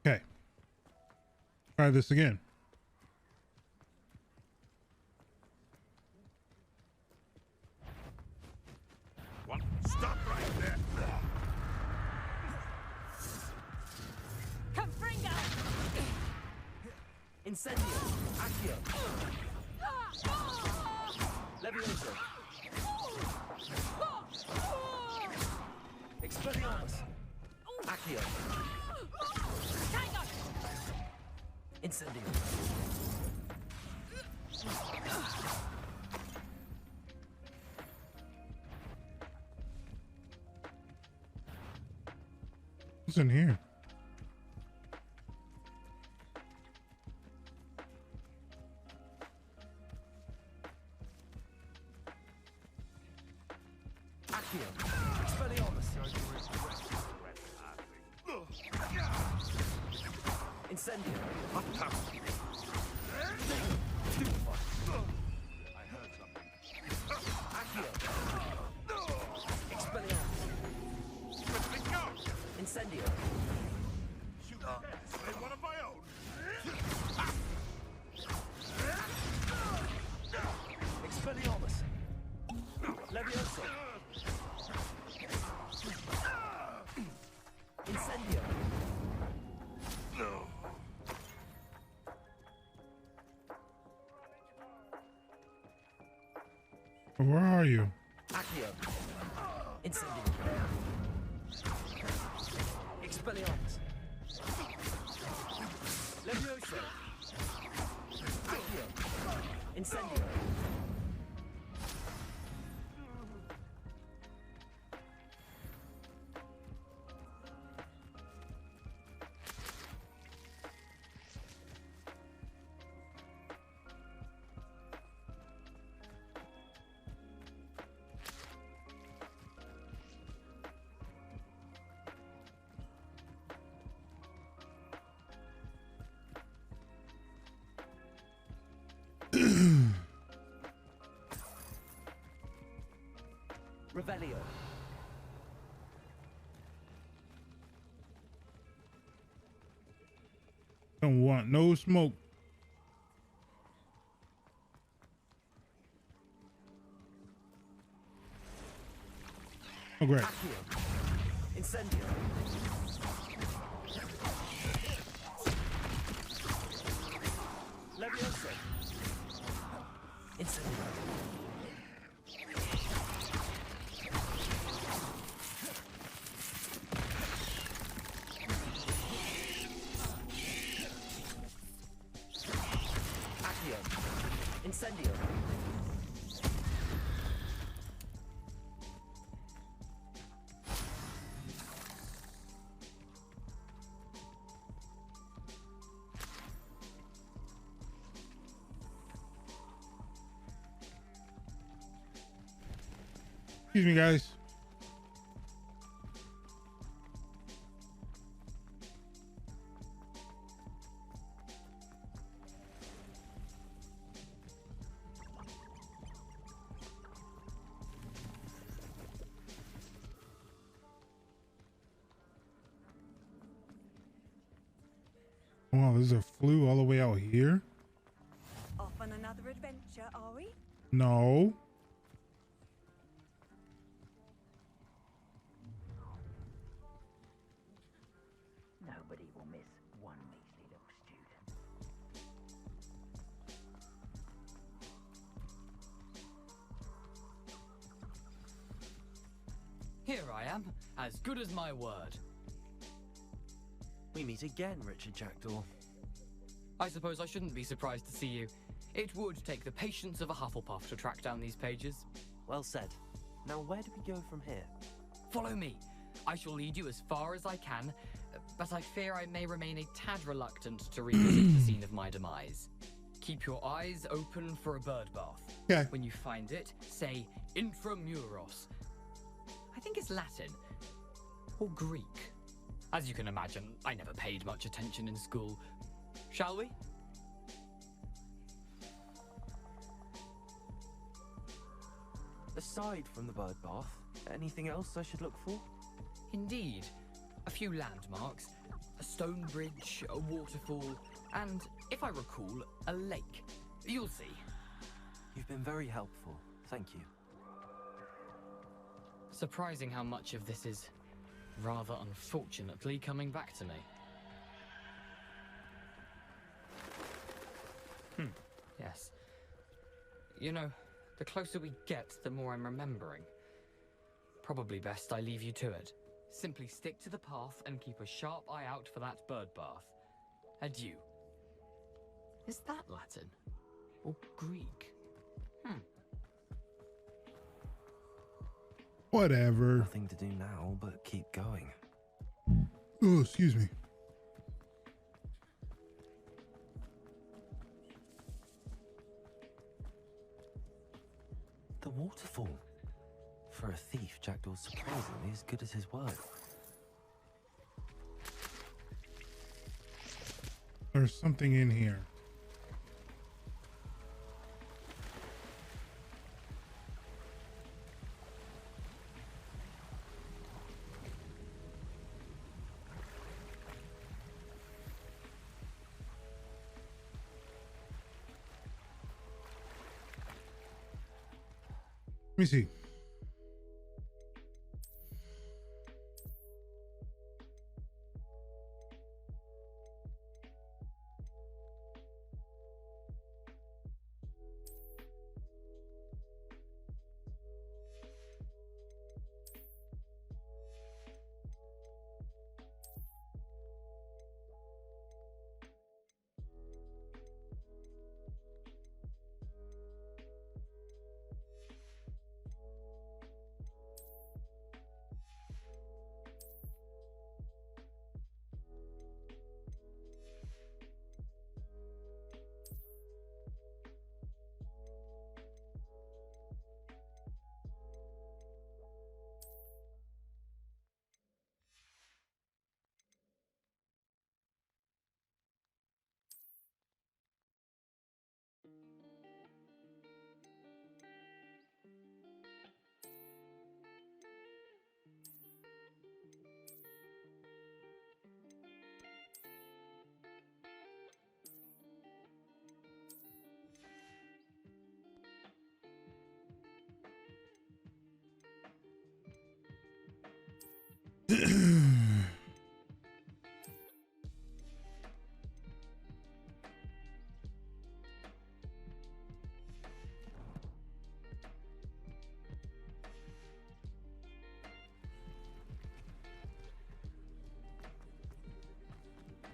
Okay. Try this again. One. Stop right there. Incendio. Accio. Levioso. Expelliarmus. Accio. Incendio. What's in here? Accio. Expelliarmus. Incendio. I heard something. Accio. Expelliarmus. Incendio. Shoot. Slay one of my own. Expelliarmus! Levioso! Incendio! No. Where are you? Accio! Incendio! Expelliarmus! Levioso! Accio! Incendio! Revelio. Don't want no smoke. Oh, great. Incendio. Levioso. Incendio. Incendio. Excuse me, guys. Wow, there's a flue all the way out here? Off on another adventure, are we? No. Nobody will miss one measly little student. Here I am, as good as my word. We meet again, Richard Jackdaw. I suppose I shouldn't be surprised to see you. It would take the patience of a Hufflepuff to track down these pages. Well said. Now where do we go from here? Follow me. I shall lead you as far as I can, but I fear I may remain a tad reluctant to revisit the scene of my demise. Keep your eyes open for a bird bath. Yeah. When you find it, say intramuros. I think it's Latin or Greek. As you can imagine, I never paid much attention in school. Shall we? Aside from the bird bath, anything else I should look for? Indeed. A few landmarks, a stone bridge, a waterfall, and, if I recall, a lake. You'll see. You've been very helpful. Thank you. Surprising how much of this is, rather unfortunately, coming back to me. Yes. You know, the closer we get, the more I'm remembering. Probably best I leave you to it. Simply stick to the path and keep a sharp eye out for that bird bath. Adieu. Is that Latin? Or Greek? Whatever. Nothing to do now but keep going. Oh, excuse me. The waterfall. For a thief, Jackdaw's surprisingly as good as his word. There's something in here. Let me see.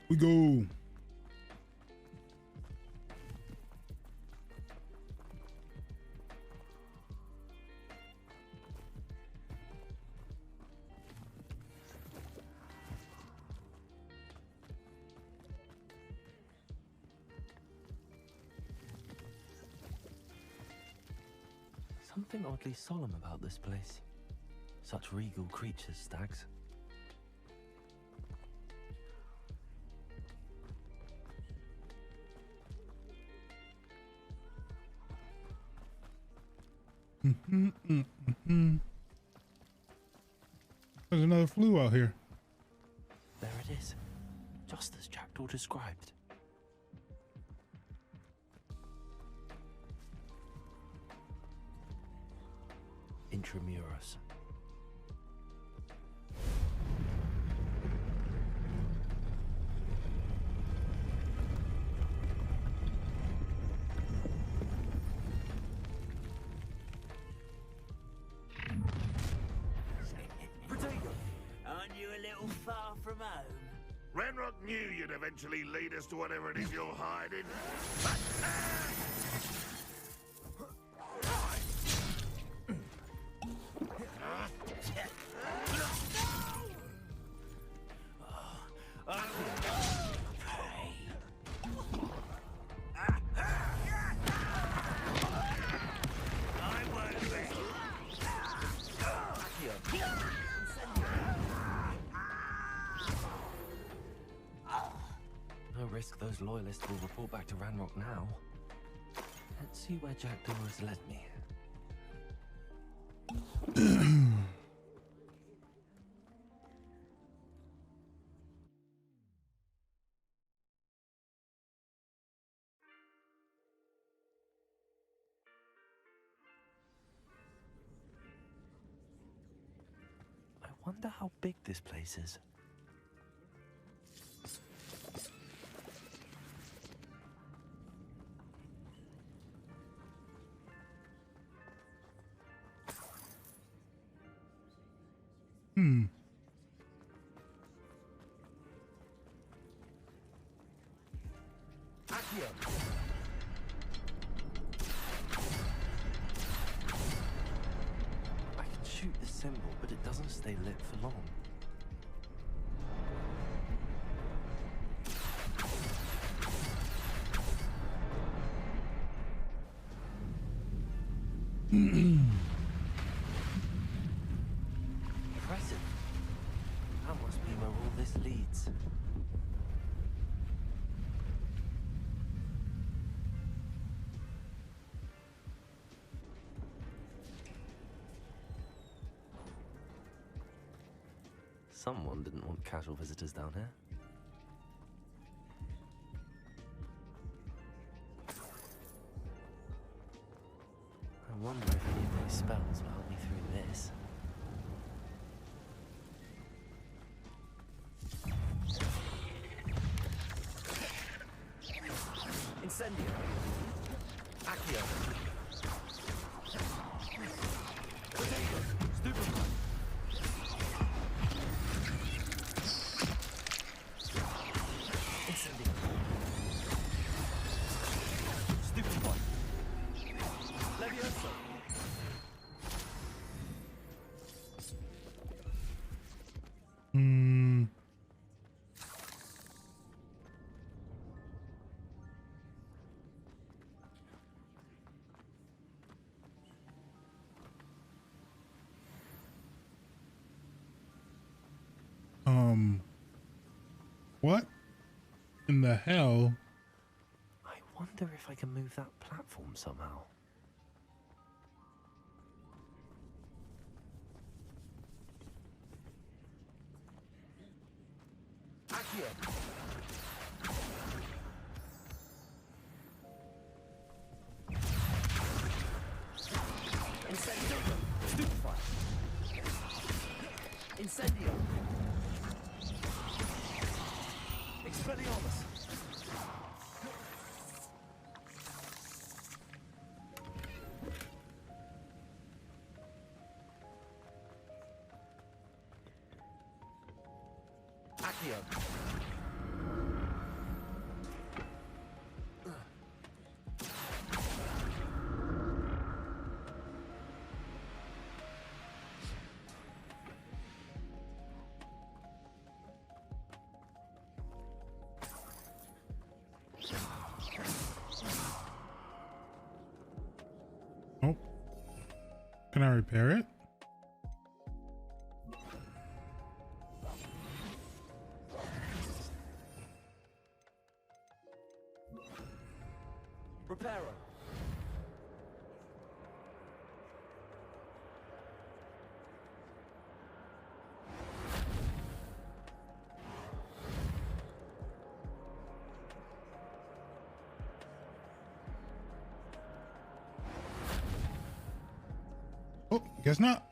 We go. Something oddly solemn about this place. Such regal creatures, stags. There's another flue out here. There it is, just as Jackdaw described. Intramuros. Aren't you a little far from home? Ranrock knew you'd eventually lead us to whatever it is you're hiding. No risk those loyalists will report back to Ranrock now. Let's see where Jackdaw has led me. I wonder how big this place is. I can shoot the symbol, but it doesn't stay lit for long. Impressive. That must be where all this leads. Someone didn't want casual visitors down here. I wonder if any of my spells will help me through this. Incendio. Accio. Potato. Stupefy. Incendio. Stupefy. Levioso. What in the hell? I wonder if I can move that platform somehow. Accio. Incendio. Stupefy. Incendio. Expelliarmus. Accio. Oh, can I repair it? Reparo. Oh, guess not.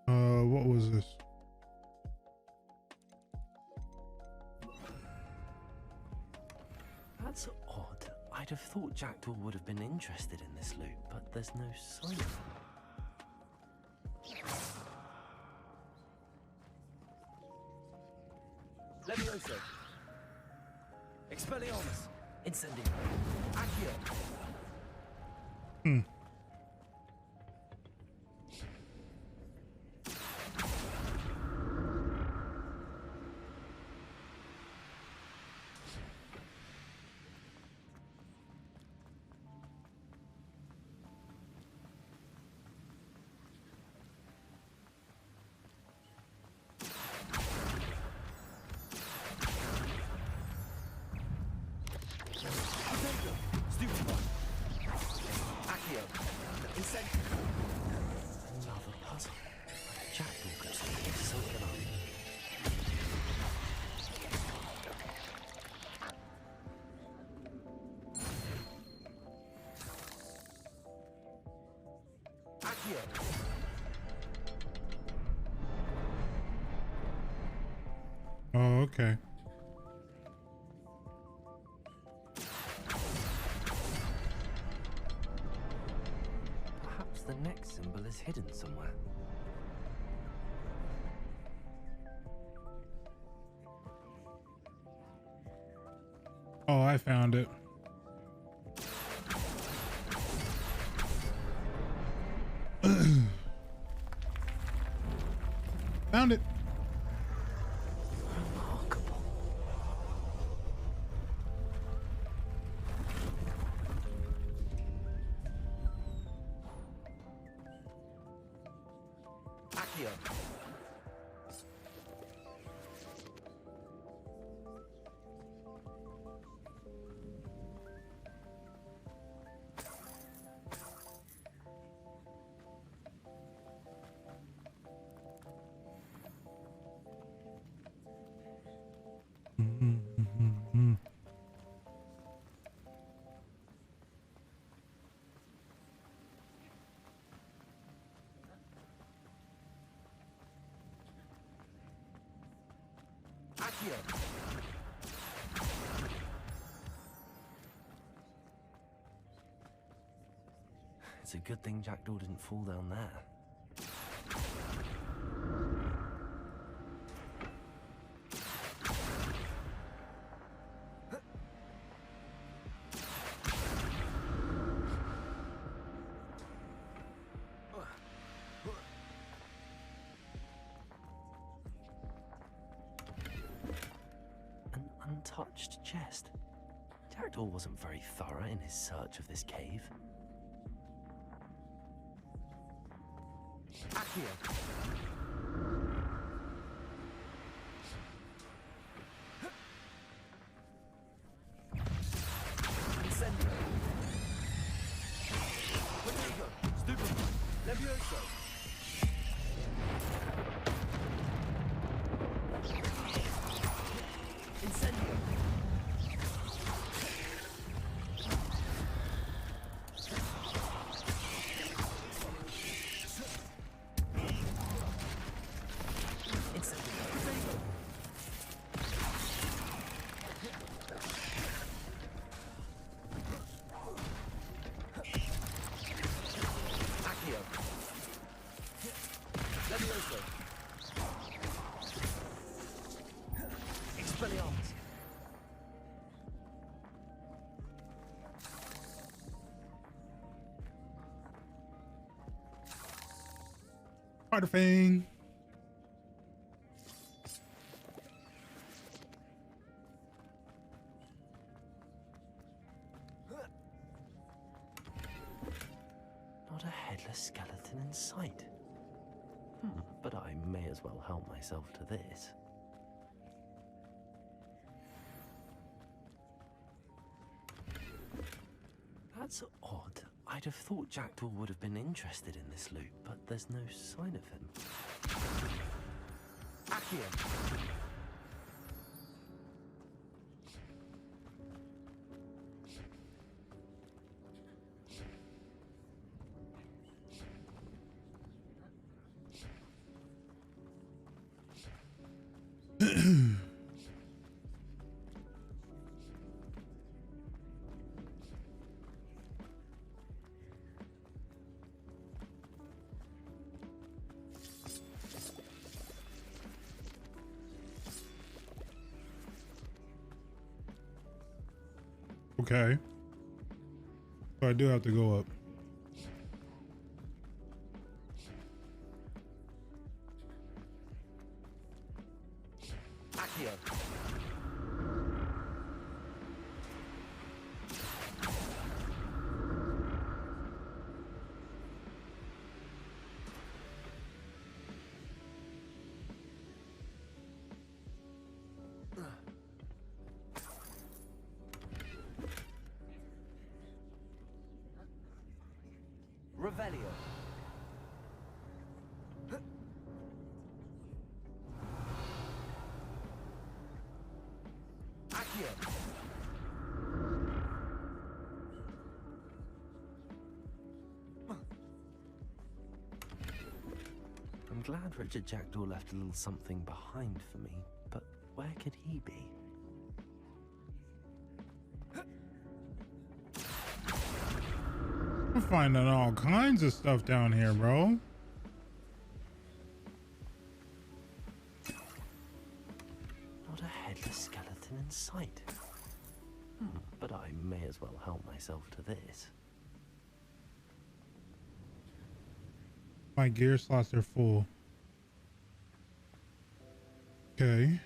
What was this? That's odd. I'd have thought Jackdaw would have been interested in this loot, but there's no sign of it. Levioso. Expelliarmus. Incendio. Accio. Another puzzle. Jackdaw could solve something up. Accio. Oh, okay. Perhaps the next symbol is hidden somewhere. Oh, I found it. Found it. Remarkable. Accio. It's a good thing Jackdaw didn't fall down there. An untouched chest. Jackdaw wasn't very thorough in his search of this cave. Spider Fang. Not a headless skeleton in sight. But I may as well help myself to this. That's odd. I'd have thought Jackdaw would have been interested in this loot, but there's no sign of him. Okay. So I do have to go up. Revelio. I'm glad Richard Jackdaw left a little something behind for me, but where could he be? I'm finding all kinds of stuff down here, bro. Not a headless skeleton in sight. But I may as well help myself to this. My gear slots are full. Okay.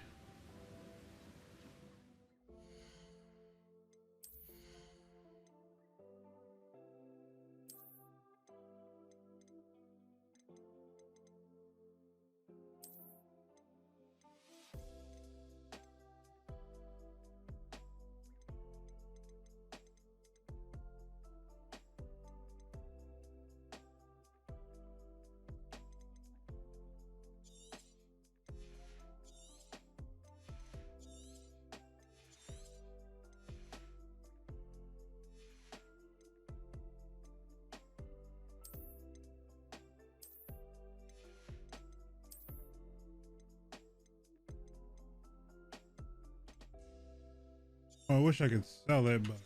I wish I could sell it, but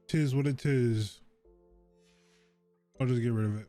tis what it is. I'll just get rid of it.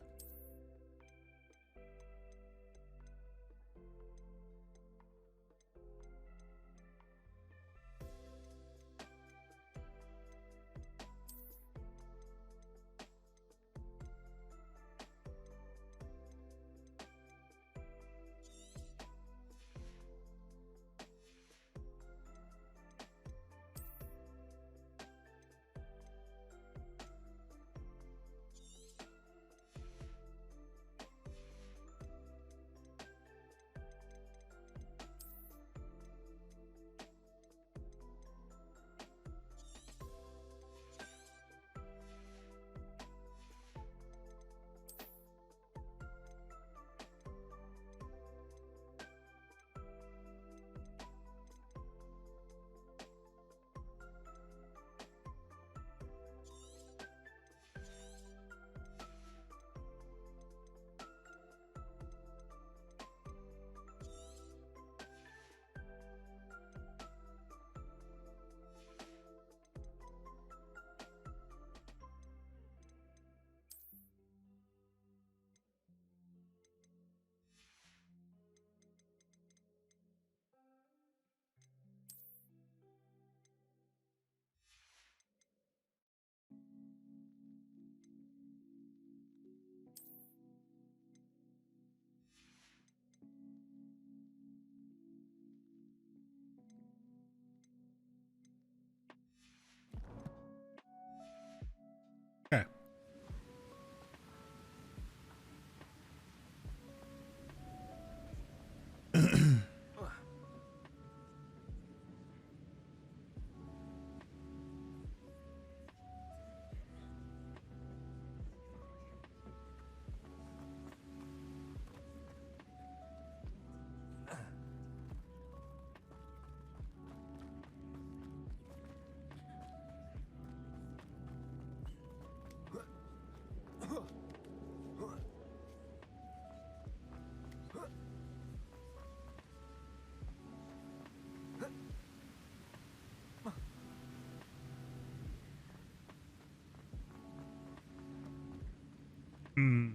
Okay. Hmm.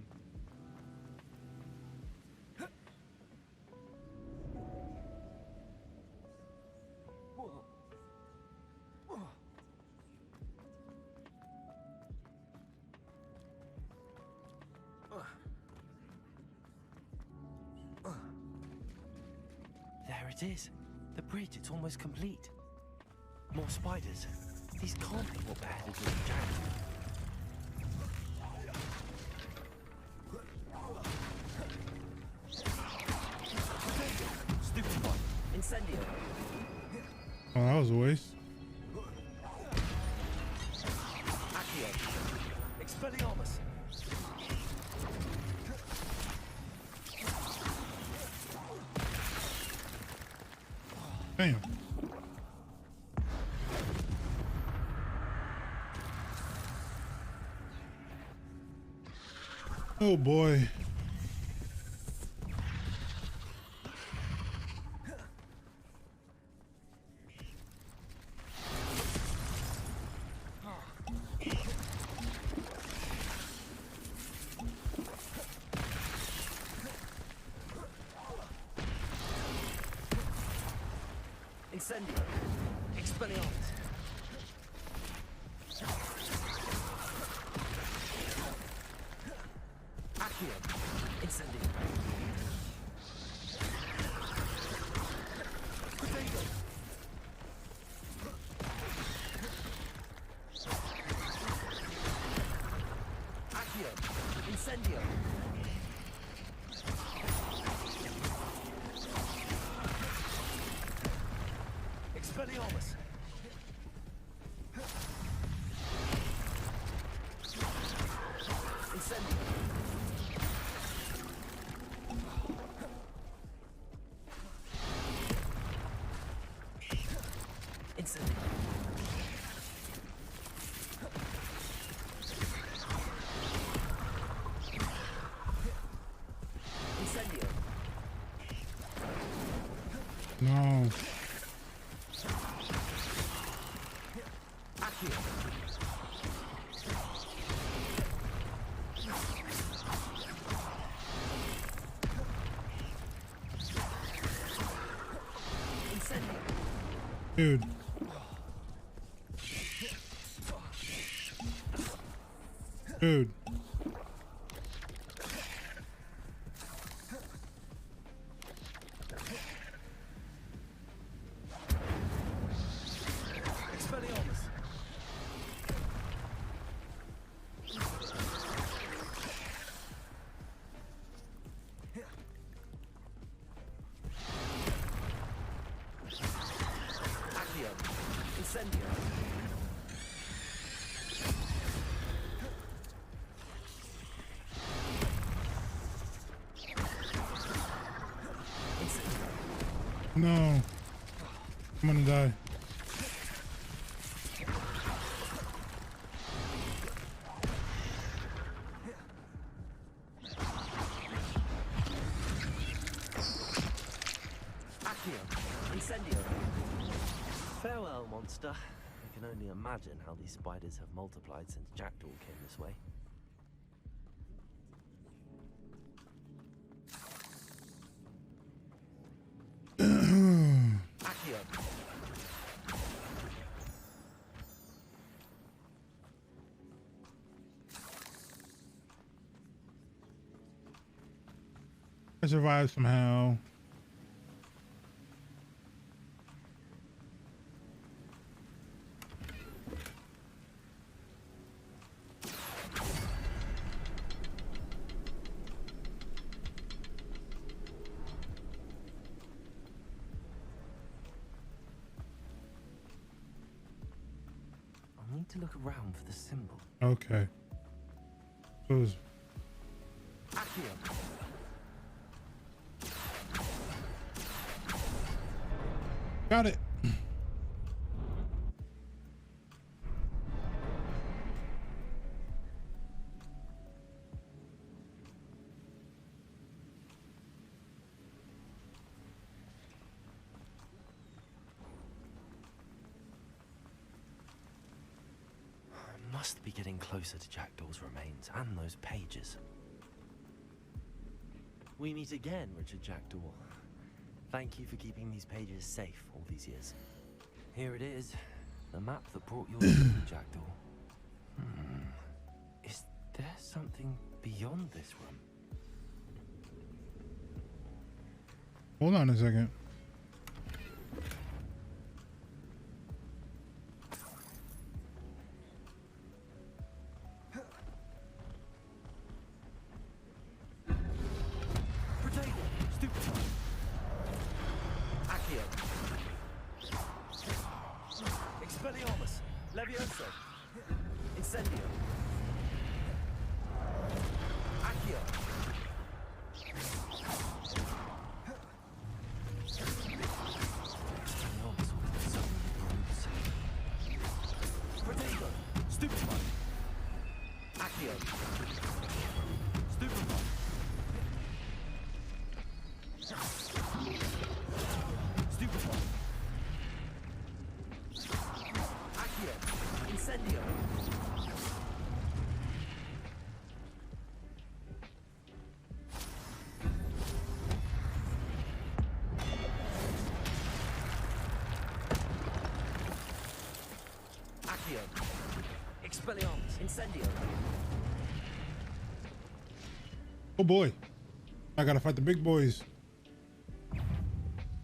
There it is. The bridge, it's almost complete. More spiders. These can't be what beheaded little giants. Stupid one. Incendio. Oh, that was a waste. Accio. Expelliarmus. Damn. Oh boy. Incendio. Expelliarmus. Accio. Incendio. Potato. Accio. Incendio. Expelliarmus. Incendio. Incendio. Incendio. No. Dude. Dude. No. I'm gonna die. Farewell, monster. I can only imagine how these spiders have multiplied since Jackdaw came this way. I survived somehow. I need to look around for the symbol. Okay. So it was... Got it. I must be getting closer to Jackdaw's remains and those pages. We meet again, Richard Jackdaw. Thank you for keeping these pages safe all these years. Here it is, the map that brought you to Jackdaw. Is there something beyond this room? Hold on a second. Oh boy, I gotta fight the big boys.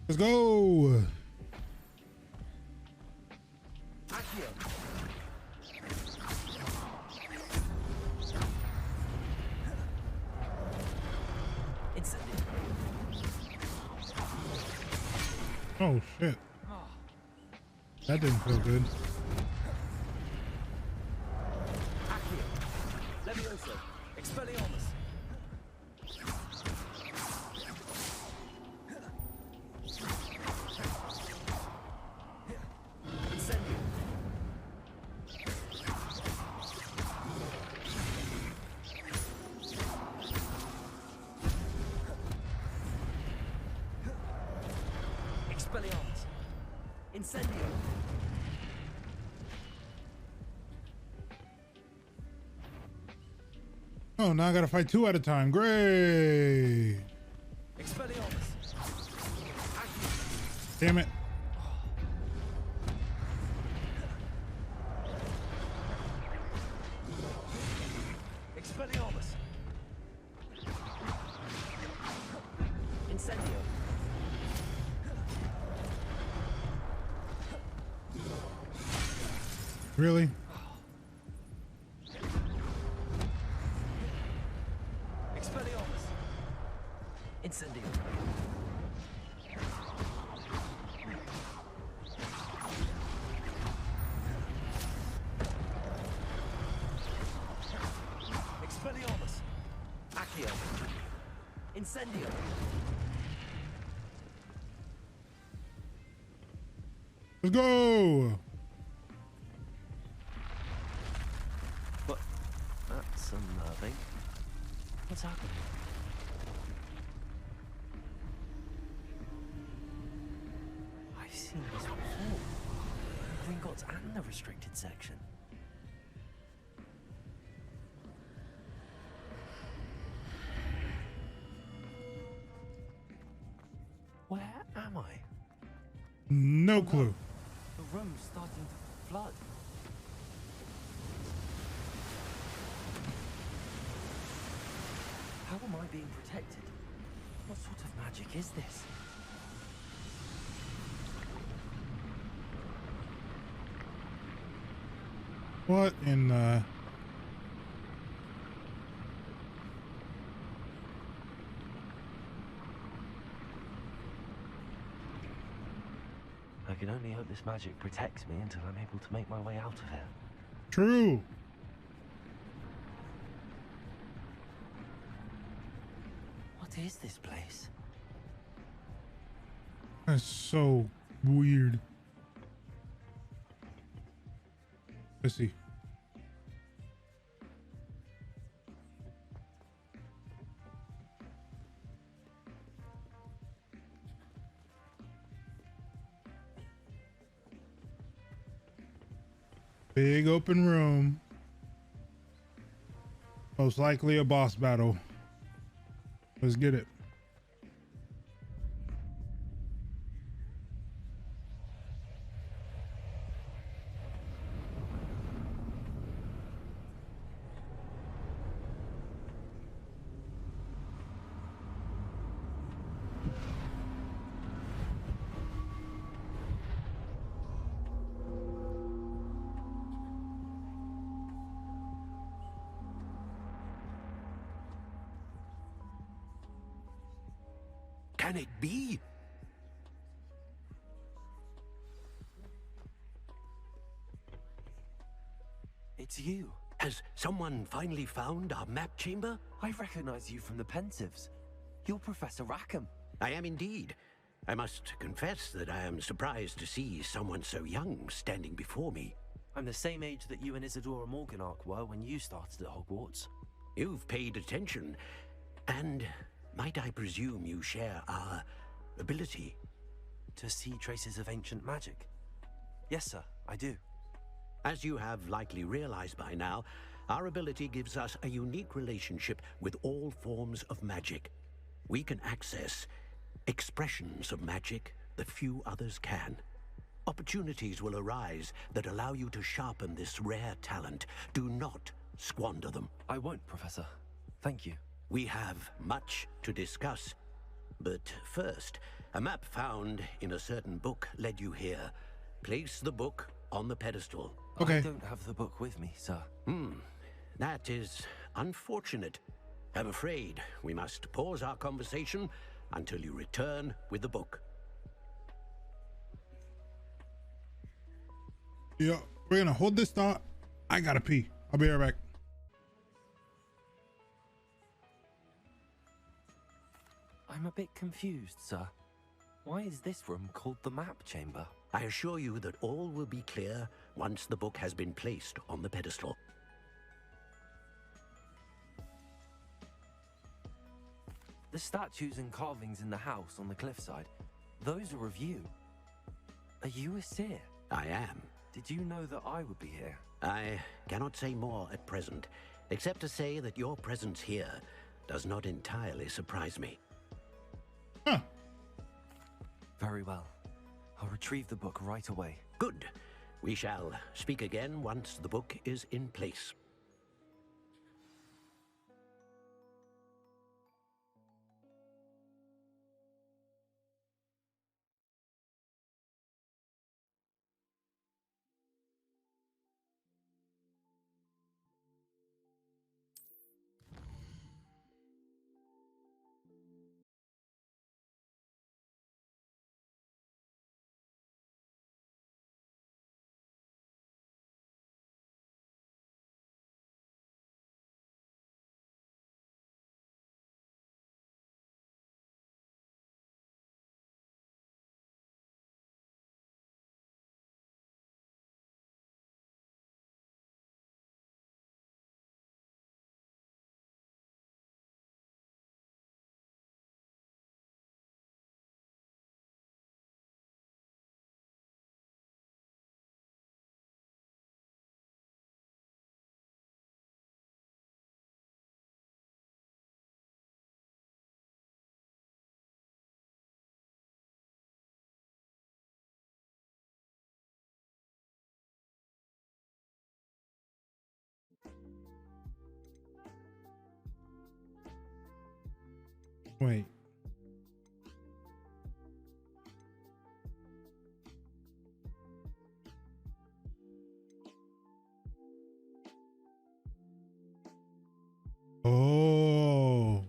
Let's go. Oh shit. That didn't feel good. Oh, now I gotta fight two at a time. Great. Damn it. Expelliarmus! Incendio! Really? Expelliarmus! Incendio! Expelliarmus! Accio! Incendio! Let's go! What? That's unnerving. What's happening? I've seen this before. Gringotts and the restricted section. Where am I? No clue. The room's starting to flood. How am I being protected? What sort of magic is this? What in the... I can only hope this magic protects me until I'm able to make my way out of here. True. What is this place? That's so weird. Let's see. Big open room. Most likely a boss battle. Let's get it. Can it be? It's you. Has someone finally found our map chamber? I recognize you from the Pensives. You're Professor Rackham. I am indeed. I must confess that I am surprised to see someone so young standing before me. I'm the same age that you and Isadora Morganark were when you started at Hogwarts. You've paid attention, and might I presume you share our ability? To see traces of ancient magic? Yes, sir, I do. As you have likely realized by now, our ability gives us a unique relationship with all forms of magic. We can access expressions of magic that few others can. Opportunities will arise that allow you to sharpen this rare talent. Do not squander them. I won't, Professor. Thank you. We have much to discuss. But first, a map found in a certain book led you here. Place the book on the pedestal. Okay. I don't have the book with me, sir. That is unfortunate. I'm afraid we must pause our conversation until you return with the book. Yeah, we're gonna hold this thought. I gotta pee. I'll be right back. I'm a bit confused, sir. Why is this room called the map chamber? I assure you that all will be clear once the book has been placed on the pedestal. The statues and carvings in the house on the cliffside, those are of you. Are you a seer? I am. Did you know that I would be here? I cannot say more at present, except to say that your presence here does not entirely surprise me. Huh. Very well. I'll retrieve the book right away. Good. We shall speak again once the book is in place. Wait. Oh.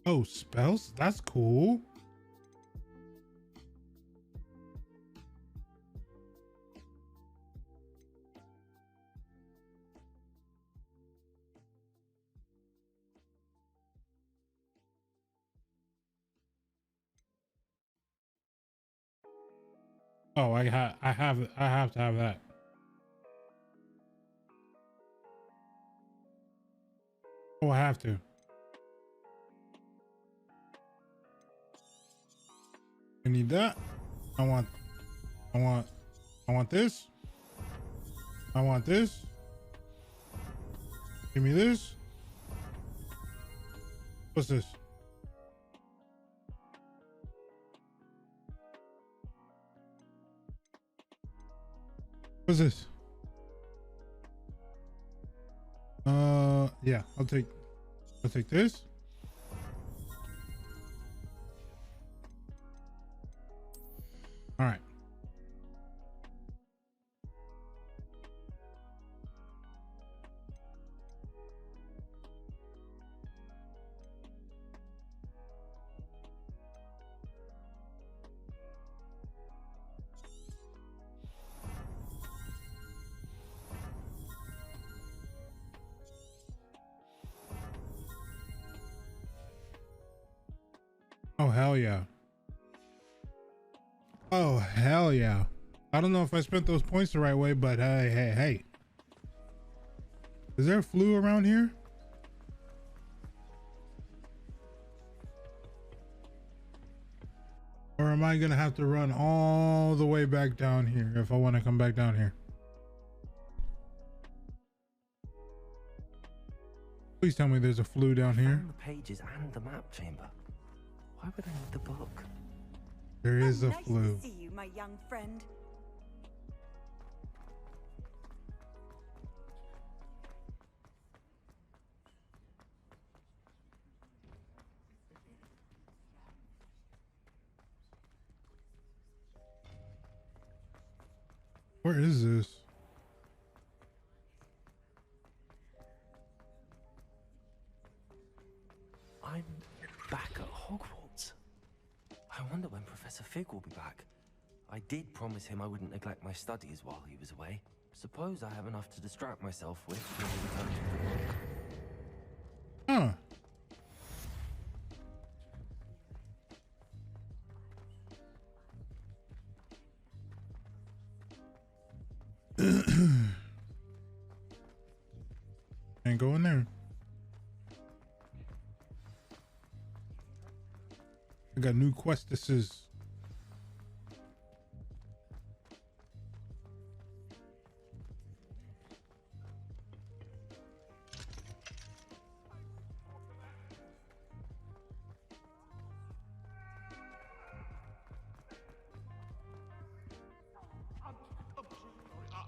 Oh, spells? That's cool. Oh, I have to have that. Oh, I have to. I need that. I want this. I want this. Give me this. What's this? What's this? Yeah, I'll take this. All right. Oh, hell yeah. Oh, hell yeah. I don't know if I spent those points the right way, but hey. Is there a flu around here? Or am I gonna have to run all the way back down here if I want to come back down here? Please tell me there's a flu down here. The pages and the map chamber. Why would I need the book? There is a nice flu. to see you, my young friend. Where is this? I'm back at Hogwarts. I wonder when Professor Fig will be back. I did promise him I wouldn't neglect my studies while he was away. Suppose I have enough to distract myself with when he returns from the book. Huh. Ain't go in there. I got new questesses.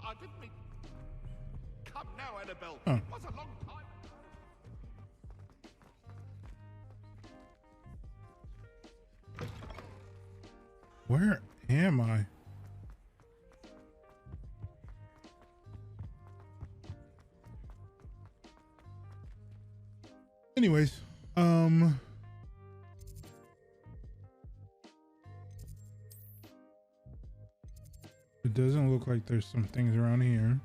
I didn't mean... Come now, Annabelle. Huh. It was a long time. Where am I? Anyways, it doesn't look like there's some things around here.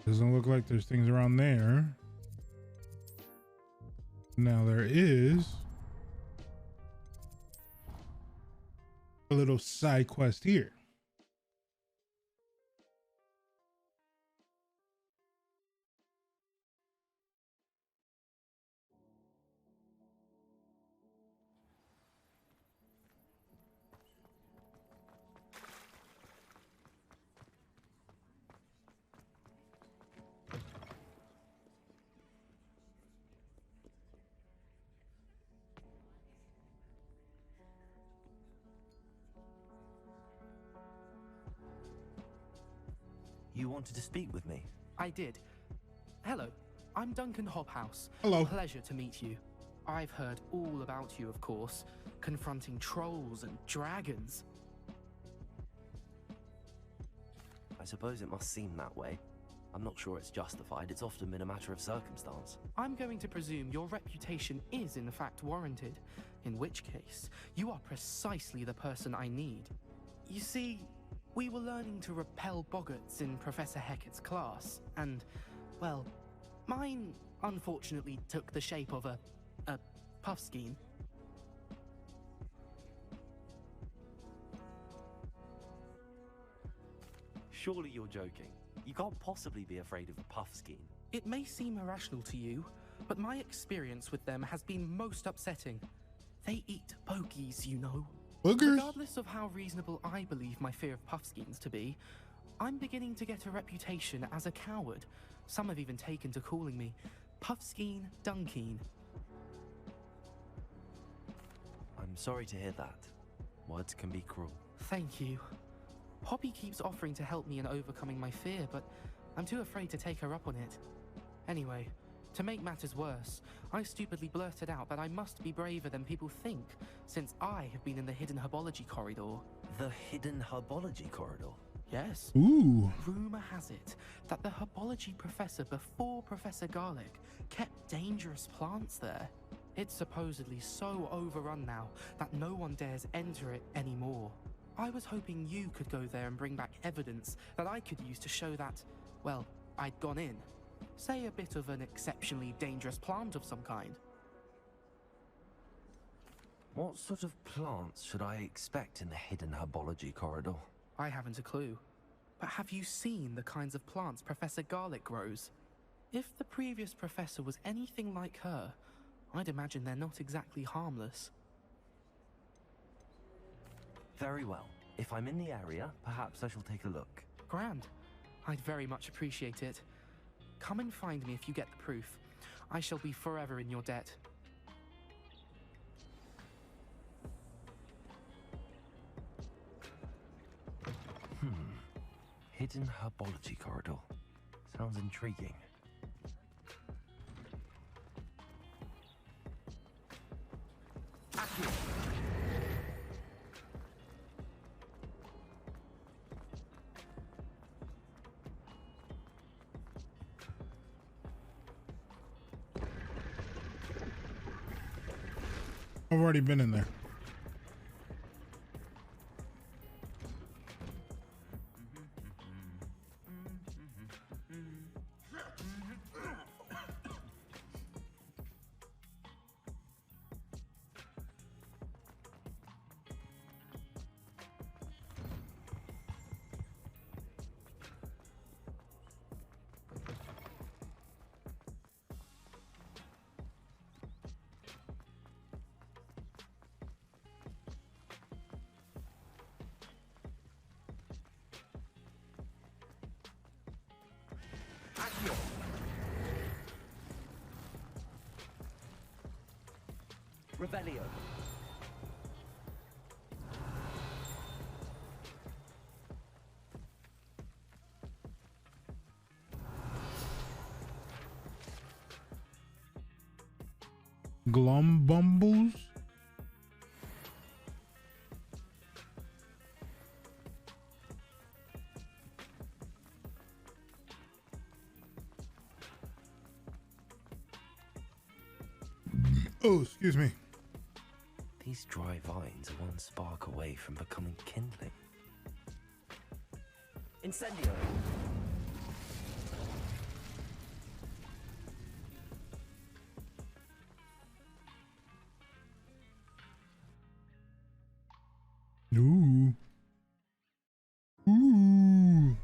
Doesn't look like there's things around there. Now there is a little side quest here. You wanted to speak with me? I did. Hello, I'm Duncan Hobhouse. Hello. Pleasure to meet you. I've heard all about you, of course, confronting trolls and dragons. I suppose it must seem that way. I'm not sure it's justified. It's often been a matter of circumstance. I'm going to presume your reputation is in fact warranted, in which case, you are precisely the person I need. You see, we were learning to repel boggarts in Professor Hecat's class, and, well, mine unfortunately took the shape of a puffskein. Surely you're joking. You can't possibly be afraid of a puffskein. It may seem irrational to you, but my experience with them has been most upsetting. They eat bogies, you know. Boogers? Regardless of how reasonable I believe my fear of puffskeins to be, I'm beginning to get a reputation as a coward. Some have even taken to calling me Puffskein Dunkeen. I'm sorry to hear that. Words can be cruel. Thank you. Poppy keeps offering to help me in overcoming my fear, but I'm too afraid to take her up on it. Anyway, to make matters worse, I stupidly blurted out that I must be braver than people think, since I have been in the hidden herbology corridor. The hidden herbology corridor? Yes. Ooh. Rumor has it that the herbology professor before Professor Garlic kept dangerous plants there. It's supposedly so overrun now that no one dares enter it anymore. I was hoping you could go there and bring back evidence that I could use to show that, well, I'd gone in. Say a bit of an exceptionally dangerous plant of some kind. What sort of plants should I expect in the hidden herbology corridor? I haven't a clue. But have you seen the kinds of plants Professor Garlic grows? If the previous professor was anything like her, I'd imagine they're not exactly harmless. Very well. If I'm in the area, perhaps I shall take a look. Grand. I'd very much appreciate it. Come and find me if you get the proof. I shall be forever in your debt. Hidden herbology corridor. Sounds intriguing. I've already been in there. Revelio. Glumbumbles? Oh, excuse me. These dry vines are one spark away from becoming kindling. Incendio! Ooh. Ooh.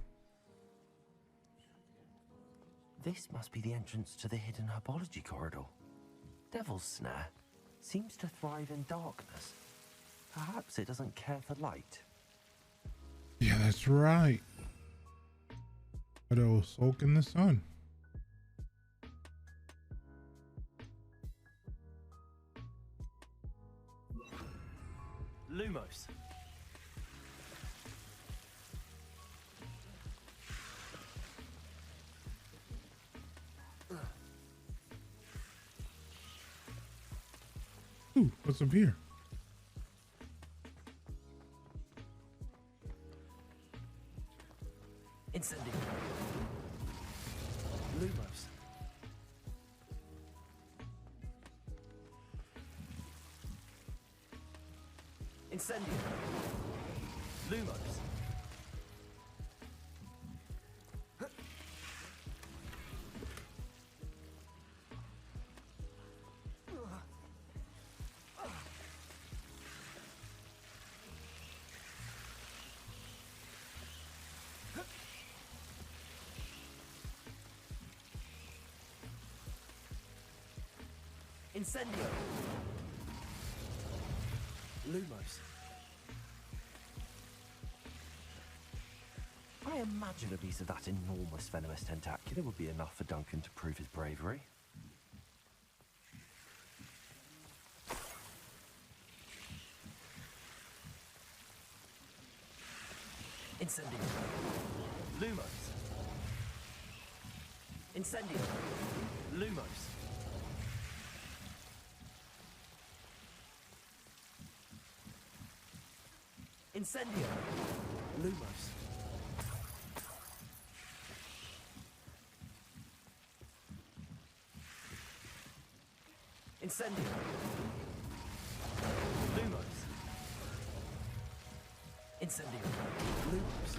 This must be the entrance to the hidden herbology corridor. Devil's Snare seems to thrive in darkness. Perhaps it doesn't care for light. Yeah, that's right. But it will soak in the sun. Lumos. Ooh, what's up here? Incendio. Lumos. Incendio. Lumos. Incendio. Lumos. I imagine a piece of that enormous venomous tentacular would be enough for Duncan to prove his bravery. Incendio. Lumos. Incendio. Lumos. Incendio. Lumos. Incendio. Lumos. Incendio. Lumos.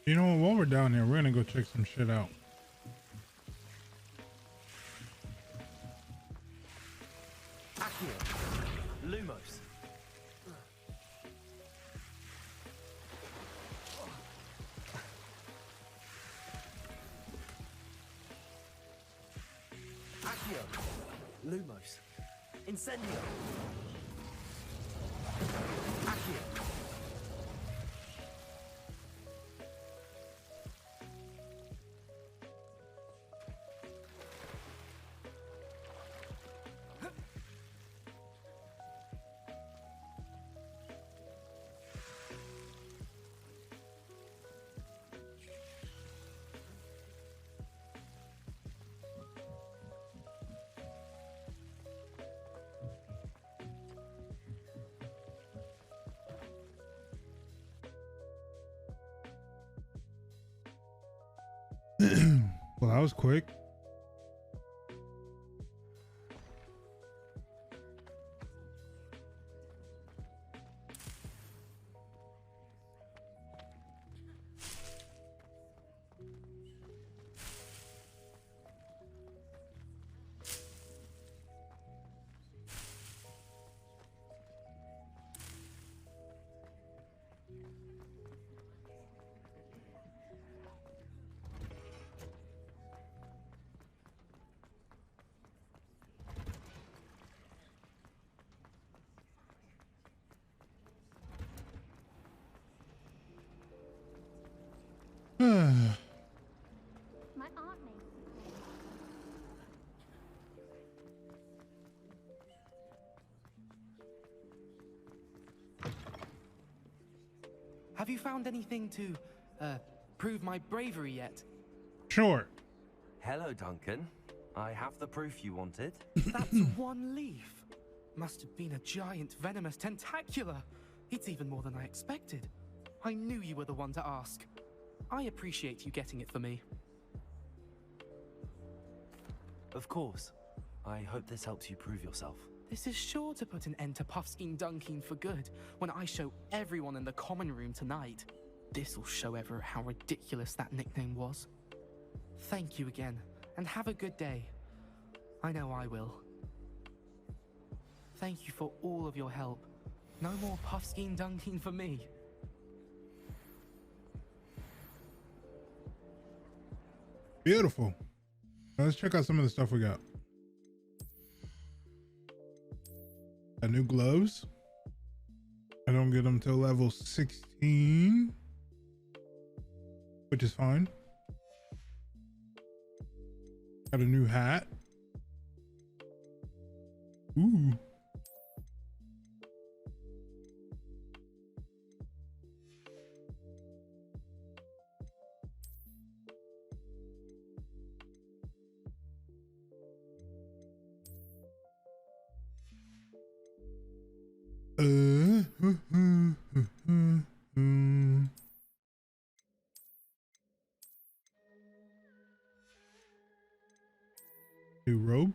You know what? While we're down here, we're gonna go check some shit out. Accio. Lumos. Accio. Lumos. Incendio. Accio. Well, that was quick. My aunt made. Have you found anything to, prove my bravery yet? Sure. Hello, Duncan. I have the proof you wanted. That's one leaf. Must have been a giant venomous tentacula. It's even more than I expected. I knew you were the one to ask. I appreciate you getting it for me. Of course. I hope this helps you prove yourself. This is sure to put an end to Puffskein Dunking for good when I show everyone in the common room tonight. This'll show ever how ridiculous that nickname was. Thank you again, and have a good day. I know I will. Thank you for all of your help. No more Puffskein Dunking for me. Beautiful. Let's check out some of the stuff we got. Got new gloves. I don't get them till level 16, which is fine. Got a new hat. Ooh. New robe.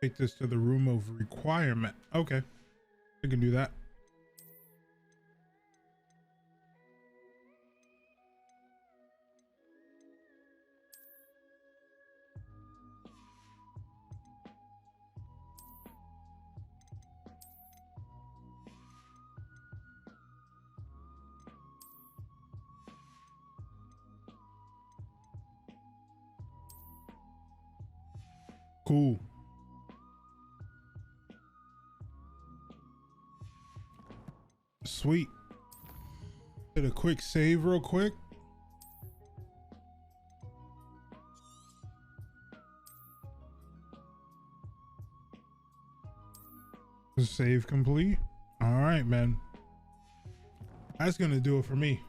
Take this to the room of requirement. Okay, we can do that. Cool. Sweet. Did a quick save real quick. Save complete. All right, man. That's gonna do it for me.